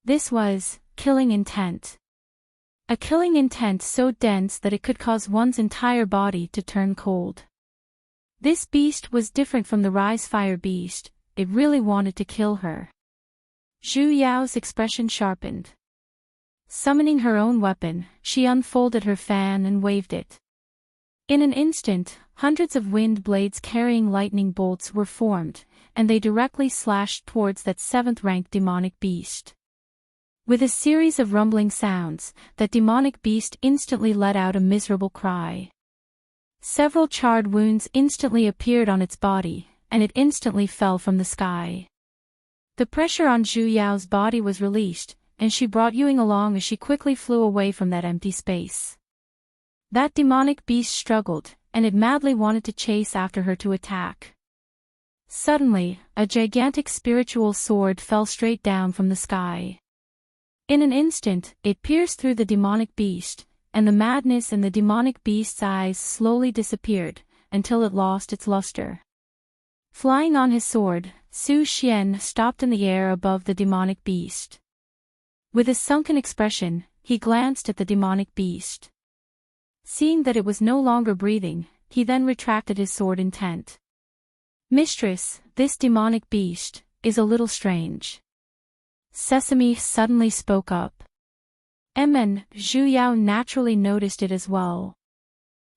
This was killing intent. A killing intent so dense that it could cause one's entire body to turn cold. This beast was different from the Rise Fire beast, it really wanted to kill her. Zhu Yao's expression sharpened. Summoning her own weapon, she unfolded her fan and waved it. In an instant, hundreds of wind blades carrying lightning bolts were formed, and they directly slashed towards that 7th-rank demonic beast. With a series of rumbling sounds, that demonic beast instantly let out a miserable cry. Several charred wounds instantly appeared on its body, and it instantly fell from the sky. The pressure on Zhu Yao's body was released, and she brought Yuing along as she quickly flew away from that empty space. That demonic beast struggled, and it madly wanted to chase after her to attack. Suddenly, a gigantic spiritual sword fell straight down from the sky. In an instant, it pierced through the demonic beast, and the madness in the demonic beast's eyes slowly disappeared, until it lost its luster. Flying on his sword, Su Xian stopped in the air above the demonic beast. With a sunken expression, he glanced at the demonic beast. Seeing that it was no longer breathing, he then retracted his sword intent. "Mistress, this demonic beast is a little strange." Sesame suddenly spoke up. Zhu Yao naturally noticed it as well.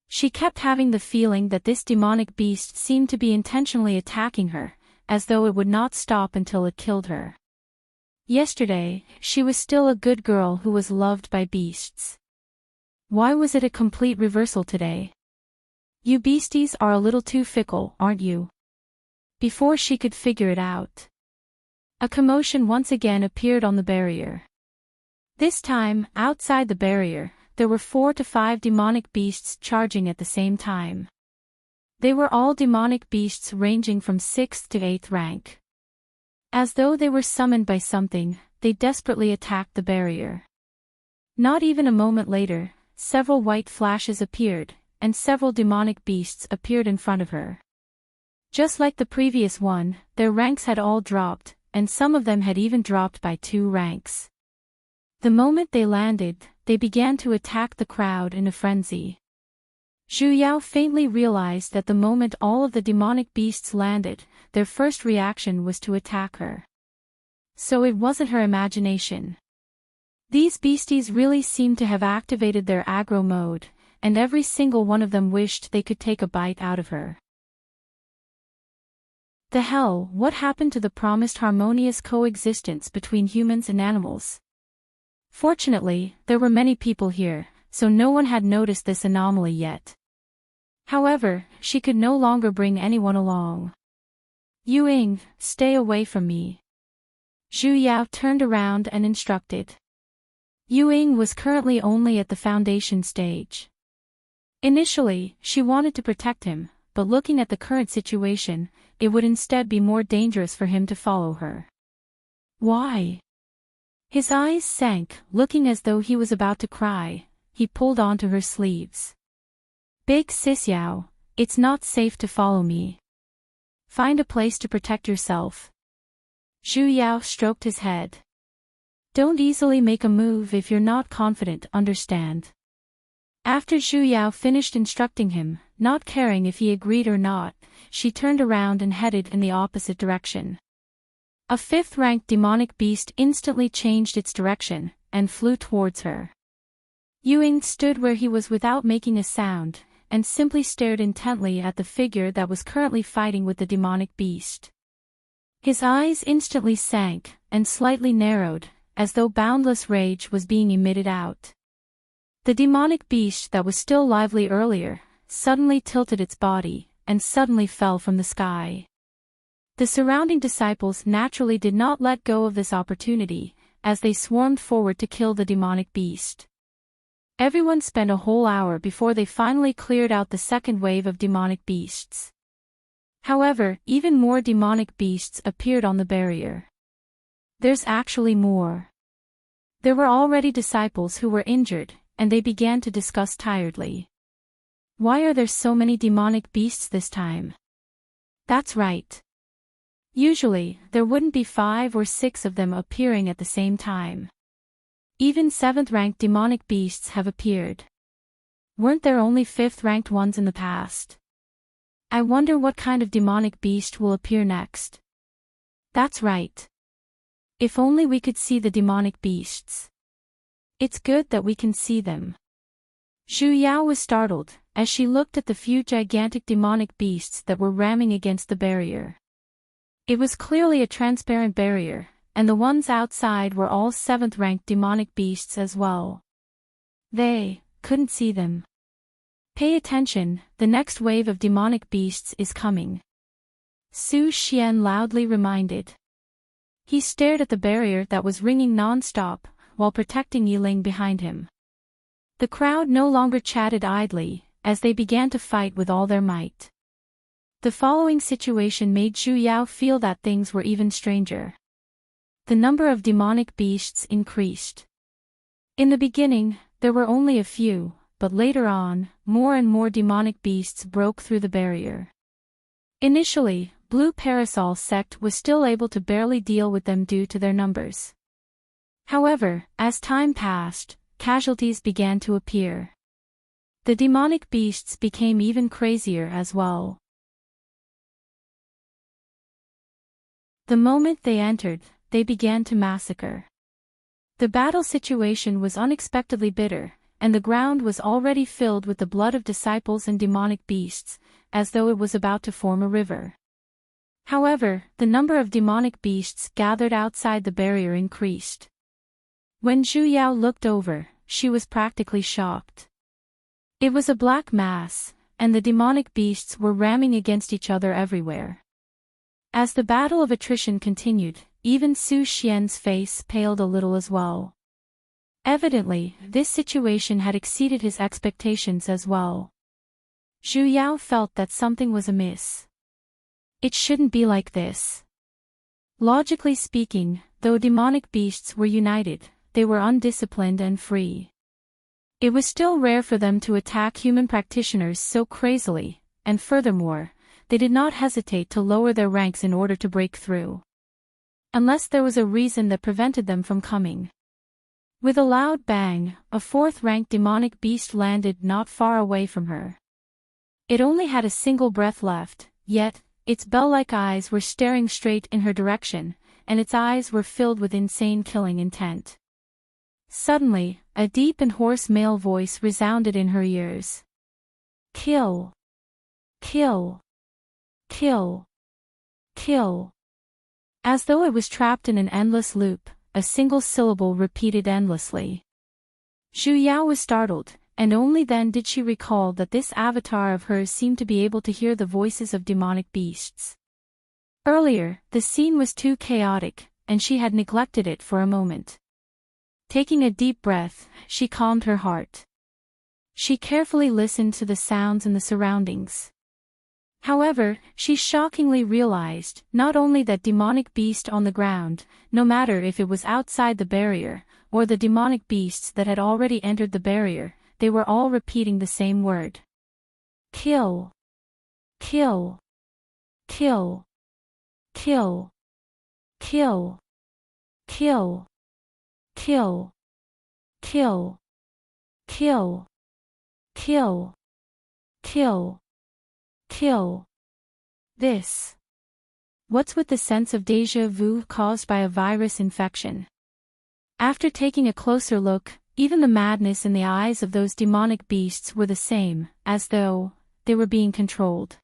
She kept having the feeling that this demonic beast seemed to be intentionally attacking her, as though it would not stop until it killed her. Yesterday, she was still a good girl who was loved by beasts. Why was it a complete reversal today? "You beasties are a little too fickle, aren't you?" Before she could figure it out, a commotion once again appeared on the barrier. This time, outside the barrier, there were 4 to 5 demonic beasts charging at the same time. They were all demonic beasts ranging from 6th to 8th rank. As though they were summoned by something, they desperately attacked the barrier. Not even a moment later, several white flashes appeared, and several demonic beasts appeared in front of her. Just like the previous one, their ranks had all dropped, and some of them had even dropped by 2 ranks. The moment they landed, they began to attack the crowd in a frenzy. Zhu Yao faintly realized that the moment all of the demonic beasts landed, their first reaction was to attack her. So it wasn't her imagination. These beasties really seemed to have activated their aggro mode, and every single one of them wished they could take a bite out of her. The hell, what happened to the promised harmonious coexistence between humans and animals? Fortunately, there were many people here, so no one had noticed this anomaly yet. However, she could no longer bring anyone along. "Ying, stay away from me." Zhu Yao turned around and instructed. Ying was currently only at the foundation stage. Initially, she wanted to protect him, but looking at the current situation, it would instead be more dangerous for him to follow her. "Why?" His eyes sank, looking as though he was about to cry. He pulled onto her sleeves. "Big sis Yao, it's not safe to follow me. Find a place to protect yourself." Zhu Yao stroked his head. "Don't easily make a move if you're not confident, understand?" After Zhu Yao finished instructing him, not caring if he agreed or not, she turned around and headed in the opposite direction. A 5th-ranked demonic beast instantly changed its direction, and flew towards her. Ying stood where he was without making a sound, and simply stared intently at the figure that was currently fighting with the demonic beast. His eyes instantly sank, and slightly narrowed, as though boundless rage was being emitted out. The demonic beast that was still lively earlier, suddenly tilted its body, and suddenly fell from the sky. The surrounding disciples naturally did not let go of this opportunity, as they swarmed forward to kill the demonic beast. Everyone spent a whole hour before they finally cleared out the second wave of demonic beasts. However, even more demonic beasts appeared on the barrier. There's actually more. There were already disciples who were injured, and they began to discuss tiredly. Why are there so many demonic beasts this time? That's right. Usually, there wouldn't be 5 or 6 of them appearing at the same time. Even 7th-ranked demonic beasts have appeared. Weren't there only 5th-ranked ones in the past? I wonder what kind of demonic beast will appear next. That's right. If only we could see the demonic beasts. It's good that we can see them. Zhu Yao was startled, as she looked at the few gigantic demonic beasts that were ramming against the barrier. It was clearly a transparent barrier, and the ones outside were all 7th-ranked demonic beasts as well. They couldn't see them. Pay attention, the next wave of demonic beasts is coming. Su Xian loudly reminded. He stared at the barrier that was ringing non-stop, while protecting Yiling behind him. The crowd no longer chatted idly, as they began to fight with all their might. The following situation made Zhu Yao feel that things were even stranger. The number of demonic beasts increased. In the beginning, there were only a few, but later on, more and more demonic beasts broke through the barrier. Initially, Blue Parasol Sect was still able to barely deal with them due to their numbers. However, as time passed, casualties began to appear. The demonic beasts became even crazier as well. The moment they entered, they began to massacre. The battle situation was unexpectedly bitter, and the ground was already filled with the blood of disciples and demonic beasts, as though it was about to form a river. However, the number of demonic beasts gathered outside the barrier increased. When Zhu Yao looked over, she was practically shocked. It was a black mass, and the demonic beasts were ramming against each other everywhere. As the battle of attrition continued, even Su Xian's face paled a little as well. Evidently, this situation had exceeded his expectations as well. Zhu Yao felt that something was amiss. It shouldn't be like this. Logically speaking, though demonic beasts were united, they were undisciplined and free. It was still rare for them to attack human practitioners so crazily, and furthermore, they did not hesitate to lower their ranks in order to break through. Unless there was a reason that prevented them from coming. With a loud bang, a fourth-ranked demonic beast landed not far away from her. It only had a single breath left, yet, its bell-like eyes were staring straight in her direction, and its eyes were filled with insane killing intent. Suddenly, a deep and hoarse male voice resounded in her ears. Kill! Kill! Kill! Kill! As though it was trapped in an endless loop, a single syllable repeated endlessly. Zhu Yao was startled, and only then did she recall that this avatar of hers seemed to be able to hear the voices of demonic beasts. Earlier, the scene was too chaotic, and she had neglected it for a moment. Taking a deep breath, she calmed her heart. She carefully listened to the sounds in the surroundings. However, she shockingly realized not only that demonic beast on the ground, no matter if it was outside the barrier, or the demonic beasts that had already entered the barrier, they were all repeating the same word. Kill! Kill! Kill! Kill! Kill! Kill! Kill! Kill! Kill! Kill! Kill! Kill! This. What's with the sense of déjà vu caused by a virus infection? After taking a closer look, even the madness in the eyes of those demonic beasts were the same, as though they were being controlled.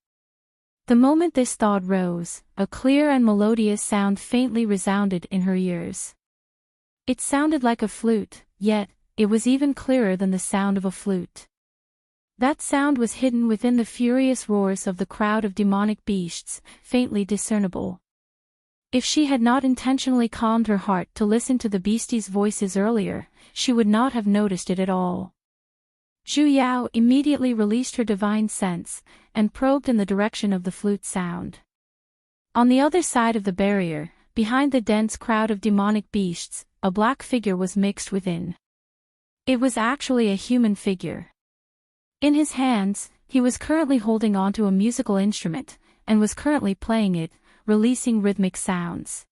The moment this thought rose, a clear and melodious sound faintly resounded in her ears. It sounded like a flute, yet, it was even clearer than the sound of a flute. That sound was hidden within the furious roars of the crowd of demonic beasts, faintly discernible. If she had not intentionally calmed her heart to listen to the beasties' voices earlier, she would not have noticed it at all. Zhu Yao immediately released her divine sense, and probed in the direction of the flute sound. On the other side of the barrier, behind the dense crowd of demonic beasts, a black figure was mixed within. It was actually a human figure. In his hands, he was currently holding onto a musical instrument, and was currently playing it, releasing rhythmic sounds.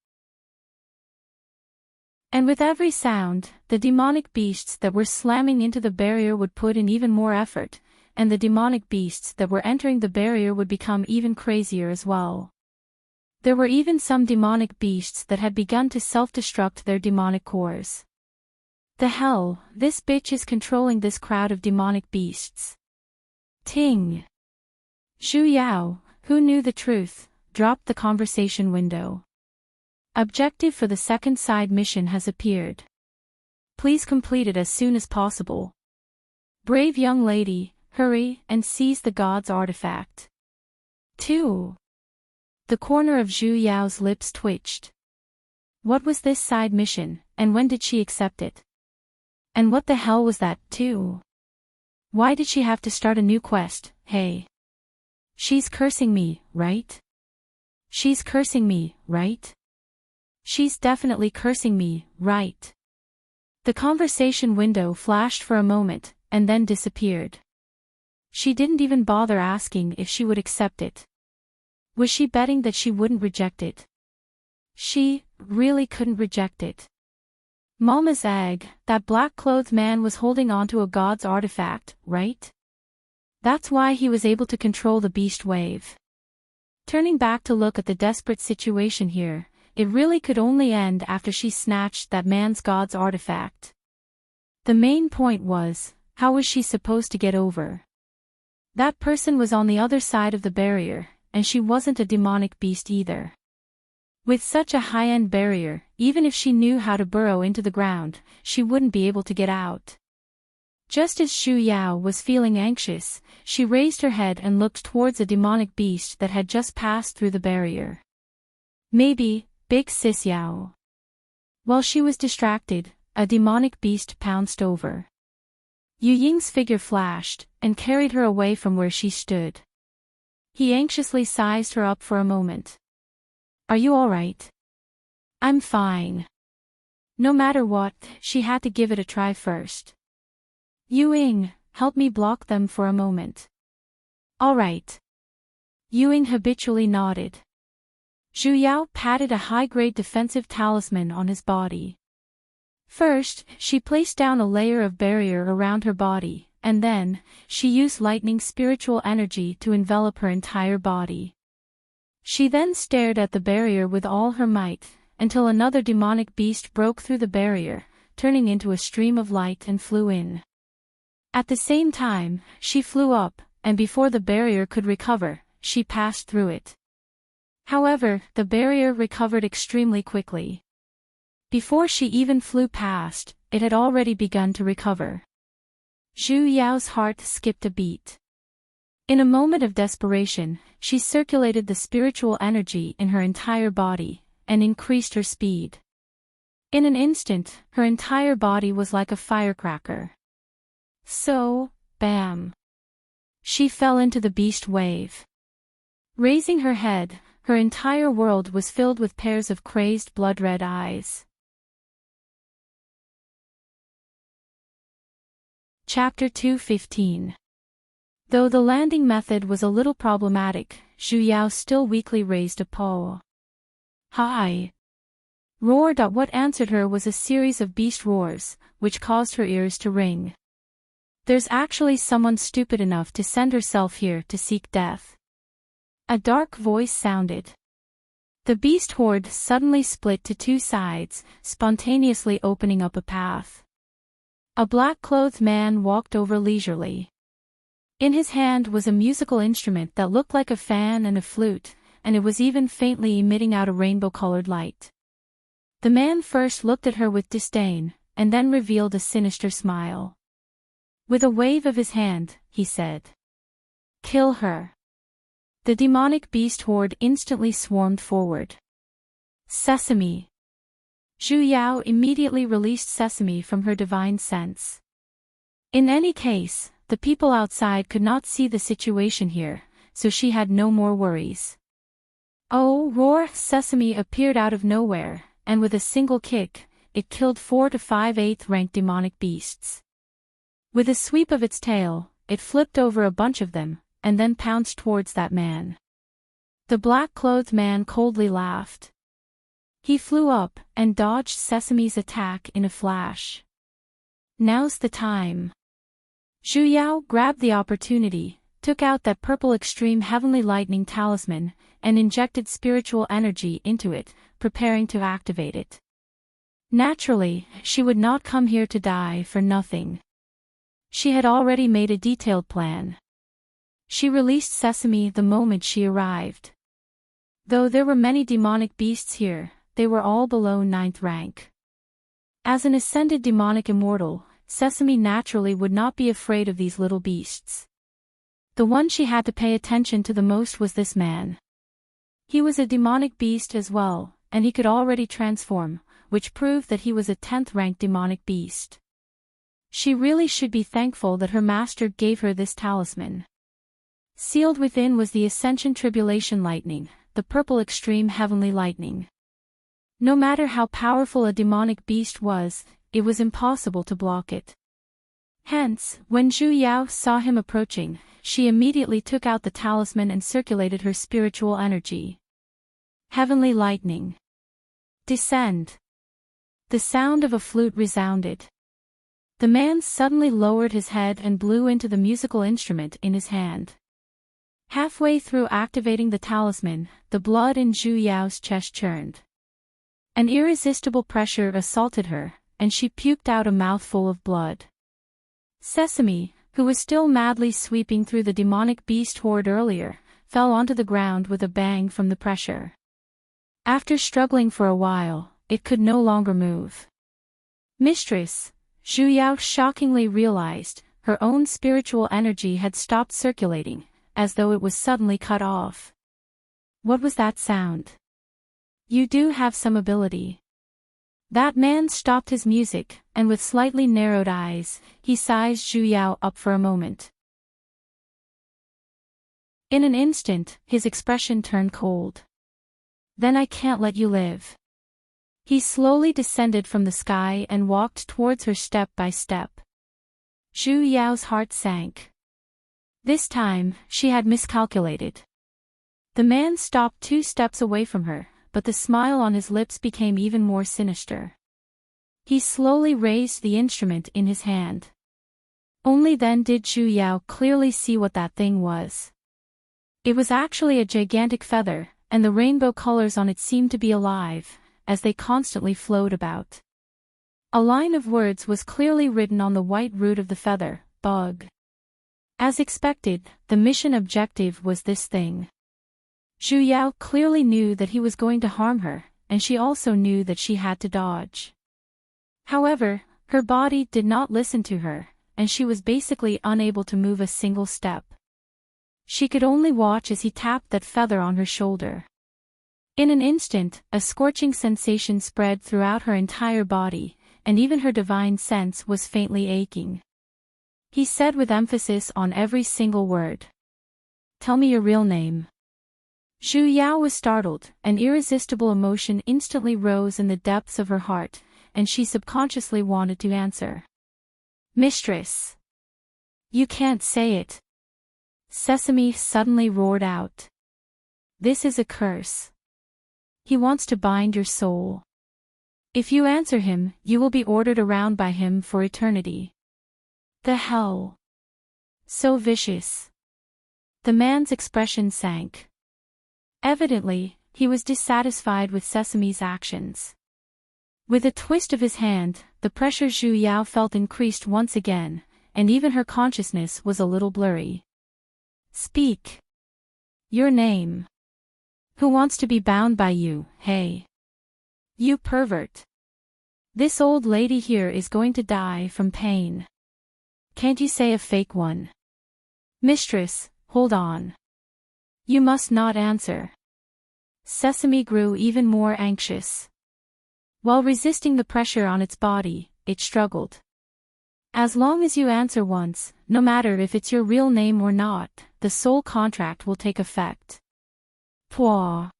And with every sound, the demonic beasts that were slamming into the barrier would put in even more effort, and the demonic beasts that were entering the barrier would become even crazier as well. There were even some demonic beasts that had begun to self-destruct their demonic cores. The hell, this bitch is controlling this crowd of demonic beasts. Ting! Zhu Yao, who knew the truth, dropped the conversation window. Objective for the second side mission has appeared. Please complete it as soon as possible. Brave young lady, hurry and seize the god's artifact. 2. The corner of Zhu Yao's lips twitched. What was this side mission, and when did she accept it? And what the hell was that, too? Why did she have to start a new quest, hey? She's cursing me, right? She's cursing me, right? She's definitely cursing me, right? The conversation window flashed for a moment, and then disappeared. She didn't even bother asking if she would accept it. Was she betting that she wouldn't reject it? She really couldn't reject it. Mama's egg, that black-clothed man was holding onto a god's artifact, right? That's why he was able to control the beast wave. Turning back to look at the desperate situation here, it really could only end after she snatched that man's god's artifact. The main point was, how was she supposed to get over? That person was on the other side of the barrier, and she wasn't a demonic beast either. With such a high-end barrier, even if she knew how to burrow into the ground, she wouldn't be able to get out. Just as Xu Yao was feeling anxious, she raised her head and looked towards a demonic beast that had just passed through the barrier. Maybe, Big Sis Yao. While she was distracted, a demonic beast pounced over. Yu Ying's figure flashed, and carried her away from where she stood. He anxiously sized her up for a moment. Are you alright? I'm fine. No matter what, she had to give it a try first. Yu Ying, help me block them for a moment. Alright. Yu Ying habitually nodded. Xu Yao patted a high-grade defensive talisman on his body. First, she placed down a layer of barrier around her body, and then, she used lightning spiritual energy to envelop her entire body. She then stared at the barrier with all her might, until another demonic beast broke through the barrier, turning into a stream of light and flew in. At the same time, she flew up, and before the barrier could recover, she passed through it. However, the barrier recovered extremely quickly. Before she even flew past, it had already begun to recover. Xu Yao's heart skipped a beat. In a moment of desperation, she circulated the spiritual energy in her entire body, and increased her speed. In an instant, her entire body was like a firecracker. So, bam! She fell into the beast wave. Raising her head, her entire world was filled with pairs of crazed blood-red eyes. Chapter 2:15. Though the landing method was a little problematic, Xu Yao still weakly raised a paw. Hi! Roar. What answered her was a series of beast roars, which caused her ears to ring. There's actually someone stupid enough to send herself here to seek death. A dark voice sounded. The beast horde suddenly split to two sides, spontaneously opening up a path. A black-clothed man walked over leisurely. In his hand was a musical instrument that looked like a fan and a flute, and it was even faintly emitting out a rainbow-colored light. The man first looked at her with disdain, and then revealed a sinister smile. With a wave of his hand, he said, "Kill her." The demonic beast horde instantly swarmed forward. Sesame. Xu Yao immediately released Sesame from her divine sense. In any case, the people outside could not see the situation here, so she had no more worries. Oh, roar! Sesame appeared out of nowhere, and with a single kick, it killed 4 to 5 8th-ranked demonic beasts. With a sweep of its tail, it flipped over a bunch of them, and then pounced towards that man. The black-clothed man coldly laughed. He flew up, and dodged Sesame's attack in a flash. Now's the time. Xu Yao grabbed the opportunity, took out that purple extreme heavenly lightning talisman, and injected spiritual energy into it, preparing to activate it. Naturally, she would not come here to die for nothing. She had already made a detailed plan. She released Sesame the moment she arrived. Though there were many demonic beasts here, they were all below 9th rank. As an ascended demonic immortal, Sesame naturally would not be afraid of these little beasts. The one she had to pay attention to the most was this man. He was a demonic beast as well, and he could already transform, which proved that he was a 10th-ranked demonic beast. She really should be thankful that her master gave her this talisman. Sealed within was the Ascension Tribulation Lightning, the purple extreme heavenly lightning. No matter how powerful a demonic beast was, it was impossible to block it. Hence, when Xu Yao saw him approaching, she immediately took out the talisman and circulated her spiritual energy. Heavenly lightning. Descend. The sound of a flute resounded. The man suddenly lowered his head and blew into the musical instrument in his hand. Halfway through activating the talisman, the blood in Zhu Yao's chest churned. An irresistible pressure assaulted her, and she puked out a mouthful of blood. Sesame, who was still madly sweeping through the demonic beast horde earlier, fell onto the ground with a bang from the pressure. After struggling for a while, it could no longer move. Mistress, Zhu Yao shockingly realized, her own spiritual energy had stopped circulating, as though it was suddenly cut off. What was that sound? You do have some ability. That man stopped his music, and with slightly narrowed eyes, he sized Zhu Yao up for a moment. In an instant, his expression turned cold. Then I can't let you live. He slowly descended from the sky and walked towards her step by step. Zhu Yao's heart sank. This time, she had miscalculated. The man stopped 2 steps away from her, but the smile on his lips became even more sinister. He slowly raised the instrument in his hand. Only then did Zhu Yao clearly see what that thing was. It was actually a gigantic feather, and the rainbow colors on it seemed to be alive, as they constantly flowed about. A line of words was clearly written on the white root of the feather, bug. As expected, the mission objective was this thing. Zhu Yao clearly knew that he was going to harm her, and she also knew that she had to dodge. However, her body did not listen to her, and she was basically unable to move a single step. She could only watch as he tapped that feather on her shoulder. In an instant, a scorching sensation spread throughout her entire body, and even her divine sense was faintly aching. He said with emphasis on every single word. Tell me your real name. Zhu Yao was startled, an irresistible emotion instantly rose in the depths of her heart, and she subconsciously wanted to answer. Mistress. You can't say it. Sesame suddenly roared out. This is a curse. He wants to bind your soul. If you answer him, you will be ordered around by him for eternity. The hell? So vicious. The man's expression sank. Evidently, he was dissatisfied with Sesame's actions. With a twist of his hand, the pressure Zhu Yao felt increased once again, and even her consciousness was a little blurry. Speak. Your name. Who wants to be bound by you, hey? You pervert. This old lady here is going to die from pain. Can't you say a fake one? Mistress, hold on. You must not answer. Sesame grew even more anxious. While resisting the pressure on its body, it struggled. As long as you answer once, no matter if it's your real name or not, the soul contract will take effect. Pwah.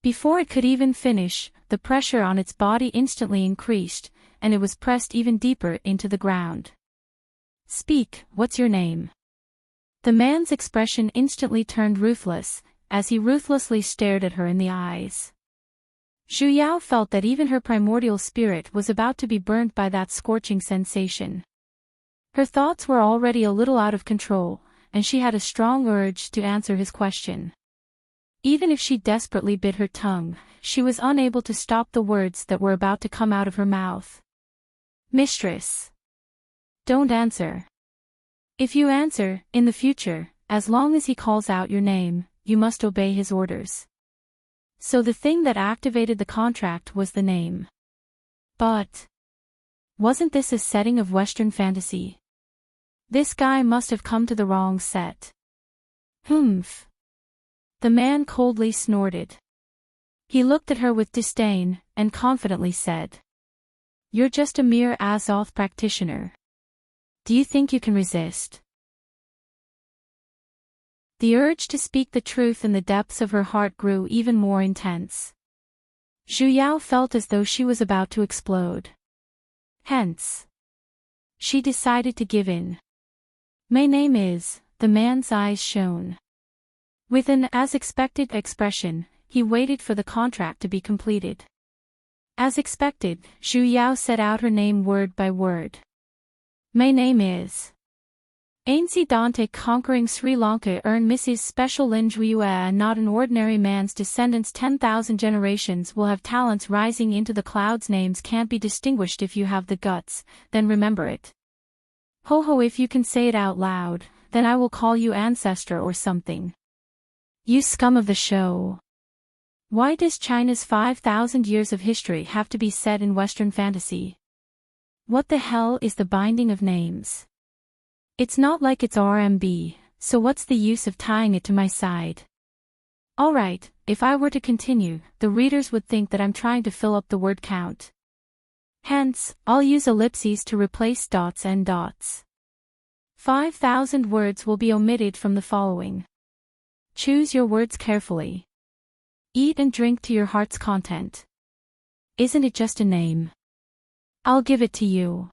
Before it could even finish, the pressure on its body instantly increased, and it was pressed even deeper into the ground. Speak, what's your name? The man's expression instantly turned ruthless, as he ruthlessly stared at her in the eyes. Zhu Yao felt that even her primordial spirit was about to be burnt by that scorching sensation. Her thoughts were already a little out of control, and she had a strong urge to answer his question. Even if she desperately bit her tongue, she was unable to stop the words that were about to come out of her mouth. Mistress. Don't answer. If you answer, in the future, as long as he calls out your name, you must obey his orders. So the thing that activated the contract was the name. But wasn't this a setting of Western fantasy? This guy must have come to the wrong set. Humph. The man coldly snorted. He looked at her with disdain, and confidently said. You're just a mere Azoth practitioner. Do you think you can resist? The urge to speak the truth in the depths of her heart grew even more intense. Zhu Yao felt as though she was about to explode. Hence, she decided to give in. My name is, the man's eyes shone. With an as-expected expression, he waited for the contract to be completed. As expected, Zhu Yao said out her name word by word. My name is Ainsi Dante conquering Sri Lanka earn Mrs. Special Linjua and not an ordinary man's descendants 10,000 generations will have talents rising into the clouds. Names can't be distinguished if you have the guts, then remember it. Ho ho, if you can say it out loud, then I will call you ancestor or something. You scum of the show. Why does China's 5,000 years of history have to be set in Western fantasy? What the hell is the binding of names? It's not like it's RMB, so what's the use of tying it to my side? Alright, if I were to continue, the readers would think that I'm trying to fill up the word count. Hence, I'll use ellipses to replace dots and dots. 5,000 words will be omitted from the following. Choose your words carefully. Eat and drink to your heart's content. Isn't it just a name? I'll give it to you.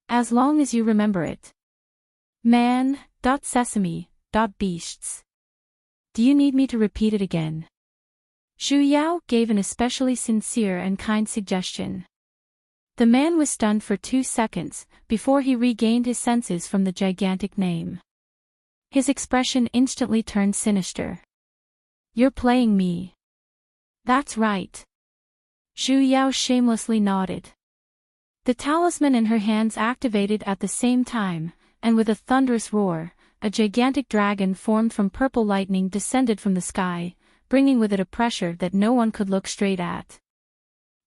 As long as you remember it. Man, sesame, beasts. Do you need me to repeat it again? Zhu Yao gave an especially sincere and kind suggestion. The man was stunned for 2 seconds, before he regained his senses from the gigantic name. His expression instantly turned sinister. You're playing me. That's right. Zhu Yao shamelessly nodded. The talisman in her hands activated at the same time, and with a thunderous roar, a gigantic dragon formed from purple lightning descended from the sky, bringing with it a pressure that no one could look straight at.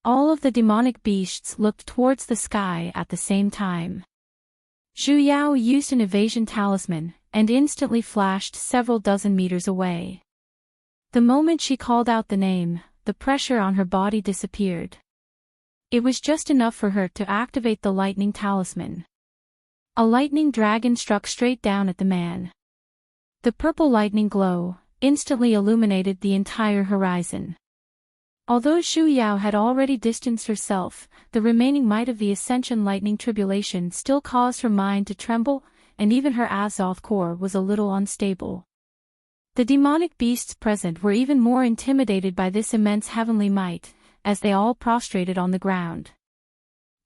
All of the demonic beasts looked towards the sky at the same time. Zhu Yao used an evasion talisman, and instantly flashed several dozen meters away. The moment she called out the name, the pressure on her body disappeared. It was just enough for her to activate the lightning talisman. A lightning dragon struck straight down at the man. The purple lightning glow instantly illuminated the entire horizon. Although Zhu Yao had already distanced herself, the remaining might of the Ascension lightning tribulation still caused her mind to tremble, and even her Azoth core was a little unstable. The demonic beasts present were even more intimidated by this immense heavenly might, as they all prostrated on the ground.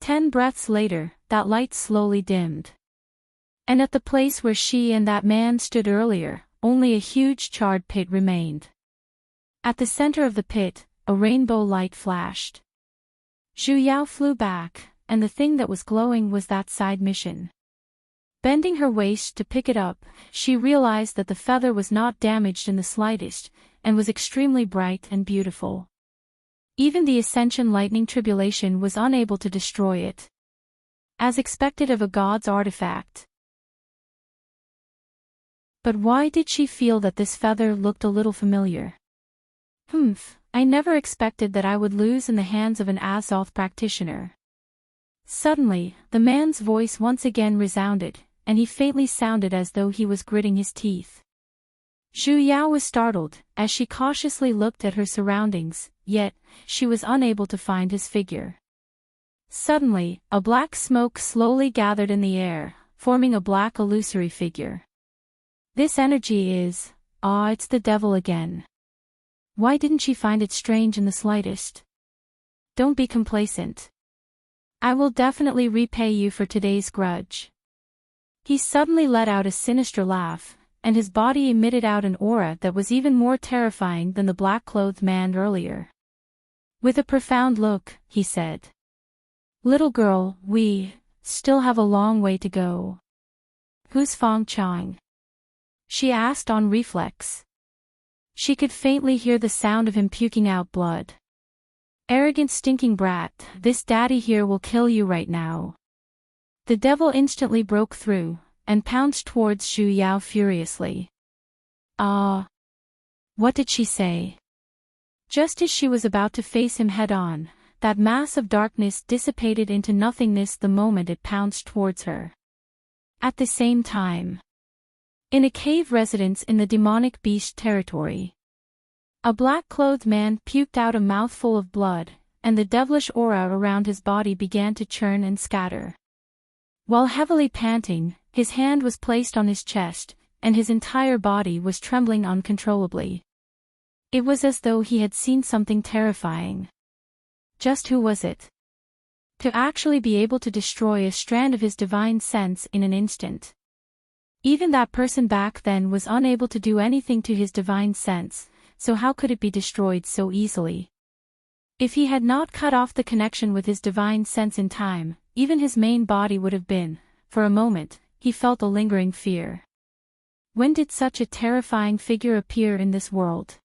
10 breaths later, that light slowly dimmed. And at the place where she and that man stood earlier, only a huge charred pit remained. At the center of the pit, a rainbow light flashed. Zhu Yao flew back, and the thing that was glowing was that side mission. Bending her waist to pick it up, she realized that the feather was not damaged in the slightest, and was extremely bright and beautiful. Even the Ascension lightning tribulation was unable to destroy it. As expected of a god's artifact. But why did she feel that this feather looked a little familiar? I never expected that I would lose in the hands of an Azoth practitioner. Suddenly, the man's voice once again resounded, and he faintly sounded as though he was gritting his teeth. Zhu Yao was startled, as she cautiously looked at her surroundings, yet, she was unable to find his figure. Suddenly, a black smoke slowly gathered in the air, forming a black illusory figure. This energy is, it's the devil again. Why didn't she find it strange in the slightest? Don't be complacent. I will definitely repay you for today's grudge. He suddenly let out a sinister laugh, and his body emitted out an aura that was even more terrifying than the black-clothed man earlier. With a profound look, he said, "Little girl, we still have a long way to go." "Who's Fong Chang?" she asked on reflex. She could faintly hear the sound of him puking out blood. "Arrogant stinking brat, this daddy here will kill you right now." The devil instantly broke through, and pounced towards Zhu Yao furiously. What did she say? Just as she was about to face him head-on, that mass of darkness dissipated into nothingness the moment it pounced towards her. At the same time, in a cave residence in the demonic beast territory, a black-clothed man puked out a mouthful of blood, and the devilish aura around his body began to churn and scatter. While heavily panting, his hand was placed on his chest, and his entire body was trembling uncontrollably. It was as though he had seen something terrifying. Just who was it? To actually be able to destroy a strand of his divine sense in an instant. Even that person back then was unable to do anything to his divine sense, so how could it be destroyed so easily? If he had not cut off the connection with his divine sense in time, even his main body would have been, for a moment, he felt a lingering fear. When did such a terrifying figure appear in this world?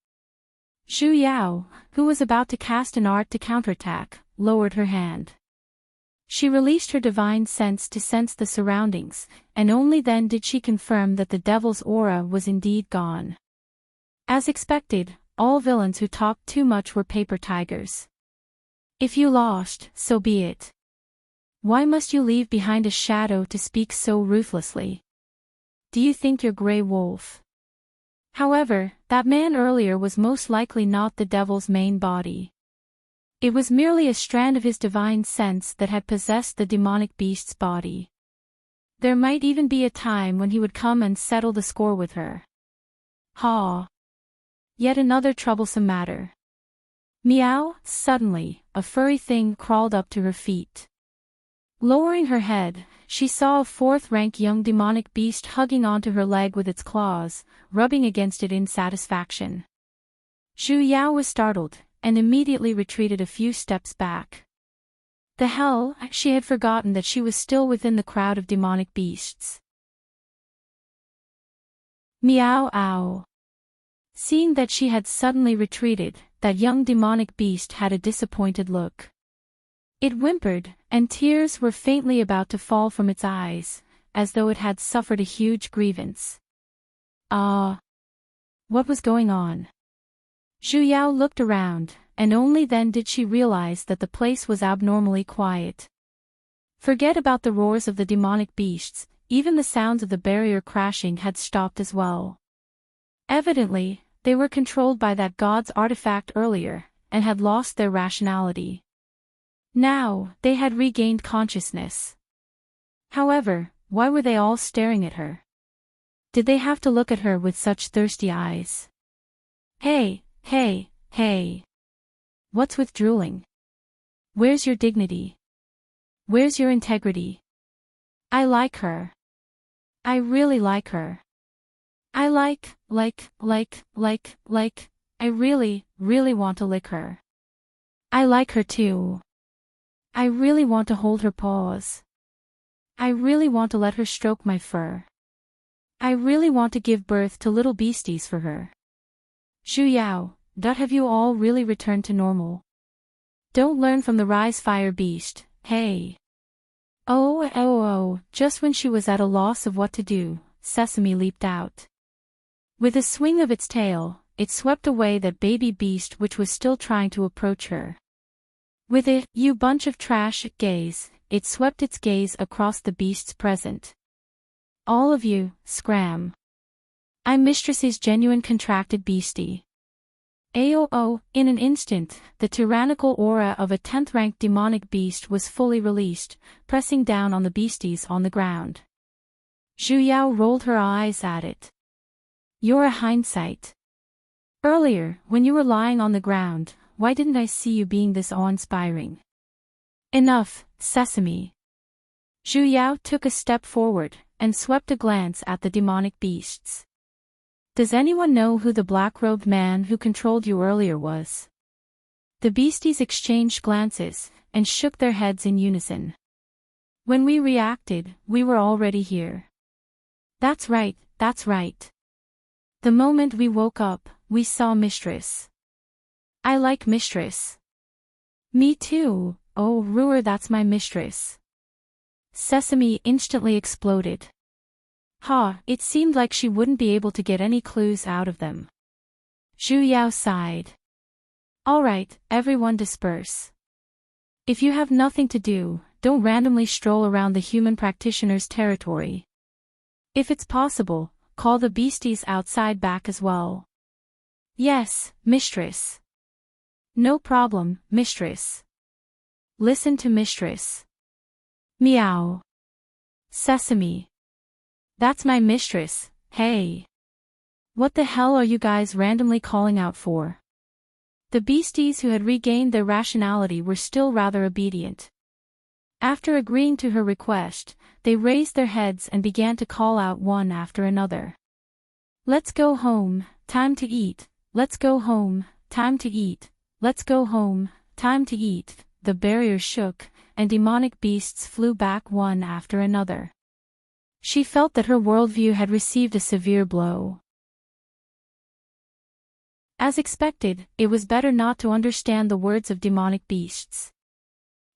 Zhu Yao, who was about to cast an art to counterattack, lowered her hand. She released her divine sense to sense the surroundings, and only then did she confirm that the devil's aura was indeed gone. As expected, all villains who talked too much were paper tigers. If you lost, so be it. Why must you leave behind a shadow to speak so ruthlessly? Do you think you're Grey Wolf? However, that man earlier was most likely not the devil's main body. It was merely a strand of his divine sense that had possessed the demonic beast's body. There might even be a time when he would come and settle the score with her. Ha! Yet another troublesome matter. Meow! Suddenly, a furry thing crawled up to her feet. Lowering her head, she saw a fourth-rank young demonic beast hugging onto her leg with its claws, rubbing against it in satisfaction. Zhu Yao was startled, and immediately retreated a few steps back. The hell, she had forgotten that she was still within the crowd of demonic beasts. Meow ow. Seeing that she had suddenly retreated, that young demonic beast had a disappointed look. It whimpered, and tears were faintly about to fall from its eyes, as though it had suffered a huge grievance. Ah! What was going on? Zhu Yao looked around, and only then did she realize that the place was abnormally quiet. Forget about the roars of the demonic beasts, even the sounds of the barrier crashing had stopped as well. Evidently, they were controlled by that god's artifact earlier, and had lost their rationality. Now, they had regained consciousness. However, why were they all staring at her? Did they have to look at her with such thirsty eyes? Hey, hey, hey. What's with drooling? Where's your dignity? Where's your integrity? I like her. I really like her. I I really want to lick her. I like her too. I really want to hold her paws. I really want to let her stroke my fur. I really want to give birth to little beasties for her. Zhu Yao, have you all really returned to normal? Don't learn from the Rise Fire Beast, hey. Oh, just when she was at a loss of what to do, Sesame leaped out. With a swing of its tail, it swept away that baby beast which was still trying to approach her. With a, "You bunch of trash," gaze, it swept its gaze across the beasts present. All of you, scram. I'm Mistress's genuine contracted beastie. Aoo, in an instant, the tyrannical aura of a 10th-ranked demonic beast was fully released, pressing down on the beasties on the ground. Zhu Yao rolled her eyes at it. You're a hindsight. Earlier, when you were lying on the ground, why didn't I see you being this awe-inspiring? Enough, Sesame. Zhu Yao took a step forward, and swept a glance at the demonic beasts. Does anyone know who the black-robed man who controlled you earlier was? The beasties exchanged glances, and shook their heads in unison. When we reacted, we were already here. That's right, that's right. The moment we woke up, we saw Mistress. I like Mistress. Me too, oh Ruer, that's my mistress. Sesame instantly exploded. It seemed like she wouldn't be able to get any clues out of them. Zhu Yao sighed. Alright, everyone disperse. If you have nothing to do, don't randomly stroll around the human practitioner's territory. If it's possible, call the beasties outside back as well. Yes, Mistress. No problem, Mistress. Listen to Mistress. Meow. Sesame. That's my mistress, hey. What the hell are you guys randomly calling out for? The beasties who had regained their rationality were still rather obedient. After agreeing to her request, they raised their heads and began to call out one after another. Let's go home, time to eat, let's go home, time to eat, let's go home, time to eat. The barrier shook, and demonic beasts flew back one after another. She felt that her worldview had received a severe blow. As expected, it was better not to understand the words of demonic beasts.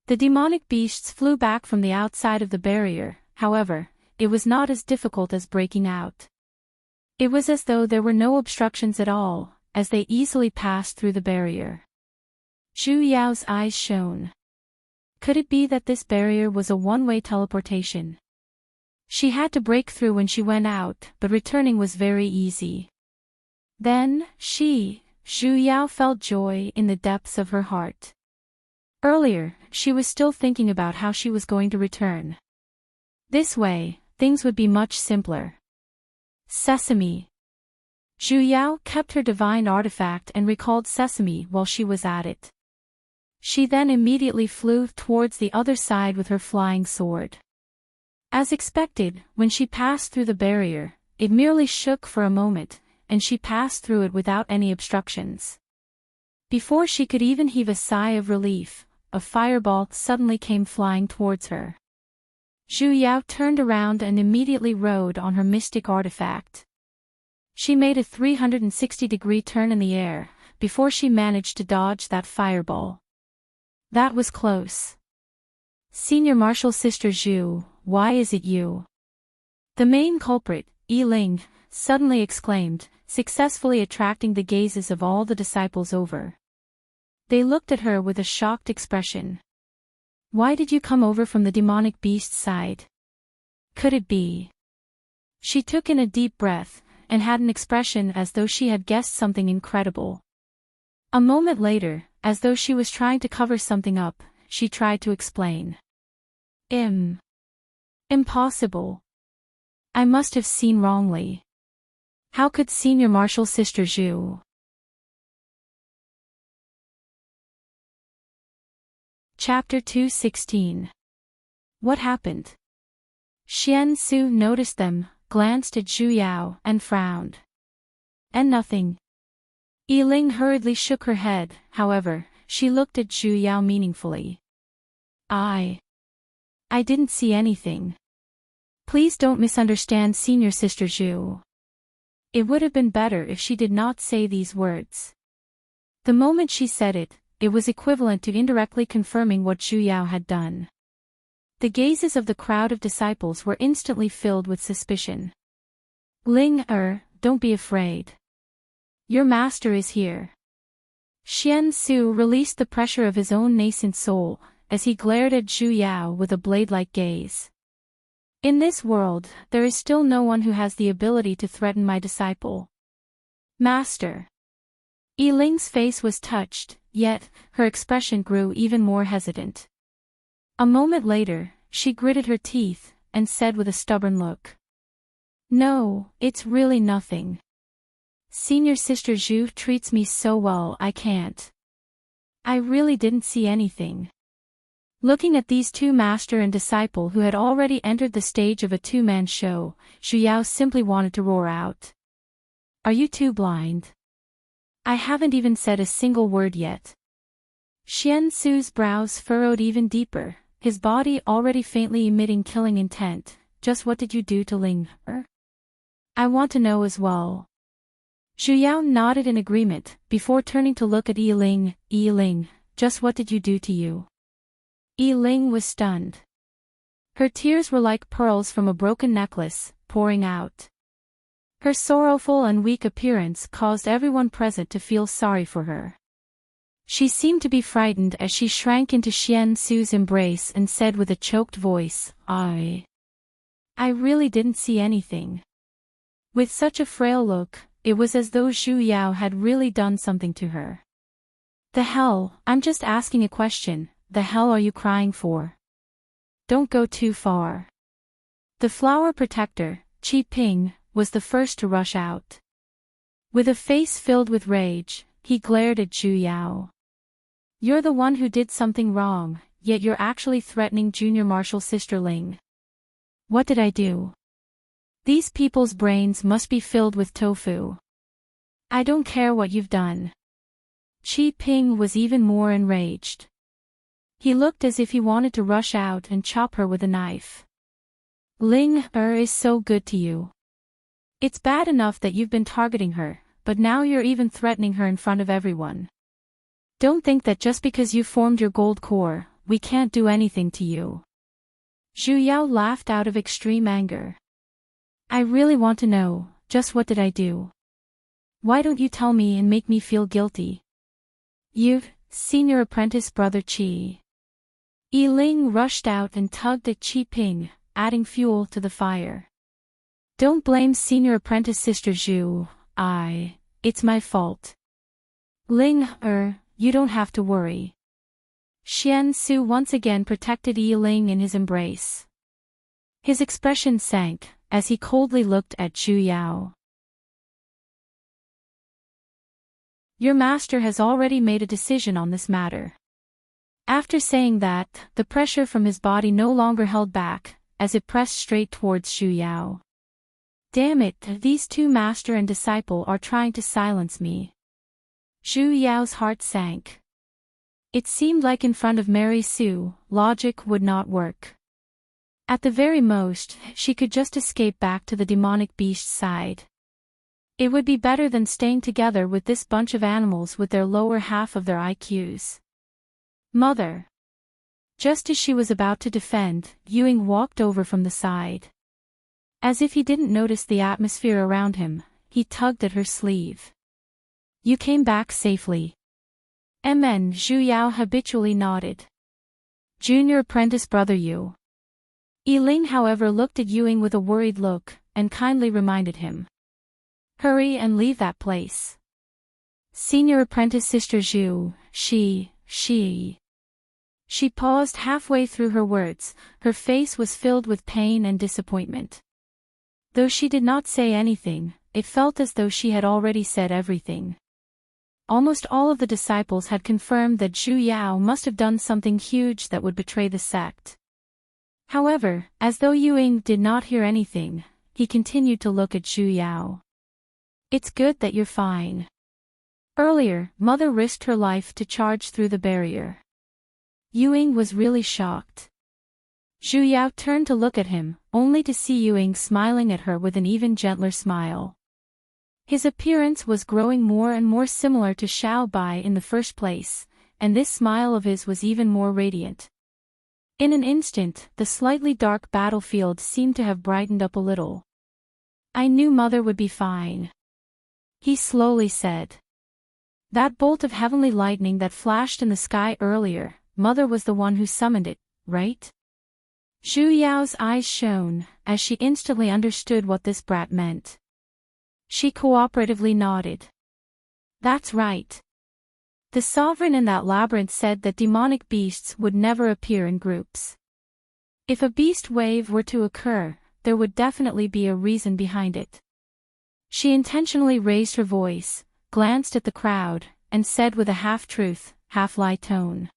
The demonic beasts flew back from the outside of the barrier. However, it was not as difficult as breaking out. It was as though there were no obstructions at all, as they easily passed through the barrier. Zhu Yao's eyes shone. Could it be that this barrier was a one-way teleportation? She had to break through when she went out, but returning was very easy. Then, Zhu Yao felt joy in the depths of her heart. Earlier, she was still thinking about how she was going to return. This way, things would be much simpler. Sesame. Zhu Yao kept her divine artifact and recalled Sesame while she was at it. She then immediately flew towards the other side with her flying sword. As expected, when she passed through the barrier, it merely shook for a moment, and she passed through it without any obstructions. Before she could even heave a sigh of relief, a fireball suddenly came flying towards her. Zhu Yao turned around and immediately rode on her mystic artifact. She made a 360-degree turn in the air, before she managed to dodge that fireball. That was close. Senior Martial Sister Zhu, why is it you? The main culprit, Yiling, suddenly exclaimed, successfully attracting the gazes of all the disciples over. They looked at her with a shocked expression. Why did you come over from the demonic beast's side? Could it be? She took in a deep breath, and had an expression as though she had guessed something incredible. A moment later, as though she was trying to cover something up, she tried to explain. Impossible. I must have seen wrongly. How could Senior Martial Sister Zhu? Chapter 216. What happened? Xian Su noticed them, glanced at Zhu Yao, and frowned. And nothing. Yiling hurriedly shook her head, however, she looked at Zhu Yao meaningfully. I didn't see anything. Please don't misunderstand Senior Sister Zhu. It would have been better if she did not say these words. The moment she said it, it was equivalent to indirectly confirming what Zhu Yao had done. The gazes of the crowd of disciples were instantly filled with suspicion. Ling don't be afraid. Your master is here. Xian Su released the pressure of his own nascent soul, as he glared at Zhu Yao with a blade-like gaze. In this world, there is still no one who has the ability to threaten my disciple. Master. Yiling's face was touched, yet, her expression grew even more hesitant. A moment later, she gritted her teeth, and said with a stubborn look. No, it's really nothing. Senior Sister Zhu treats me so well I can't. I really didn't see anything. Looking at these two master and disciple who had already entered the stage of a two-man show, Zhu Yao simply wanted to roar out. Are you two blind? I haven't even said a single word yet. Xian Su's brows furrowed even deeper, his body already faintly emitting killing intent. Just what did you do to Ling? I want to know as well. Zhu Yao nodded in agreement, before turning to look at Yiling. Yiling, just what did you do to you? Yiling was stunned. Her tears were like pearls from a broken necklace, pouring out. Her sorrowful and weak appearance caused everyone present to feel sorry for her. She seemed to be frightened as she shrank into Xian Su's embrace and said with a choked voice, I really didn't see anything. With such a frail look, it was as though Zhu Yao had really done something to her. The hell, I'm just asking a question, the hell are you crying for? Don't go too far. The flower protector, Qi Ping, was the first to rush out. With a face filled with rage, he glared at Zhu Yao. You're the one who did something wrong, yet you're actually threatening Junior Marshal Sister Ling. What did I do? These people's brains must be filled with tofu. I don't care what you've done. Qi Ping was even more enraged. He looked as if he wanted to rush out and chop her with a knife. Ling is so good to you. It's bad enough that you've been targeting her, but now you're even threatening her in front of everyone. Don't think that just because you formed your gold core, we can't do anything to you. Zhu Yao laughed out of extreme anger. I really want to know, just what did I do? Why don't you tell me and make me feel guilty? You've, senior apprentice brother Qi. Yi Ling rushed out and tugged at Qi Ping, adding fuel to the fire. Don't blame senior apprentice sister Zhu, it's my fault. Ling, you don't have to worry. Xian Su once again protected Yi Ling in his embrace. His expression sank, as he coldly looked at Zhu Yao. Your master has already made a decision on this matter. After saying that, the pressure from his body no longer held back, as it pressed straight towards Zhu Yao. Damn it, these two master and disciple are trying to silence me. Zhu Yao's heart sank. It seemed like in front of Mary Sue, logic would not work. At the very most, she could just escape back to the demonic beast's side. It would be better than staying together with this bunch of animals with their lower half of their IQs. Mother. Just as she was about to defend, Ewing walked over from the side. As if he didn't notice the atmosphere around him, he tugged at her sleeve. You came back safely. Zhu Yao habitually nodded. Junior apprentice brother Yu. Yi Ling however looked at Ewing with a worried look, and kindly reminded him. Hurry and leave that place. Senior apprentice sister Zhu, she. She paused halfway through her words, her face was filled with pain and disappointment. Though she did not say anything, it felt as though she had already said everything. Almost all of the disciples had confirmed that Zhu Yao must have done something huge that would betray the sect. However, as though Ewing did not hear anything, he continued to look at Zhu Yao. It's good that you're fine. Earlier, Mother risked her life to charge through the barrier. Ewing was really shocked. Zhu Yao turned to look at him, only to see Ewing smiling at her with an even gentler smile. His appearance was growing more and more similar to Xiao Bai in the first place, and this smile of his was even more radiant. In an instant, the slightly dark battlefield seemed to have brightened up a little. I knew Mother would be fine. He slowly said. That bolt of heavenly lightning that flashed in the sky earlier, Mother was the one who summoned it, right? Zhu Yao's eyes shone, as she instantly understood what this brat meant. She cooperatively nodded. That's right. The sovereign in that labyrinth said that demonic beasts would never appear in groups. If a beast wave were to occur, there would definitely be a reason behind it. She intentionally raised her voice, glanced at the crowd, and said with a half-truth, half-lie tone.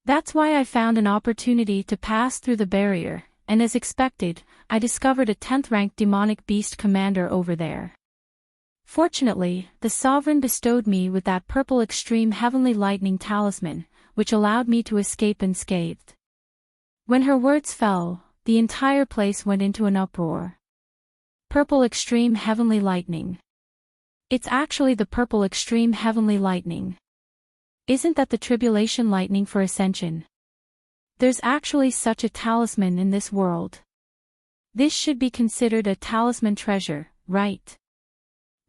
That's why I found an opportunity to pass through the barrier, and as expected, I discovered a 10th-ranked demonic beast commander over there. Fortunately, the sovereign bestowed me with that purple extreme heavenly lightning talisman, which allowed me to escape unscathed. When her words fell, the entire place went into an uproar. Purple extreme heavenly lightning. It's actually the purple extreme heavenly lightning. Isn't that the tribulation lightning for ascension? There's actually such a talisman in this world. This should be considered a talisman treasure, right?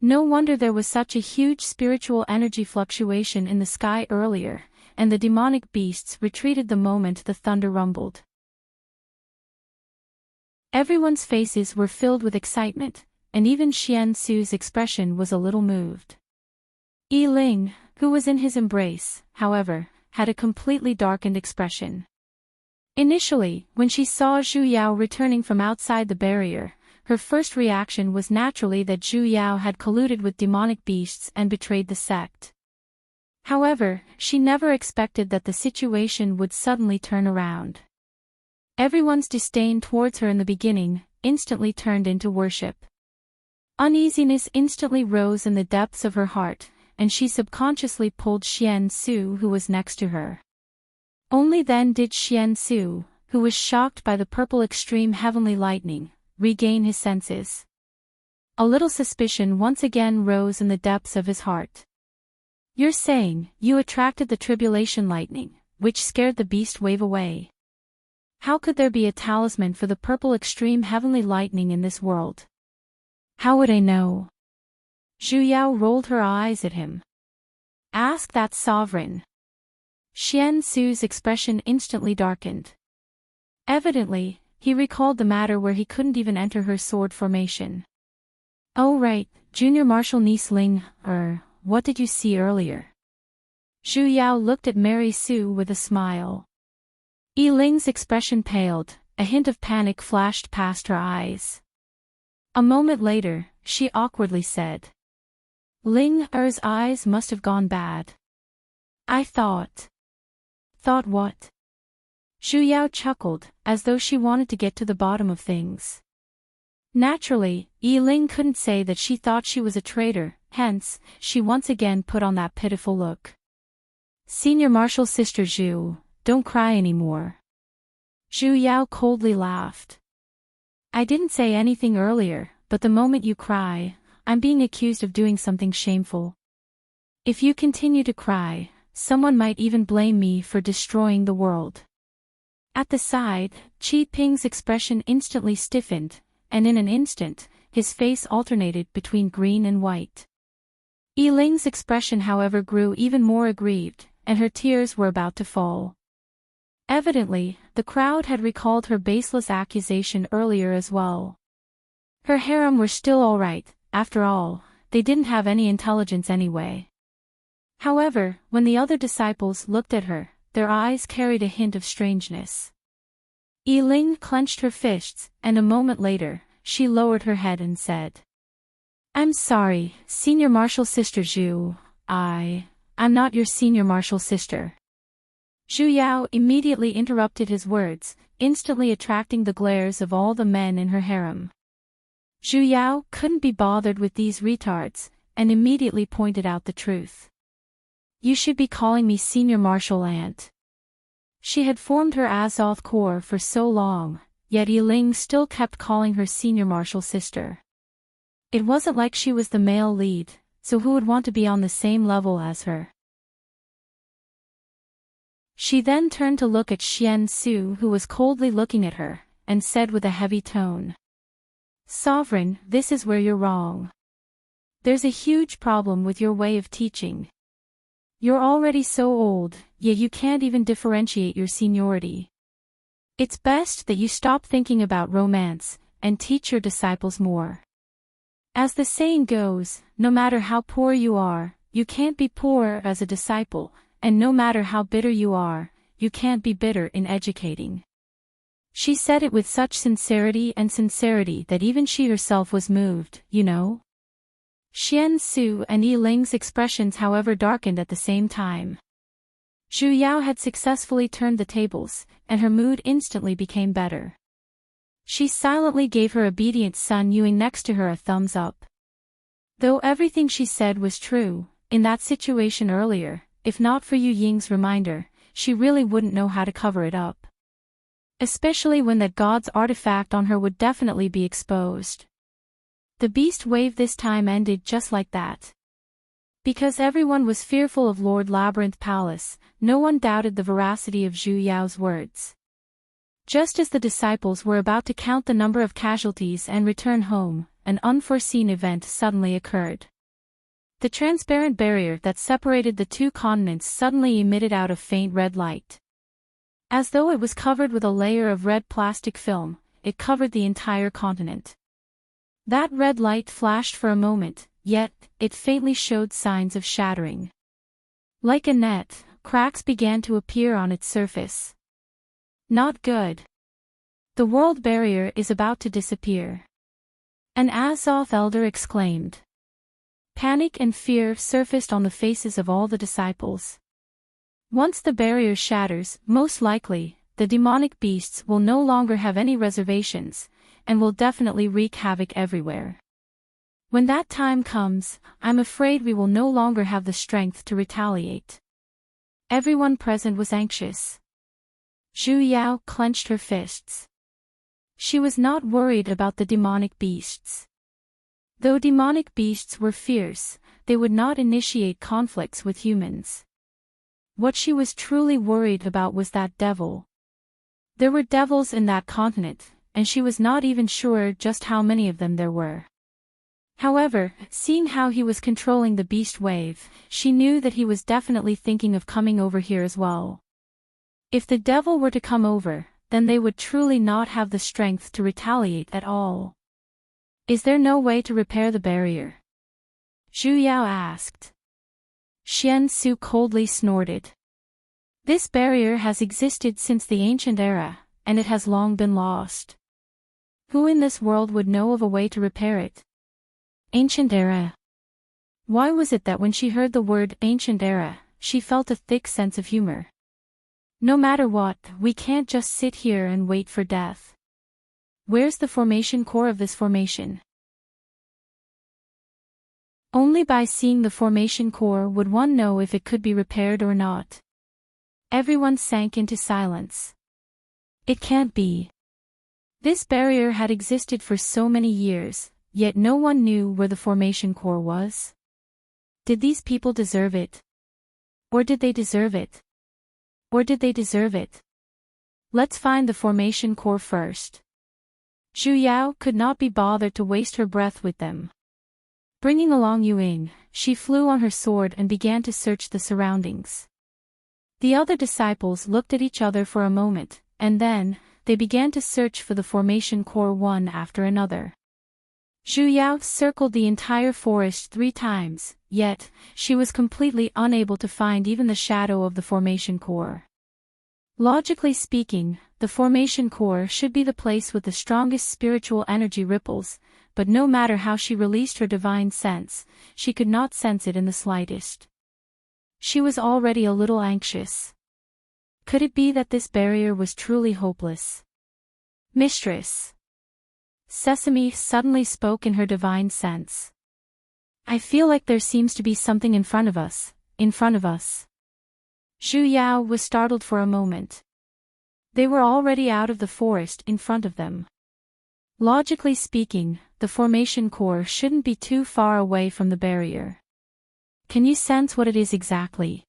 No wonder there was such a huge spiritual energy fluctuation in the sky earlier, and the demonic beasts retreated the moment the thunder rumbled. Everyone's faces were filled with excitement, and even Xian Su's expression was a little moved. Yi Ling, who was in his embrace, however, had a completely darkened expression. Initially, when she saw Zhu Yao returning from outside the barrier, her first reaction was naturally that Zhu Yao had colluded with demonic beasts and betrayed the sect. However, she never expected that the situation would suddenly turn around. Everyone's disdain towards her in the beginning instantly turned into worship. Uneasiness instantly rose in the depths of her heart, and she subconsciously pulled Xian Su, who was next to her. Only then did Xian Su, who was shocked by the purple extreme heavenly lightning, regain his senses. A little suspicion once again rose in the depths of his heart. "You're saying, you attracted the tribulation lightning, which scared the beast wave away. How could there be a talisman for the purple extreme heavenly lightning in this world? How would I know?" Zhu Yao rolled her eyes at him. "Ask that sovereign." Xian Su's expression instantly darkened. Evidently, he recalled the matter where he couldn't even enter her sword formation. "Oh right, Junior Marshal Niece Ling, what did you see earlier?" Zhu Yao looked at Mary Sue with a smile. Yi Ling's expression paled, a hint of panic flashed past her eyes. A moment later, she awkwardly said, "Ling Er's eyes must have gone bad." "I thought." "Thought what?" Zhu Yao chuckled, as though she wanted to get to the bottom of things. Naturally, Yi Ling couldn't say that she thought she was a traitor, hence, she once again put on that pitiful look. "Senior Marshal Sister Zhu, don't cry anymore." Zhu Yao coldly laughed. "I didn't say anything earlier, but the moment you cry, I'm being accused of doing something shameful. If you continue to cry, someone might even blame me for destroying the world." At the side, Qi Ping's expression instantly stiffened, and in an instant, his face alternated between green and white. Yi Ling's expression however grew even more aggrieved, and her tears were about to fall. Evidently, the crowd had recalled her baseless accusation earlier as well. Her harem were still all right, after all, they didn't have any intelligence anyway. However, when the other disciples looked at her, their eyes carried a hint of strangeness. Yi Ling clenched her fists, and a moment later, she lowered her head and said, "I'm sorry, Senior Marshal Sister Zhu, I'm not your Senior Marshal Sister." Zhu Yao immediately interrupted his words, instantly attracting the glares of all the men in her harem. Zhu Yao couldn't be bothered with these retards, and immediately pointed out the truth. "You should be calling me Senior Marshal Aunt." She had formed her Azoth Corps for so long, yet Yi Ling still kept calling her Senior Marshal Sister. It wasn't like she was the male lead, so who would want to be on the same level as her? She then turned to look at Xian Su, who was coldly looking at her, and said with a heavy tone, "Sovereign, this is where you're wrong. There's a huge problem with your way of teaching. You're already so old, yet you can't even differentiate your seniority. It's best that you stop thinking about romance, and teach your disciples more. As the saying goes, no matter how poor you are, you can't be poor as a disciple, and no matter how bitter you are, you can't be bitter in educating." She said it with such sincerity that even she herself was moved, you know? Xian Su and Yi Ling's expressions however darkened at the same time. Zhu Yao had successfully turned the tables, and her mood instantly became better. She silently gave her obedient son Yuing next to her a thumbs up. Though everything she said was true, in that situation earlier, if not for Yu Ying's reminder, she really wouldn't know how to cover it up. Especially when that god's artifact on her would definitely be exposed. The beast wave this time ended just like that. Because everyone was fearful of Lord Labyrinth Palace, no one doubted the veracity of Zhu Yao's words. Just as the disciples were about to count the number of casualties and return home, an unforeseen event suddenly occurred. The transparent barrier that separated the two continents suddenly emitted out a faint red light. As though it was covered with a layer of red plastic film, it covered the entire continent. That red light flashed for a moment, yet, it faintly showed signs of shattering. Like a net, cracks began to appear on its surface. Not good. The world barrier is about to disappear. An Azoth elder exclaimed. Panic and fear surfaced on the faces of all the disciples. Once the barrier shatters, most likely, the demonic beasts will no longer have any reservations, and will definitely wreak havoc everywhere. When that time comes, I'm afraid we will no longer have the strength to retaliate. Everyone present was anxious. Zhu Yao clenched her fists. She was not worried about the demonic beasts. Though demonic beasts were fierce, they would not initiate conflicts with humans. What she was truly worried about was that devil. There were devils in that continent, and she was not even sure just how many of them there were. However, seeing how he was controlling the beast wave, she knew that he was definitely thinking of coming over here as well. If the devil were to come over, then they would truly not have the strength to retaliate at all. Is there no way to repair the barrier? Zhu Yao asked. Xian Su coldly snorted. This barrier has existed since the ancient era, and it has long been lost. Who in this world would know of a way to repair it? Ancient era. Why was it that when she heard the word ancient era, she felt a thick sense of humor? No matter what, we can't just sit here and wait for death. Where's the formation core of this formation? Only by seeing the formation core would one know if it could be repaired or not. Everyone sank into silence. It can't be. This barrier had existed for so many years, yet no one knew where the formation core was. Did these people deserve it? Or did they deserve it? Or did they deserve it? Let's find the formation core first. Zhu Yao could not be bothered to waste her breath with them. Bringing along Yuying, she flew on her sword and began to search the surroundings. The other disciples looked at each other for a moment, and then, they began to search for the formation core one after another. Zhu Yao circled the entire forest 3 times, yet, she was completely unable to find even the shadow of the formation core. Logically speaking, the formation core should be the place with the strongest spiritual energy ripples, but no matter how she released her divine sense, she could not sense it in the slightest. She was already a little anxious. Could it be that this barrier was truly hopeless? Mistress. Sesame suddenly spoke in her divine sense. I feel like there seems to be something in front of us, Zhu Yao was startled for a moment. They were already out of the forest in front of them. Logically speaking, the formation core shouldn't be too far away from the barrier. Can you sense what it is exactly?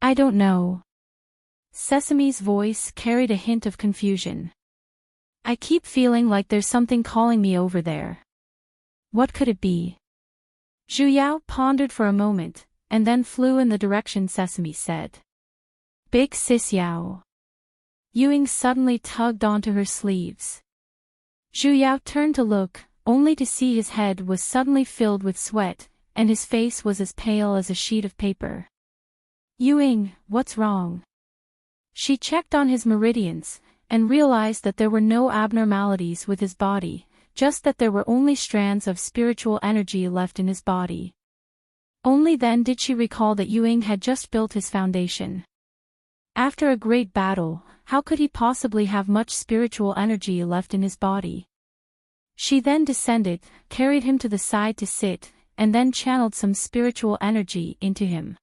I don't know. Sesame's voice carried a hint of confusion. I keep feeling like there's something calling me over there. What could it be? Zhu Yao pondered for a moment, and then flew in the direction Sesame said. Big Sis Yao. Yuying suddenly tugged onto her sleeves. Zhu Yao turned to look, only to see his head was suddenly filled with sweat, and his face was as pale as a sheet of paper. Yuying, what's wrong? She checked on his meridians, and realized that there were no abnormalities with his body, just that there were only strands of spiritual energy left in his body. Only then did she recall that Yuying had just built his foundation. After a great battle, how could he possibly have much spiritual energy left in his body? She then descended, carried him to the side to sit, and then channeled some spiritual energy into him.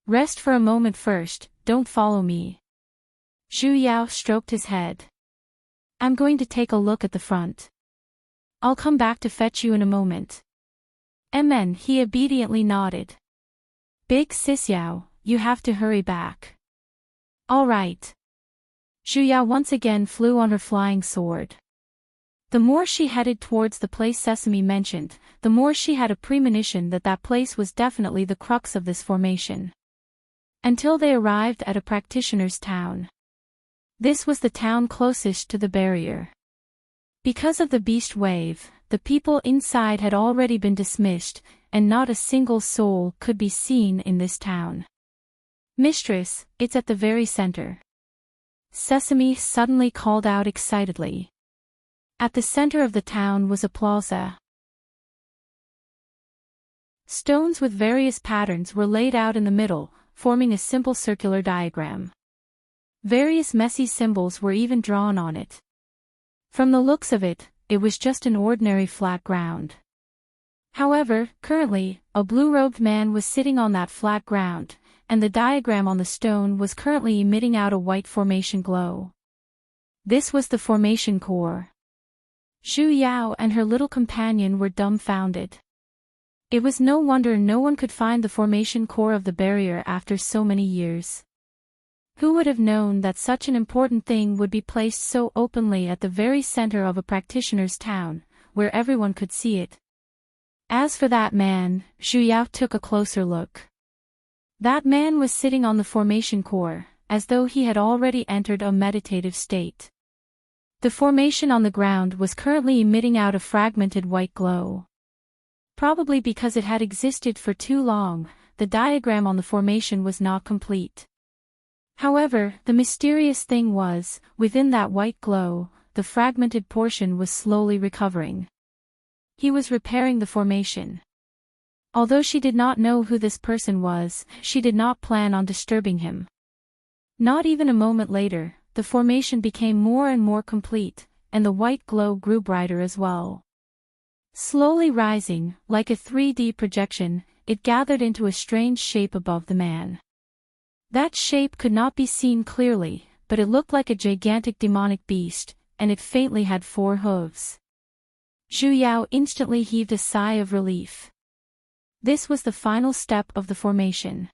Rest for a moment first, don't follow me. Zhu Yao stroked his head. I'm going to take a look at the front. I'll come back to fetch you in a moment. Amen, he obediently nodded. Big Sis Yao, you have to hurry back. All right. Zhu Yao once again flew on her flying sword. The more she headed towards the place Sesame mentioned, the more she had a premonition that that place was definitely the crux of this formation. Until they arrived at a practitioner's town. This was the town closest to the barrier. Because of the beast wave, the people inside had already been dismissed, and not a single soul could be seen in this town. Mistress, it's at the very center. Sesame suddenly called out excitedly. At the center of the town was a plaza. Stones with various patterns were laid out in the middle, forming a simple circular diagram. Various messy symbols were even drawn on it. From the looks of it, it was just an ordinary flat ground. However, currently, a blue-robed man was sitting on that flat ground, and the diagram on the stone was currently emitting out a white formation glow. This was the formation core. Zhu Yao and her little companion were dumbfounded. It was no wonder no one could find the formation core of the barrier after so many years. Who would have known that such an important thing would be placed so openly at the very center of a practitioner's town, where everyone could see it? As for that man, Zhu Yao took a closer look. That man was sitting on the formation core, as though he had already entered a meditative state. The formation on the ground was currently emitting out a fragmented white glow. Probably because it had existed for too long, the diagram on the formation was not complete. However, the mysterious thing was, within that white glow, the fragmented portion was slowly recovering. He was repairing the formation. Although she did not know who this person was, she did not plan on disturbing him. Not even a moment later, the formation became more and more complete, and the white glow grew brighter as well. Slowly rising, like a 3D projection, it gathered into a strange shape above the man. That shape could not be seen clearly, but it looked like a gigantic demonic beast, and it faintly had 4 hooves. Zhu Yao instantly heaved a sigh of relief. This was the final step of the formation.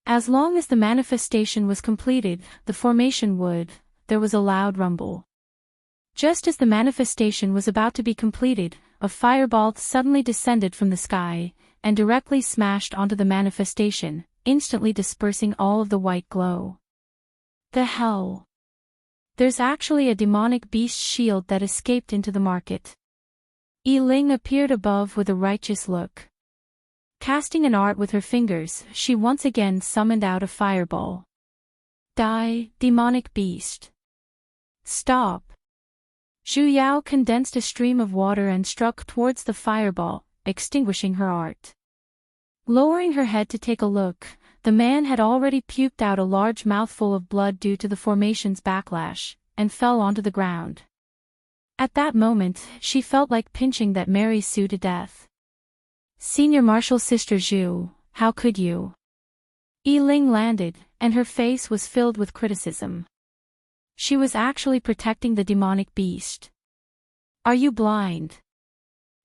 As long as the manifestation was completed, the formation would. There was a loud rumble. Just as the manifestation was about to be completed, a fireball suddenly descended from the sky, and directly smashed onto the manifestation, instantly dispersing all of the white glow. The hell? There's actually a demonic beast shield that escaped into the market. Yi Ling appeared above with a righteous look. Casting an art with her fingers, she once again summoned out a fireball. Die, demonic beast. Stop. Zhu Yao condensed a stream of water and struck towards the fireball, extinguishing her art. Lowering her head to take a look, the man had already puked out a large mouthful of blood due to the formation's backlash, and fell onto the ground. At that moment, she felt like pinching that Mary Sue to death. Senior Marshal Sister Zhu, how could you? Yi Ling landed, and her face was filled with criticism. She was actually protecting the demonic beast. Are you blind?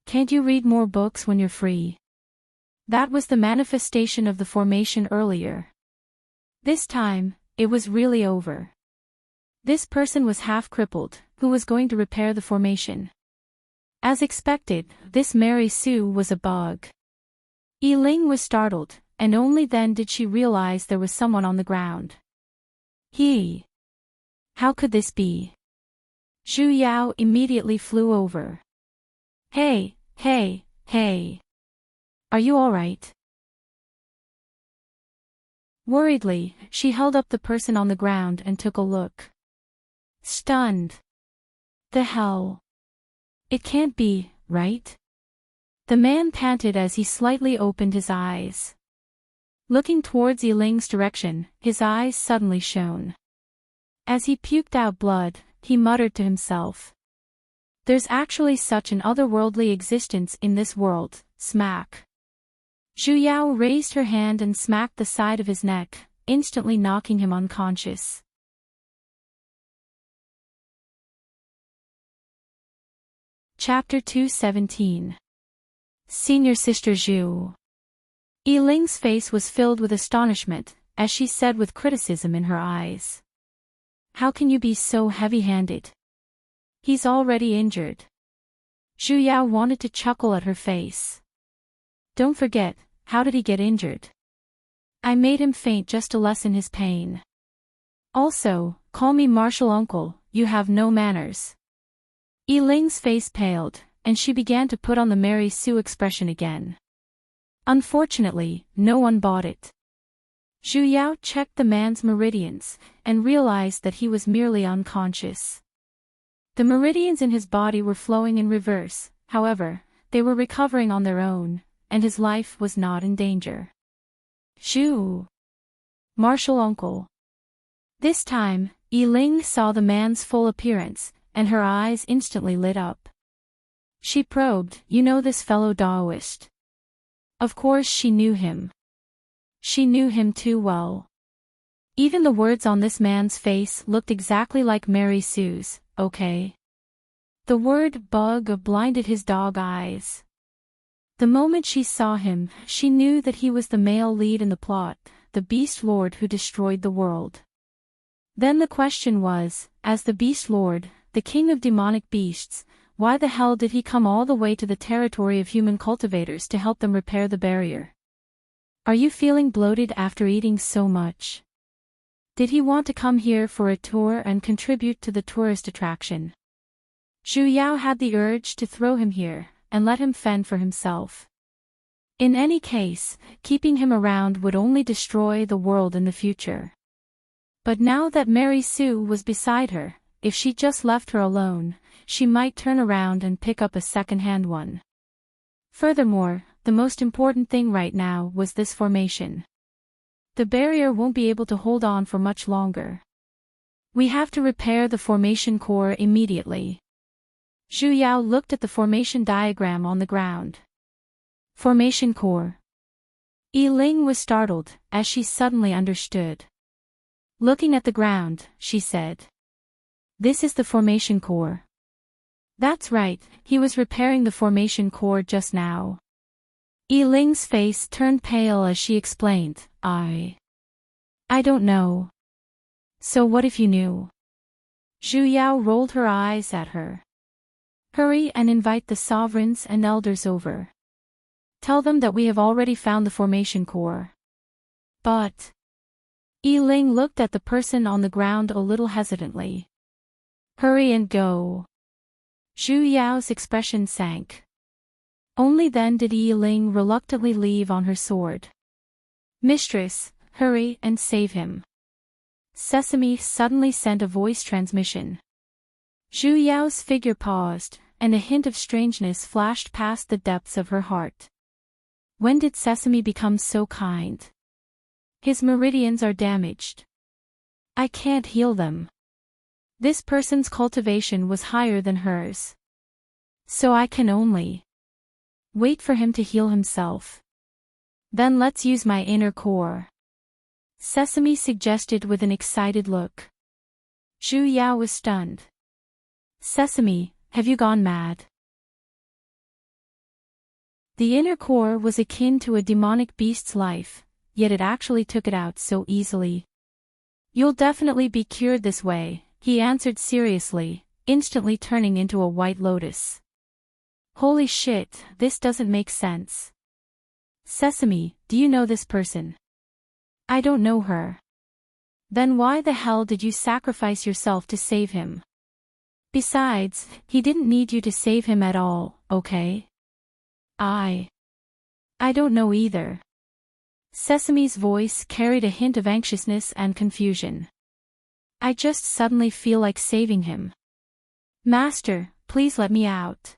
Can't you read more books when you're free? That was the manifestation of the formation earlier. This time, it was really over. This person was half crippled, who was going to repair the formation. As expected, this Mary Sue was a bug. Yi Ling was startled, and only then did she realize there was someone on the ground. How could this be? Zhu Yao immediately flew over. Hey. Are you alright? Worriedly, she held up the person on the ground and took a look. Stunned. The hell? It can't be, right? The man panted as he slightly opened his eyes. Looking towards Yi Ling's direction, his eyes suddenly shone. As he puked out blood, he muttered to himself. There's actually such an otherworldly existence in this world, smack. Zhu Yao raised her hand and smacked the side of his neck, instantly knocking him unconscious. Chapter 217. Senior Sister Zhu. Yi Ling's face was filled with astonishment, as she said with criticism in her eyes. How can you be so heavy-handed? He's already injured. Zhu Yao wanted to chuckle at her face. Don't forget, how did he get injured? I made him faint just to lessen his pain. Also, call me Marshal Uncle, you have no manners. Yi Ling's face paled, and she began to put on the Mary Sue expression again. Unfortunately, no one bought it. Zhu Yao checked the man's meridians, and realized that he was merely unconscious. The meridians in his body were flowing in reverse, however, they were recovering on their own, and his life was not in danger. Zhu. Martial uncle. This time, Yiling saw the man's full appearance, and her eyes instantly lit up. She probed, "You know this fellow Taoist?" Of course she knew him. She knew him too well. Even the words on this man's face looked exactly like Mary Sue's, okay? The word bug blinded his dog eyes. The moment she saw him, she knew that he was the male lead in the plot, the Beast Lord who destroyed the world. Then the question was, as the Beast Lord, the king of demonic beasts, why the hell did he come all the way to the territory of human cultivators to help them repair the barrier? Are you feeling bloated after eating so much? Did he want to come here for a tour and contribute to the tourist attraction? Zhu Yao had the urge to throw him here, and let him fend for himself. In any case, keeping him around would only destroy the world in the future. But now that Mary Sue was beside her, if she just left her alone, she might turn around and pick up a second-hand one. Furthermore, the most important thing right now was this formation. The barrier won't be able to hold on for much longer. We have to repair the formation core immediately. Zhu Yao looked at the formation diagram on the ground. Formation core. Yiling was startled, as she suddenly understood. Looking at the ground, she said. This is the formation core. That's right, he was repairing the formation core just now. Yiling's face turned pale as she explained, I don't know. So what if you knew? Zhu Yao rolled her eyes at her. Hurry and invite the sovereigns and elders over. Tell them that we have already found the formation core. But... Yiling looked at the person on the ground a little hesitantly. Hurry and go. Zhu Yao's expression sank. Only then did Yiling reluctantly leave on her sword. Mistress, hurry and save him. Sesame suddenly sent a voice transmission. Zhu Yao's figure paused, and a hint of strangeness flashed past the depths of her heart. When did Sesame become so kind? His meridians are damaged. I can't heal them. This person's cultivation was higher than hers. So I can only wait for him to heal himself. Then let's use my inner core. Sesame suggested with an excited look. Zhu Yao was stunned. Sesame, have you gone mad? The inner core was akin to a demonic beast's life, yet it actually took it out so easily. You'll definitely be cured this way, he answered seriously, instantly turning into a white lotus. Holy shit, this doesn't make sense. Sesame, do you know this person? I don't know her. Then why the hell did you sacrifice yourself to save him? Besides, he didn't need you to save him at all, okay? I don't know either. Sesame's voice carried a hint of anxiousness and confusion. I just suddenly feel like saving him. Master, please let me out.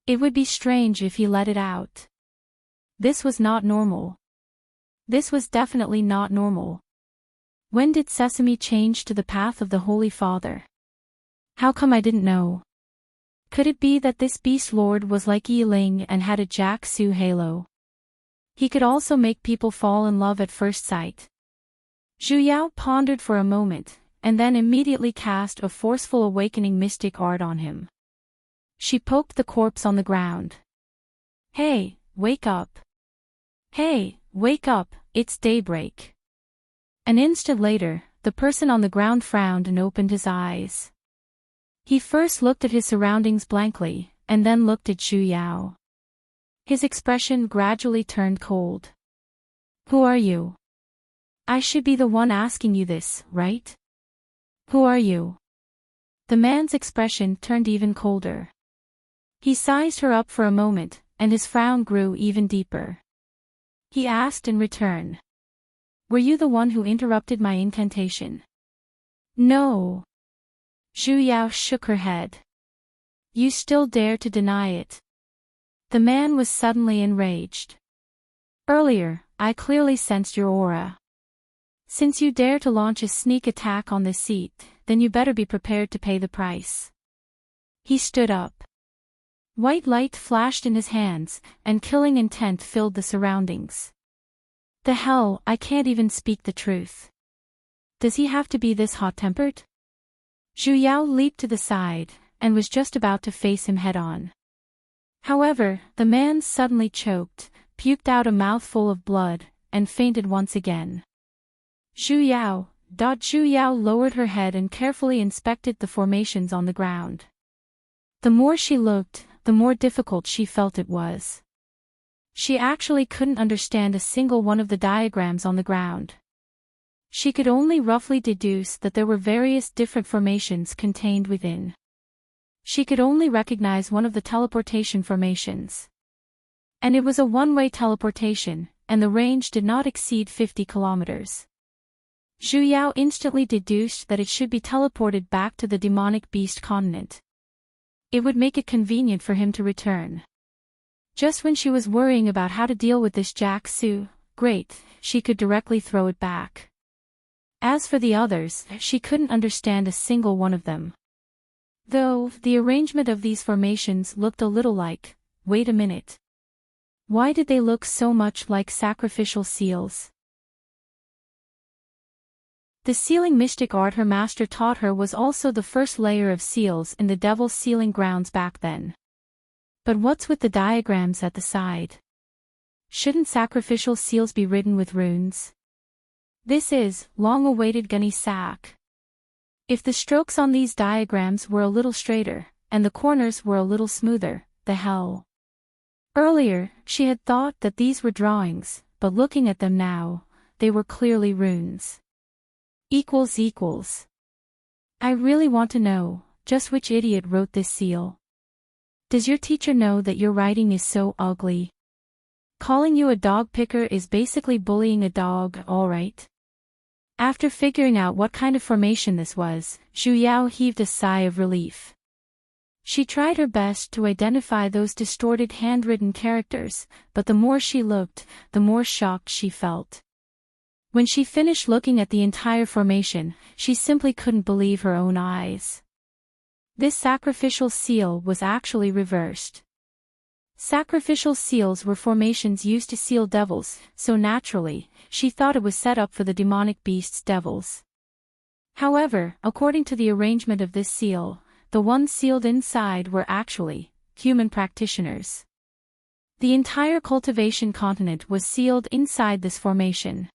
It would be strange if he let it out. This was not normal. This was definitely not normal. When did Sesame change to the path of the Holy Father? How come I didn't know? Could it be that this Beast Lord was like Yiling and had a Jack Su halo? He could also make people fall in love at first sight. Zhu Yao pondered for a moment, and then immediately cast a forceful awakening mystic art on him. She poked the corpse on the ground. Hey, wake up. Hey, wake up, it's daybreak. An instant later, the person on the ground frowned and opened his eyes. He first looked at his surroundings blankly, and then looked at Zhu Yao. His expression gradually turned cold. Who are you? I should be the one asking you this, right? Who are you? The man's expression turned even colder. He sized her up for a moment, and his frown grew even deeper. He asked in return. Were you the one who interrupted my incantation? No. Zhu Yao shook her head. You still dare to deny it. The man was suddenly enraged. Earlier, I clearly sensed your aura. Since you dare to launch a sneak attack on this seat, then you better be prepared to pay the price. He stood up. White light flashed in his hands, and killing intent filled the surroundings. The hell, I can't even speak the truth. Does he have to be this hot-tempered? Zhu Yao leaped to the side, and was just about to face him head-on. However, the man suddenly choked, puked out a mouthful of blood, and fainted once again. Zhu Yao lowered her head and carefully inspected the formations on the ground. The more she looked, the more difficult she felt it was. She actually couldn't understand a single one of the diagrams on the ground. She could only roughly deduce that there were various different formations contained within. She could only recognize one of the teleportation formations. And it was a one-way teleportation, and the range did not exceed 50 kilometers. Zhu Yao instantly deduced that it should be teleported back to the demonic beast continent. It would make it convenient for him to return. Just when she was worrying about how to deal with this Jack Su, great, she could directly throw it back. As for the others, she couldn't understand a single one of them. Though, the arrangement of these formations looked a little like, wait a minute. Why did they look so much like sacrificial seals? The sealing mystic art her master taught her was also the first layer of seals in the devil's sealing grounds back then. But what's with the diagrams at the side? Shouldn't sacrificial seals be written with runes? This is long-awaited gunny sack. If the strokes on these diagrams were a little straighter, and the corners were a little smoother, the hell. Earlier, she had thought that these were drawings, but looking at them now, they were clearly runes. I really want to know, just which idiot wrote this seal. Does your teacher know that your writing is so ugly? Calling you a dog picker is basically bullying a dog, alright? After figuring out what kind of formation this was, Zhu Yao heaved a sigh of relief. She tried her best to identify those distorted handwritten characters, but the more she looked, the more shocked she felt. When she finished looking at the entire formation, she simply couldn't believe her own eyes. This sacrificial seal was actually reversed. Sacrificial seals were formations used to seal devils, so naturally, she thought it was set up for the demonic beast's devils. However, according to the arrangement of this seal, the ones sealed inside were actually human practitioners. The entire cultivation continent was sealed inside this formation.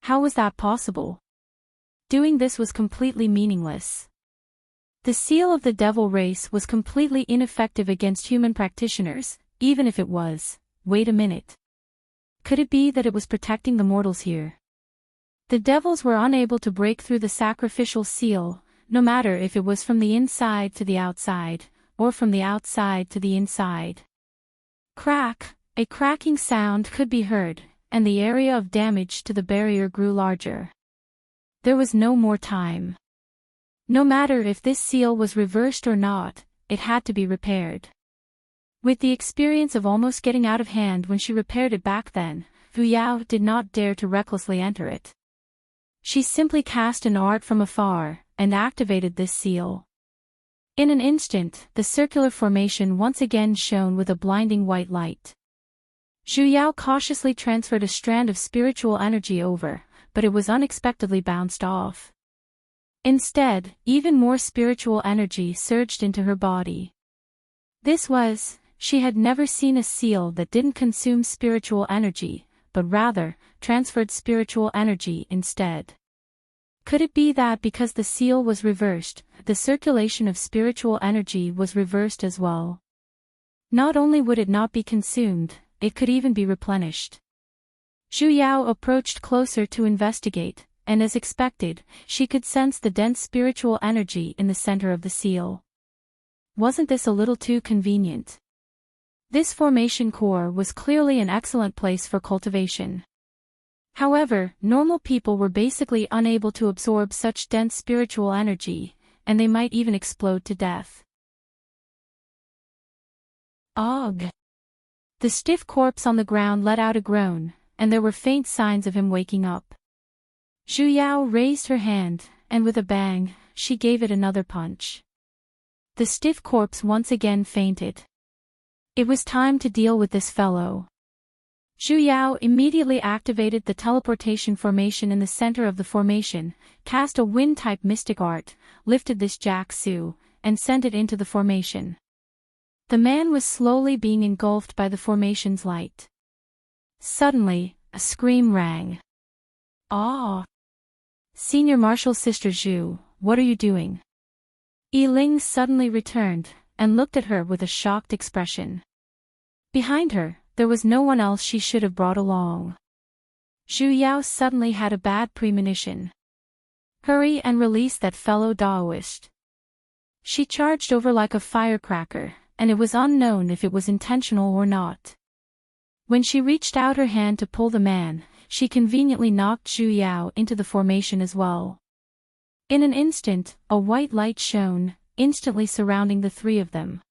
How was that possible? Doing this was completely meaningless. The seal of the devil race was completely ineffective against human practitioners, even if it was. Wait a minute. Could it be that it was protecting the mortals here? The devils were unable to break through the sacrificial seal, no matter if it was from the inside to the outside, or from the outside to the inside. Crack, a cracking sound could be heard, and the area of damage to the barrier grew larger. There was no more time. No matter if this seal was reversed or not, it had to be repaired. With the experience of almost getting out of hand when she repaired it back then, Zhu Yao did not dare to recklessly enter it. She simply cast an art from afar, and activated this seal. In an instant, the circular formation once again shone with a blinding white light. Zhu Yao cautiously transferred a strand of spiritual energy over, but it was unexpectedly bounced off. Instead, even more spiritual energy surged into her body. She had never seen a seal that didn't consume spiritual energy, but rather, transferred spiritual energy instead. Could it be that because the seal was reversed, the circulation of spiritual energy was reversed as well? Not only would it not be consumed, it could even be replenished. Zhu Yao approached closer to investigate, and as expected, she could sense the dense spiritual energy in the center of the seal. Wasn't this a little too convenient? This formation core was clearly an excellent place for cultivation. However, normal people were basically unable to absorb such dense spiritual energy, and they might even explode to death. Ugh! The stiff corpse on the ground let out a groan, and there were faint signs of him waking up. Zhu Yao raised her hand, and with a bang, she gave it another punch. The stiff corpse once again fainted. It was time to deal with this fellow. Zhu Yao immediately activated the teleportation formation in the center of the formation, cast a wind-type mystic art, lifted this Jack Su, and sent it into the formation. The man was slowly being engulfed by the formation's light. Suddenly, a scream rang. "Ah! Senior Marshal Sister Zhu, what are you doing?" Yi-Ling suddenly returned, and looked at her with a shocked expression. Behind her, there was no one else she should have brought along. Zhu Yao suddenly had a bad premonition. Hurry and release that fellow Daoist. She charged over like a firecracker, and it was unknown if it was intentional or not. When she reached out her hand to pull the man, she conveniently knocked Zhu Yao into the formation as well. In an instant, a white light shone, instantly surrounding the three of them.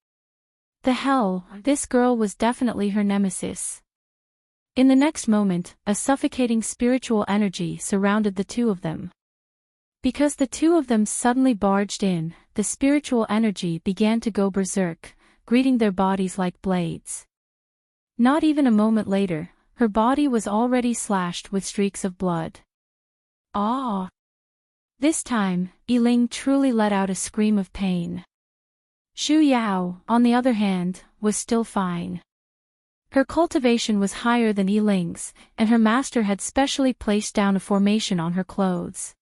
The hell, this girl was definitely her nemesis. In the next moment, a suffocating spiritual energy surrounded the two of them. Because the two of them suddenly barged in, the spiritual energy began to go berserk, greeting their bodies like blades. Not even a moment later, her body was already slashed with streaks of blood. Ah! This time, Yi-Ling truly let out a scream of pain. Zhu Yao, on the other hand, was still fine. Her cultivation was higher than Yi-Ling's, and her master had specially placed down a formation on her clothes.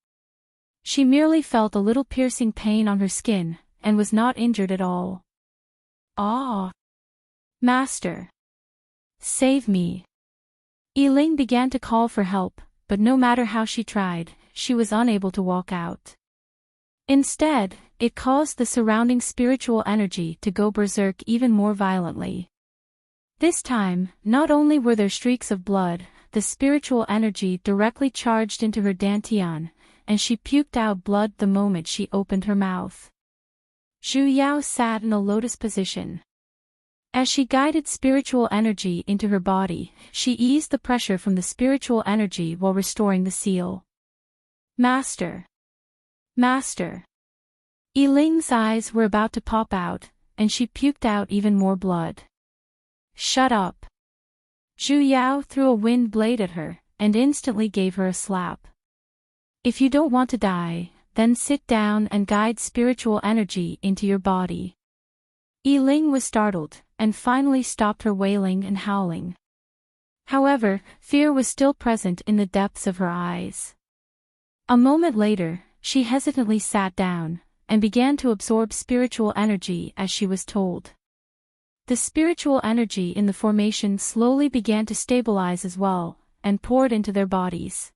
She merely felt a little piercing pain on her skin, and was not injured at all. "Ah! Master! Save me!" Yi-Ling began to call for help, but no matter how she tried, she was unable to walk out. Instead, it caused the surrounding spiritual energy to go berserk even more violently. This time, not only were there streaks of blood, the spiritual energy directly charged into her dantian, and she puked out blood the moment she opened her mouth. Zhu Yao sat in a lotus position. As she guided spiritual energy into her body, she eased the pressure from the spiritual energy while restoring the seal. "Master! Master!" Yi-Ling's eyes were about to pop out, and she puked out even more blood. "Shut up!" Zhu Yao threw a wind blade at her, and instantly gave her a slap. "If you don't want to die, then sit down and guide spiritual energy into your body." Yi-Ling was startled, and finally stopped her wailing and howling. However, fear was still present in the depths of her eyes. A moment later, she hesitantly sat down, and began to absorb spiritual energy as she was told. The spiritual energy in the formation slowly began to stabilize as well, and poured into their bodies.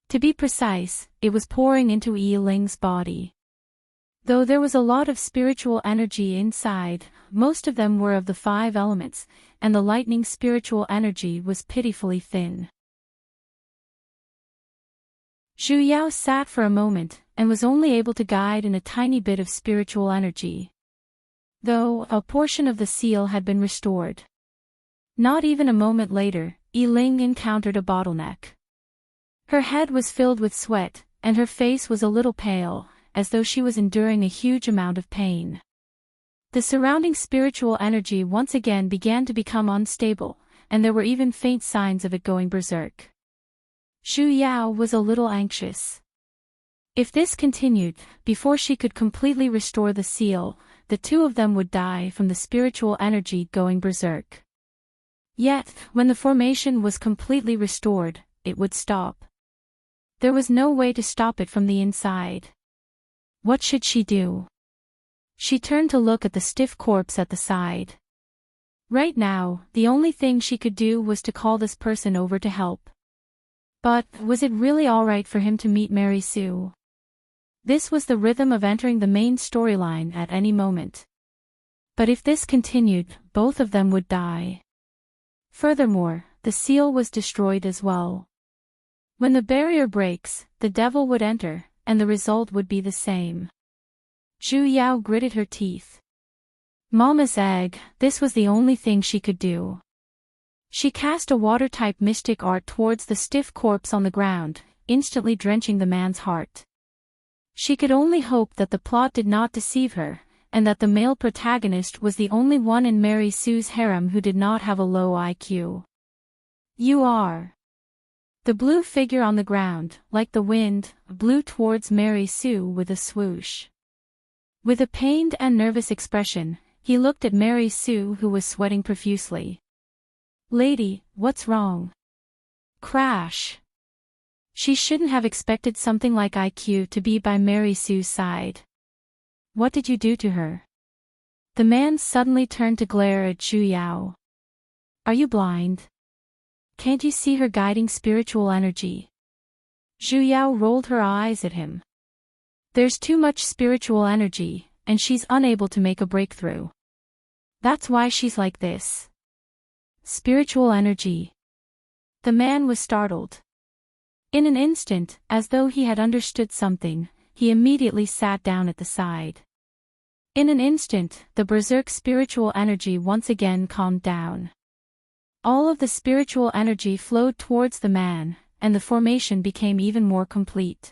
To be precise, it was pouring into Yi-Ling's body. Though there was a lot of spiritual energy inside, most of them were of the 5 elements, and the lightning spiritual energy was pitifully thin. Zhu Yao sat for a moment, and was only able to guide in a tiny bit of spiritual energy. Though, a portion of the seal had been restored. Not even a moment later, Yi-Ling encountered a bottleneck. Her head was filled with sweat, and her face was a little pale, as though she was enduring a huge amount of pain. The surrounding spiritual energy once again began to become unstable, and there were even faint signs of it going berserk. Zhu Yao was a little anxious. If this continued, before she could completely restore the seal, the two of them would die from the spiritual energy going berserk. Yet, when the formation was completely restored, it would stop. There was no way to stop it from the inside. What should she do? She turned to look at the stiff corpse at the side. Right now, the only thing she could do was to call this person over to help. But, was it really alright for him to meet Mary Sue? This was the rhythm of entering the main storyline at any moment. But if this continued, both of them would die. Furthermore, the seal was destroyed as well. When the barrier breaks, the devil would enter, and the result would be the same. Zhu Yao gritted her teeth. Mama's egg, this was the only thing she could do. She cast a water-type mystic art towards the stiff corpse on the ground, instantly drenching the man's heart. She could only hope that the plot did not deceive her, and that the male protagonist was the only one in Mary Sue's harem who did not have a low IQ. You are. The blue figure on the ground, like the wind, blew towards Mary Sue with a swoosh. With a pained and nervous expression, he looked at Mary Sue, who was sweating profusely. Lady, what's wrong? Crash. She shouldn't have expected something like IQ to be by Mary Sue's side. What did you do to her? The man suddenly turned to glare at Zhu Yao. Are you blind? Can't you see her guiding spiritual energy? Zhu Yao rolled her eyes at him. There's too much spiritual energy, and she's unable to make a breakthrough. That's why she's like this. Spiritual energy. The man was startled. In an instant, as though he had understood something, he immediately sat down at the side. In an instant, the berserk spiritual energy once again calmed down. All of the spiritual energy flowed towards the man, and the formation became even more complete.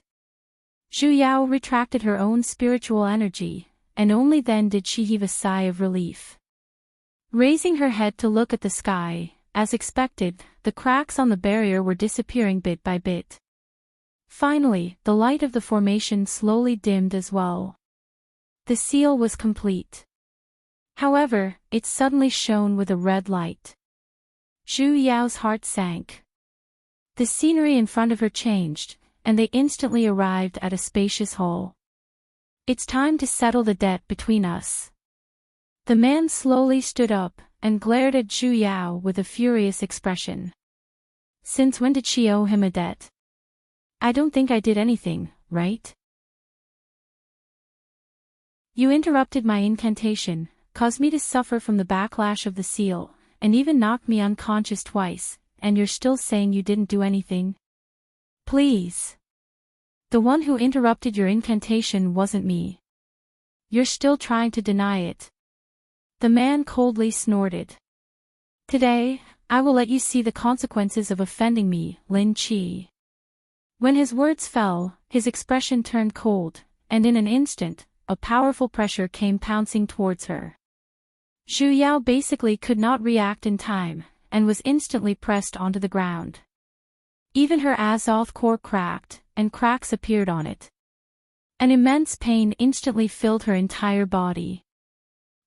Zhu Yao retracted her own spiritual energy, and only then did she heave a sigh of relief. Raising her head to look at the sky, as expected, the cracks on the barrier were disappearing bit by bit. Finally, the light of the formation slowly dimmed as well. The seal was complete. However, it suddenly shone with a red light. Zhu Yao's heart sank. The scenery in front of her changed, and they instantly arrived at a spacious hall. It's time to settle the debt between us. The man slowly stood up, and glared at Zhu Yao with a furious expression. Since when did she owe him a debt? I don't think I did anything, right? You interrupted my incantation, caused me to suffer from the backlash of the seal, and even knocked me unconscious twice, and you're still saying you didn't do anything? Please. The one who interrupted your incantation wasn't me. You're still trying to deny it. The man coldly snorted. Today, I will let you see the consequences of offending me, Lin Qi. When his words fell, his expression turned cold, and in an instant, a powerful pressure came pouncing towards her. Zhu Yao basically could not react in time, and was instantly pressed onto the ground. Even her Azoth core cracked, and cracks appeared on it. An immense pain instantly filled her entire body.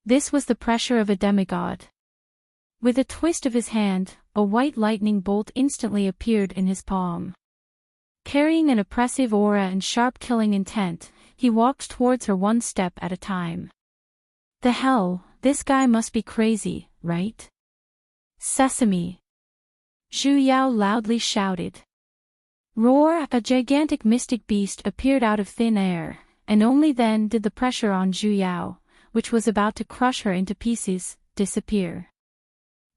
This was the pressure of a demigod. With a twist of his hand, a white lightning bolt instantly appeared in his palm. Carrying an oppressive aura and sharp killing intent, he walked towards her one step at a time. The hell, this guy must be crazy, right? Sesame! Zhu Yao loudly shouted. Roar! A gigantic mystic beast appeared out of thin air, and only then did the pressure on Zhu Yao, which was about to crush her into pieces, disappear.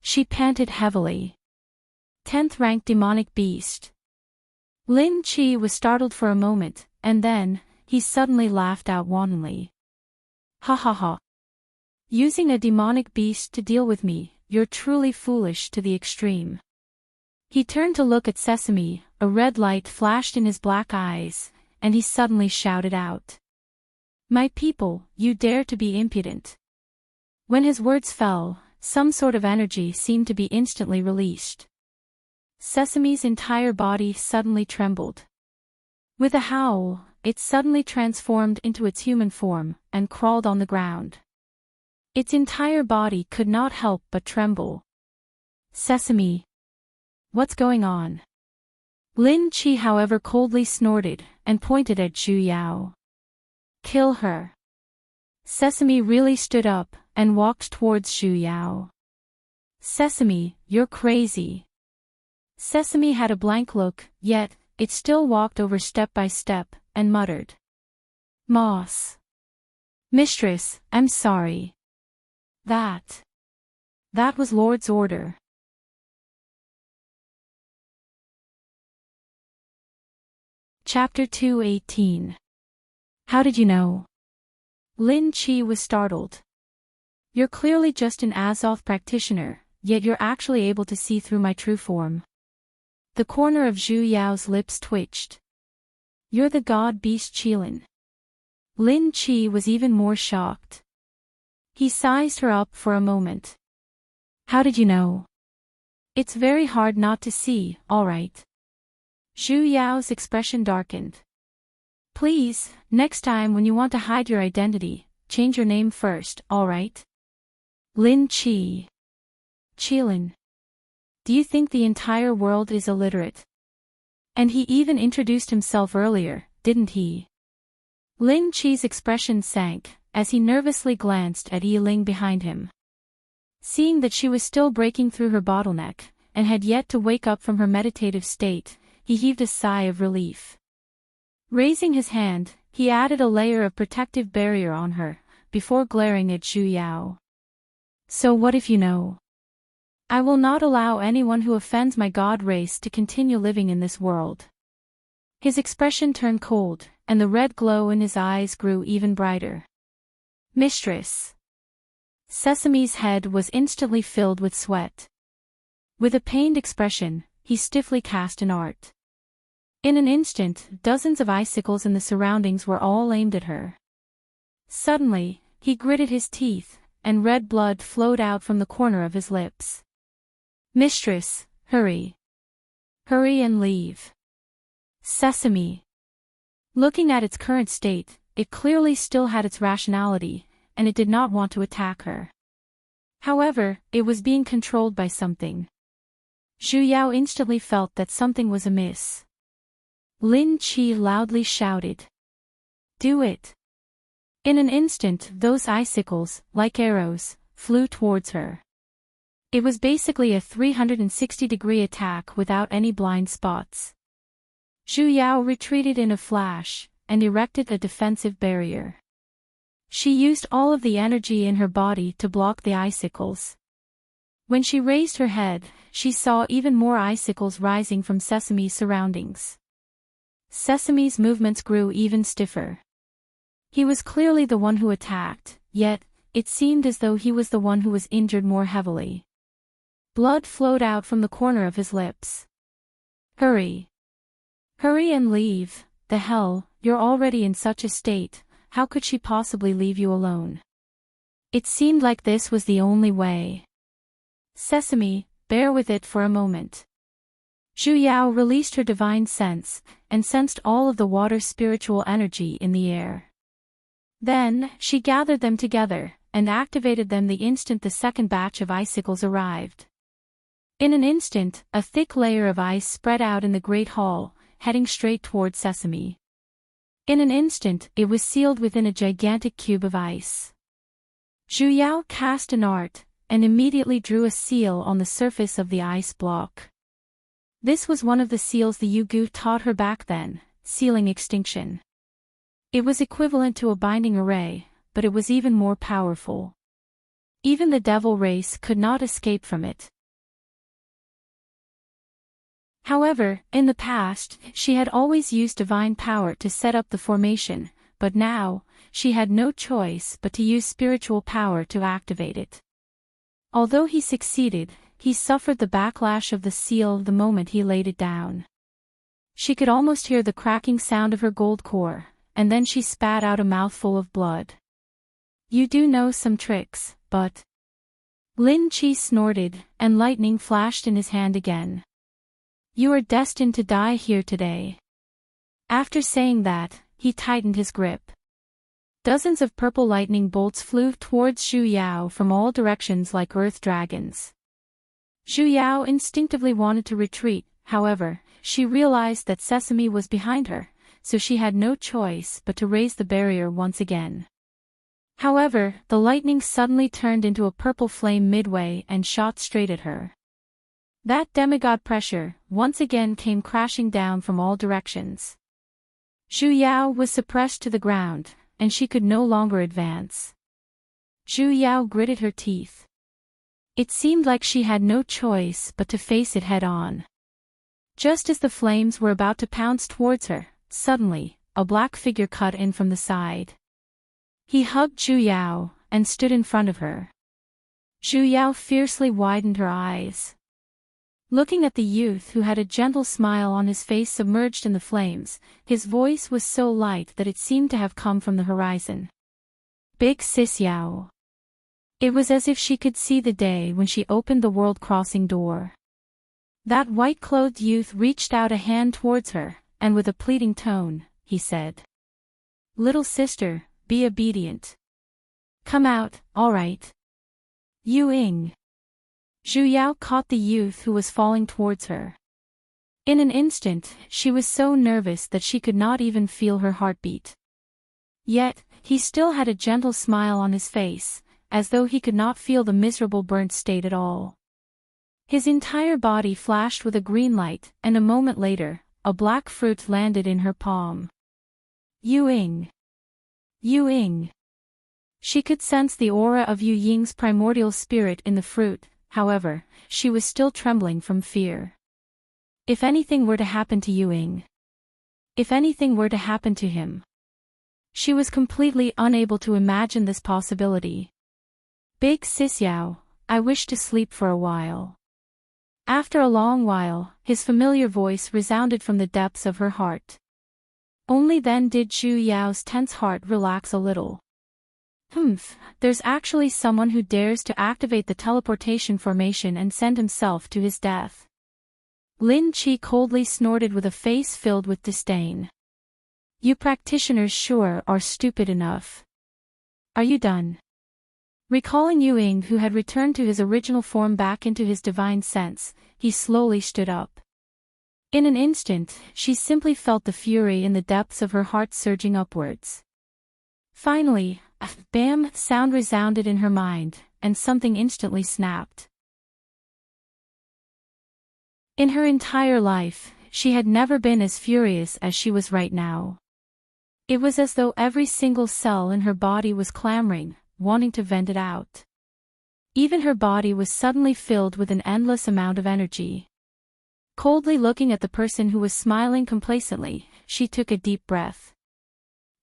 She panted heavily. 10th rank demonic beast. Lin Qi was startled for a moment, and then, he suddenly laughed out wantonly. Ha ha ha. Using a demonic beast to deal with me, you're truly foolish to the extreme. He turned to look at Sesame, a red light flashed in his black eyes, and he suddenly shouted out. My people, you dare to be impudent. When his words fell, some sort of energy seemed to be instantly released. Sesame's entire body suddenly trembled. With a howl, it suddenly transformed into its human form, and crawled on the ground. Its entire body could not help but tremble. Sesame! What's going on? Lin Qi however coldly snorted, and pointed at Zhu Yao. Kill her. Sesame really stood up, and walked towards Zhu Yao. Sesame, you're crazy. Sesame had a blank look, yet, it still walked over step by step, and muttered. Moss. Mistress, I'm sorry. That was Lord's order. Chapter 218. How did you know? Lin Qi was startled. You're clearly just an Azoth practitioner, yet you're actually able to see through my true form. The corner of Zhu Yao's lips twitched. You're the god beast Qilin. Lin Qi was even more shocked. He sized her up for a moment. How did you know? It's very hard not to see, alright. Zhu Yao's expression darkened. Please, next time when you want to hide your identity, change your name first, alright? Lin Qi. Qilin. Do you think the entire world is illiterate? And he even introduced himself earlier, didn't he? Lin Qi's expression sank, as he nervously glanced at Yiling behind him. Seeing that she was still breaking through her bottleneck, and had yet to wake up from her meditative state, he heaved a sigh of relief. Raising his hand, he added a layer of protective barrier on her, before glaring at Zhu Yao. So what if you know? I will not allow anyone who offends my god race to continue living in this world. His expression turned cold, and the red glow in his eyes grew even brighter. Mistress. Sesame's head was instantly filled with sweat. With a pained expression, he stiffly cast an art. In an instant, dozens of icicles in the surroundings were all aimed at her. Suddenly, he gritted his teeth, and red blood flowed out from the corner of his lips. Mistress, hurry. Hurry and leave. Sesame. Looking at its current state, it clearly still had its rationality, and it did not want to attack her. However, it was being controlled by something. Zhu Yao instantly felt that something was amiss. Lin Qi loudly shouted. Do it. In an instant, those icicles, like arrows, flew towards her. It was basically a 360-degree attack without any blind spots. Zhu Yao retreated in a flash, and erected a defensive barrier. She used all of the energy in her body to block the icicles. When she raised her head, she saw even more icicles rising from Sesame's surroundings. Sesame's movements grew even stiffer. He was clearly the one who attacked, yet, it seemed as though he was the one who was injured more heavily. Blood flowed out from the corner of his lips. Hurry. Hurry and leave, the hell, you're already in such a state, how could she possibly leave you alone? It seemed like this was the only way. Sesame, bear with it for a moment. Zhu Yao released her divine sense, and sensed all of the water's spiritual energy in the air. Then, she gathered them together, and activated them the instant the second batch of icicles arrived. In an instant, a thick layer of ice spread out in the Great Hall, heading straight toward Sesame. In an instant, it was sealed within a gigantic cube of ice. Zhu Yao cast an art, and immediately drew a seal on the surface of the ice block. This was one of the seals the Yugu taught her back then, sealing extinction. It was equivalent to a binding array, but it was even more powerful. Even the devil race could not escape from it. However, in the past, she had always used divine power to set up the formation, but now, she had no choice but to use spiritual power to activate it. Although he succeeded, he suffered the backlash of the seal the moment he laid it down. She could almost hear the cracking sound of her gold core, and then she spat out a mouthful of blood. You do know some tricks, but... Lin Qi snorted, and lightning flashed in his hand again. You are destined to die here today. After saying that, he tightened his grip. Dozens of purple lightning bolts flew towards Zhu Yao from all directions like earth dragons. Zhu Yao instinctively wanted to retreat, however, she realized that Sesame was behind her, so she had no choice but to raise the barrier once again. However, the lightning suddenly turned into a purple flame midway and shot straight at her. That demigod pressure, once again came crashing down from all directions. Zhu Yao was suppressed to the ground, and she could no longer advance. Zhu Yao gritted her teeth. It seemed like she had no choice but to face it head-on. Just as the flames were about to pounce towards her, suddenly, a black figure cut in from the side. He hugged Zhu Yao, and stood in front of her. Zhu Yao fiercely widened her eyes. Looking at the youth who had a gentle smile on his face submerged in the flames, his voice was so light that it seemed to have come from the horizon. Big Sis Yao. It was as if she could see the day when she opened the world-crossing door. That white-clothed youth reached out a hand towards her, and with a pleading tone, he said, "Little sister, be obedient. Come out, all right." Yu Ying. Zhu Yao caught the youth who was falling towards her. In an instant, she was so nervous that she could not even feel her heartbeat. Yet, he still had a gentle smile on his face, as though he could not feel the miserable burnt state at all. His entire body flashed with a green light, and a moment later, a black fruit landed in her palm. Yu Ying. Yu Ying. She could sense the aura of Yu Ying's primordial spirit in the fruit, however, she was still trembling from fear. If anything were to happen to Yu Ying. If anything were to happen to him. She was completely unable to imagine this possibility. Big Sis Yao, I wish to sleep for a while. After a long while, his familiar voice resounded from the depths of her heart. Only then did Zhu Yao's tense heart relax a little. There's actually someone who dares to activate the teleportation formation and send himself to his death. Lin Qi coldly snorted with a face filled with disdain. You practitioners sure are stupid enough. Are you done? Recalling Yu Ying who had returned to his original form back into his divine sense, he slowly stood up. In an instant, she simply felt the fury in the depths of her heart surging upwards. Finally, a bam sound resounded in her mind, and something instantly snapped. In her entire life, she had never been as furious as she was right now. It was as though every single cell in her body was clamoring, wanting to vent it out. Even her body was suddenly filled with an endless amount of energy. Coldly looking at the person who was smiling complacently, she took a deep breath.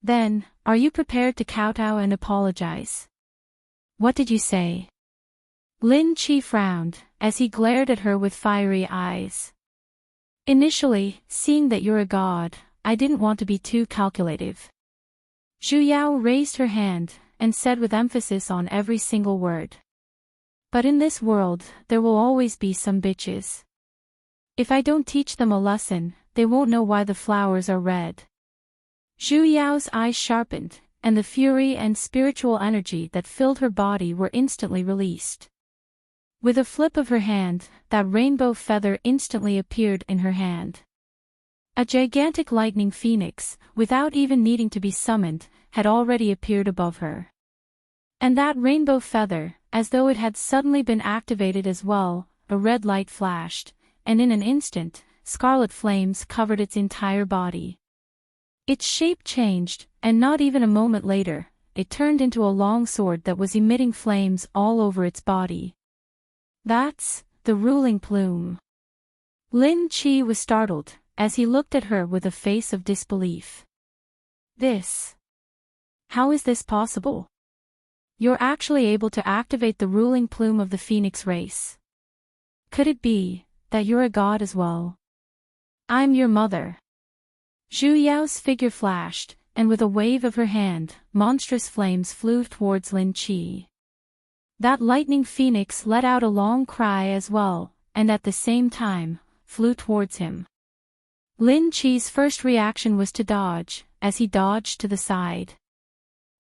Then, are you prepared to kowtow and apologize? What did you say? Lin Qi frowned, as he glared at her with fiery eyes. Initially, seeing that you're a god, I didn't want to be too calculative. Zhu Yao raised her hand, and said with emphasis on every single word. But in this world, there will always be some bitches. If I don't teach them a lesson, they won't know why the flowers are red. Zhu Yao's eyes sharpened, and the fury and spiritual energy that filled her body were instantly released. With a flip of her hand, that rainbow feather instantly appeared in her hand. A gigantic lightning phoenix, without even needing to be summoned, had already appeared above her. And that rainbow feather, as though it had suddenly been activated as well, a red light flashed, and in an instant, scarlet flames covered its entire body. Its shape changed, and not even a moment later, it turned into a long sword that was emitting flames all over its body. That's the ruling plume. Lin Qi was startled, as he looked at her with a face of disbelief. This. How is this possible? You're actually able to activate the ruling plume of the Phoenix race. Could it be that you're a god as well? I'm your mother. Zhu Yao's figure flashed, and with a wave of her hand, monstrous flames flew towards Lin Qi. That lightning phoenix let out a long cry as well, and at the same time, flew towards him. Lin Qi's first reaction was to dodge, as he dodged to the side.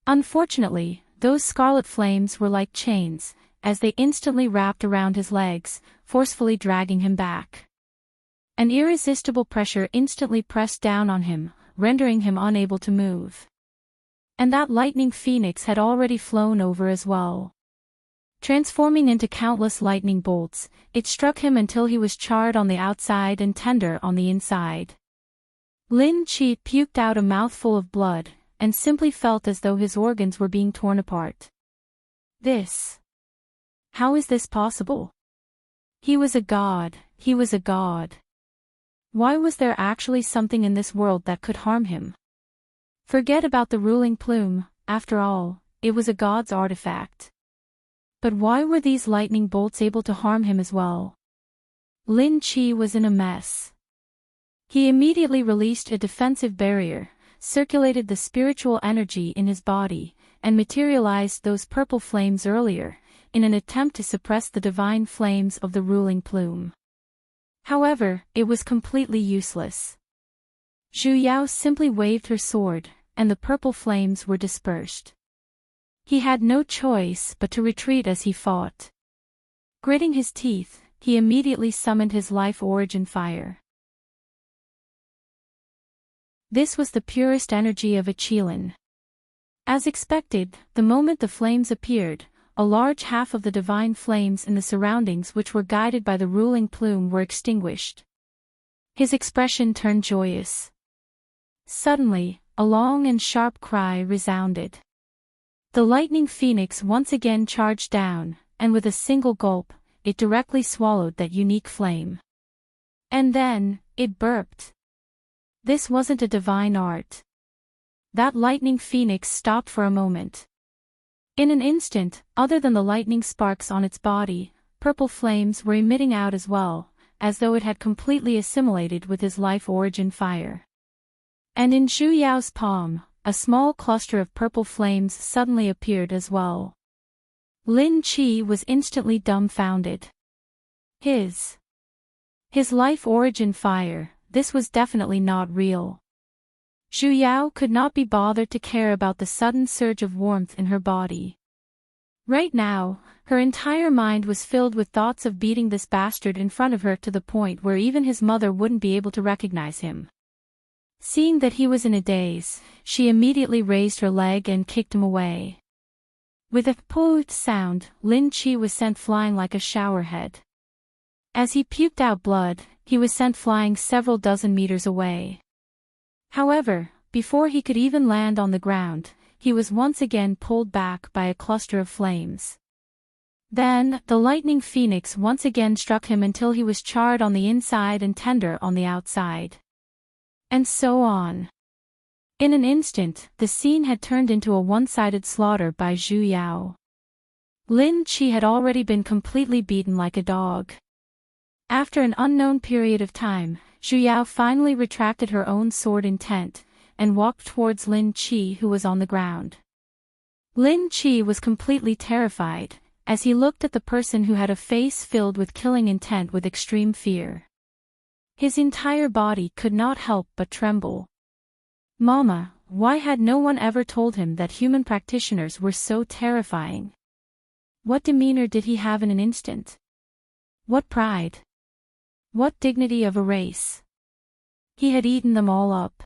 Unfortunately, those scarlet flames were like chains, as they instantly wrapped around his legs, forcefully dragging him back. An irresistible pressure instantly pressed down on him, rendering him unable to move. And that lightning phoenix had already flown over as well. Transforming into countless lightning bolts, it struck him until he was charred on the outside and tender on the inside. Lin Qi puked out a mouthful of blood, and simply felt as though his organs were being torn apart. This. How is this possible? He was a god, he was a god. Why was there actually something in this world that could harm him? Forget about the ruling plume, after all, it was a god's artifact. But why were these lightning bolts able to harm him as well? Lin Chi was in a mess. He immediately released a defensive barrier, circulated the spiritual energy in his body, and materialized those purple flames earlier, in an attempt to suppress the divine flames of the ruling plume. However, it was completely useless. Zhu Yao simply waved her sword, and the purple flames were dispersed. He had no choice but to retreat as he fought. Gritting his teeth, he immediately summoned his life origin fire. This was the purest energy of a Qilin. As expected, the moment the flames appeared, a large half of the divine flames in the surroundings which were guided by the ruling plume were extinguished. His expression turned joyous. Suddenly, a long and sharp cry resounded. The lightning phoenix once again charged down, and with a single gulp, it directly swallowed that unique flame. And then, it burped. This wasn't a divine art. That lightning phoenix stopped for a moment. In an instant, other than the lightning sparks on its body, purple flames were emitting out as well, as though it had completely assimilated with his life origin fire. And in Zhu Yao's palm, a small cluster of purple flames suddenly appeared as well. Lin Chi was instantly dumbfounded. His life origin fire, this was definitely not real. Zhu Yao could not be bothered to care about the sudden surge of warmth in her body. Right now, her entire mind was filled with thoughts of beating this bastard in front of her to the point where even his mother wouldn't be able to recognize him. Seeing that he was in a daze, she immediately raised her leg and kicked him away. With a poof sound, Lin Chi was sent flying like a showerhead. As he puked out blood, he was sent flying several dozen meters away. However, before he could even land on the ground, he was once again pulled back by a cluster of flames. Then, the lightning phoenix once again struck him until he was charred on the inside and tender on the outside. And so on. In an instant, the scene had turned into a one-sided slaughter by Zhu Yao. Lin Chi had already been completely beaten like a dog. After an unknown period of time, Zhu Yao finally retracted her own sword intent, and walked towards Lin Chi who was on the ground. Lin Chi was completely terrified, as he looked at the person who had a face filled with killing intent with extreme fear. His entire body could not help but tremble. Mama, why had no one ever told him that human practitioners were so terrifying? What demeanor did he have in an instant? What pride? What dignity of a race? He had eaten them all up.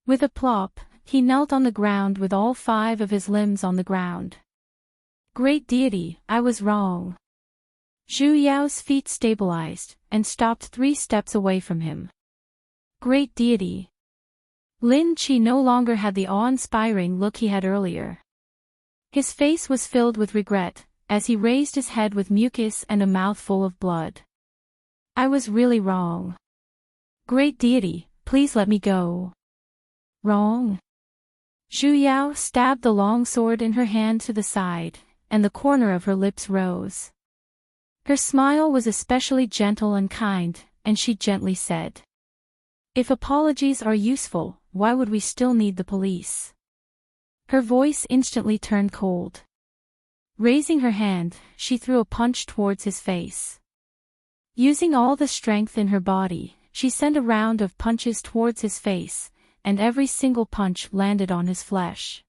With a plop, he knelt on the ground with all 5 of his limbs on the ground. Great deity, I was wrong. Zhu Yao's feet stabilized, and stopped 3 steps away from him. Great deity. Lin Chi no longer had the awe-inspiring look he had earlier. His face was filled with regret, as he raised his head with mucus and a mouthful of blood. I was really wrong. Great deity, please let me go. Wrong? Zhu Yao stabbed the long sword in her hand to the side, and the corner of her lips rose. Her smile was especially gentle and kind, and she gently said, "If apologies are useful, why would we still need the police?" Her voice instantly turned cold. Raising her hand, she threw a punch towards his face. Using all the strength in her body, she sent a round of punches towards his face, and every single punch landed on his flesh.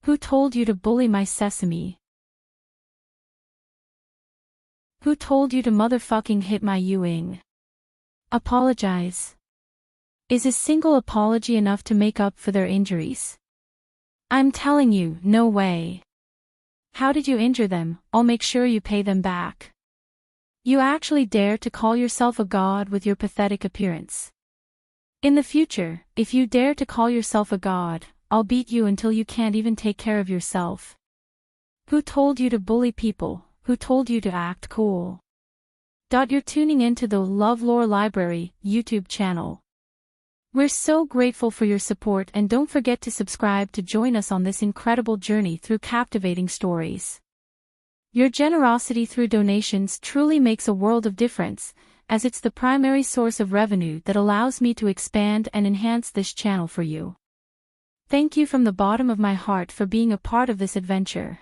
Who told you to bully my sesame? Who told you to motherfucking hit my Yuing? Apologize. Is a single apology enough to make up for their injuries? I'm telling you, no way. How did you injure them? I'll make sure you pay them back. You actually dare to call yourself a god with your pathetic appearance. In the future, if you dare to call yourself a god, I'll beat you until you can't even take care of yourself. Who told you to bully people? Who told you to act cool? You're tuning into the LoveLore Library YouTube channel. We're so grateful for your support, and don't forget to subscribe to join us on this incredible journey through captivating stories. Your generosity through donations truly makes a world of difference, as it's the primary source of revenue that allows me to expand and enhance this channel for you. Thank you from the bottom of my heart for being a part of this adventure.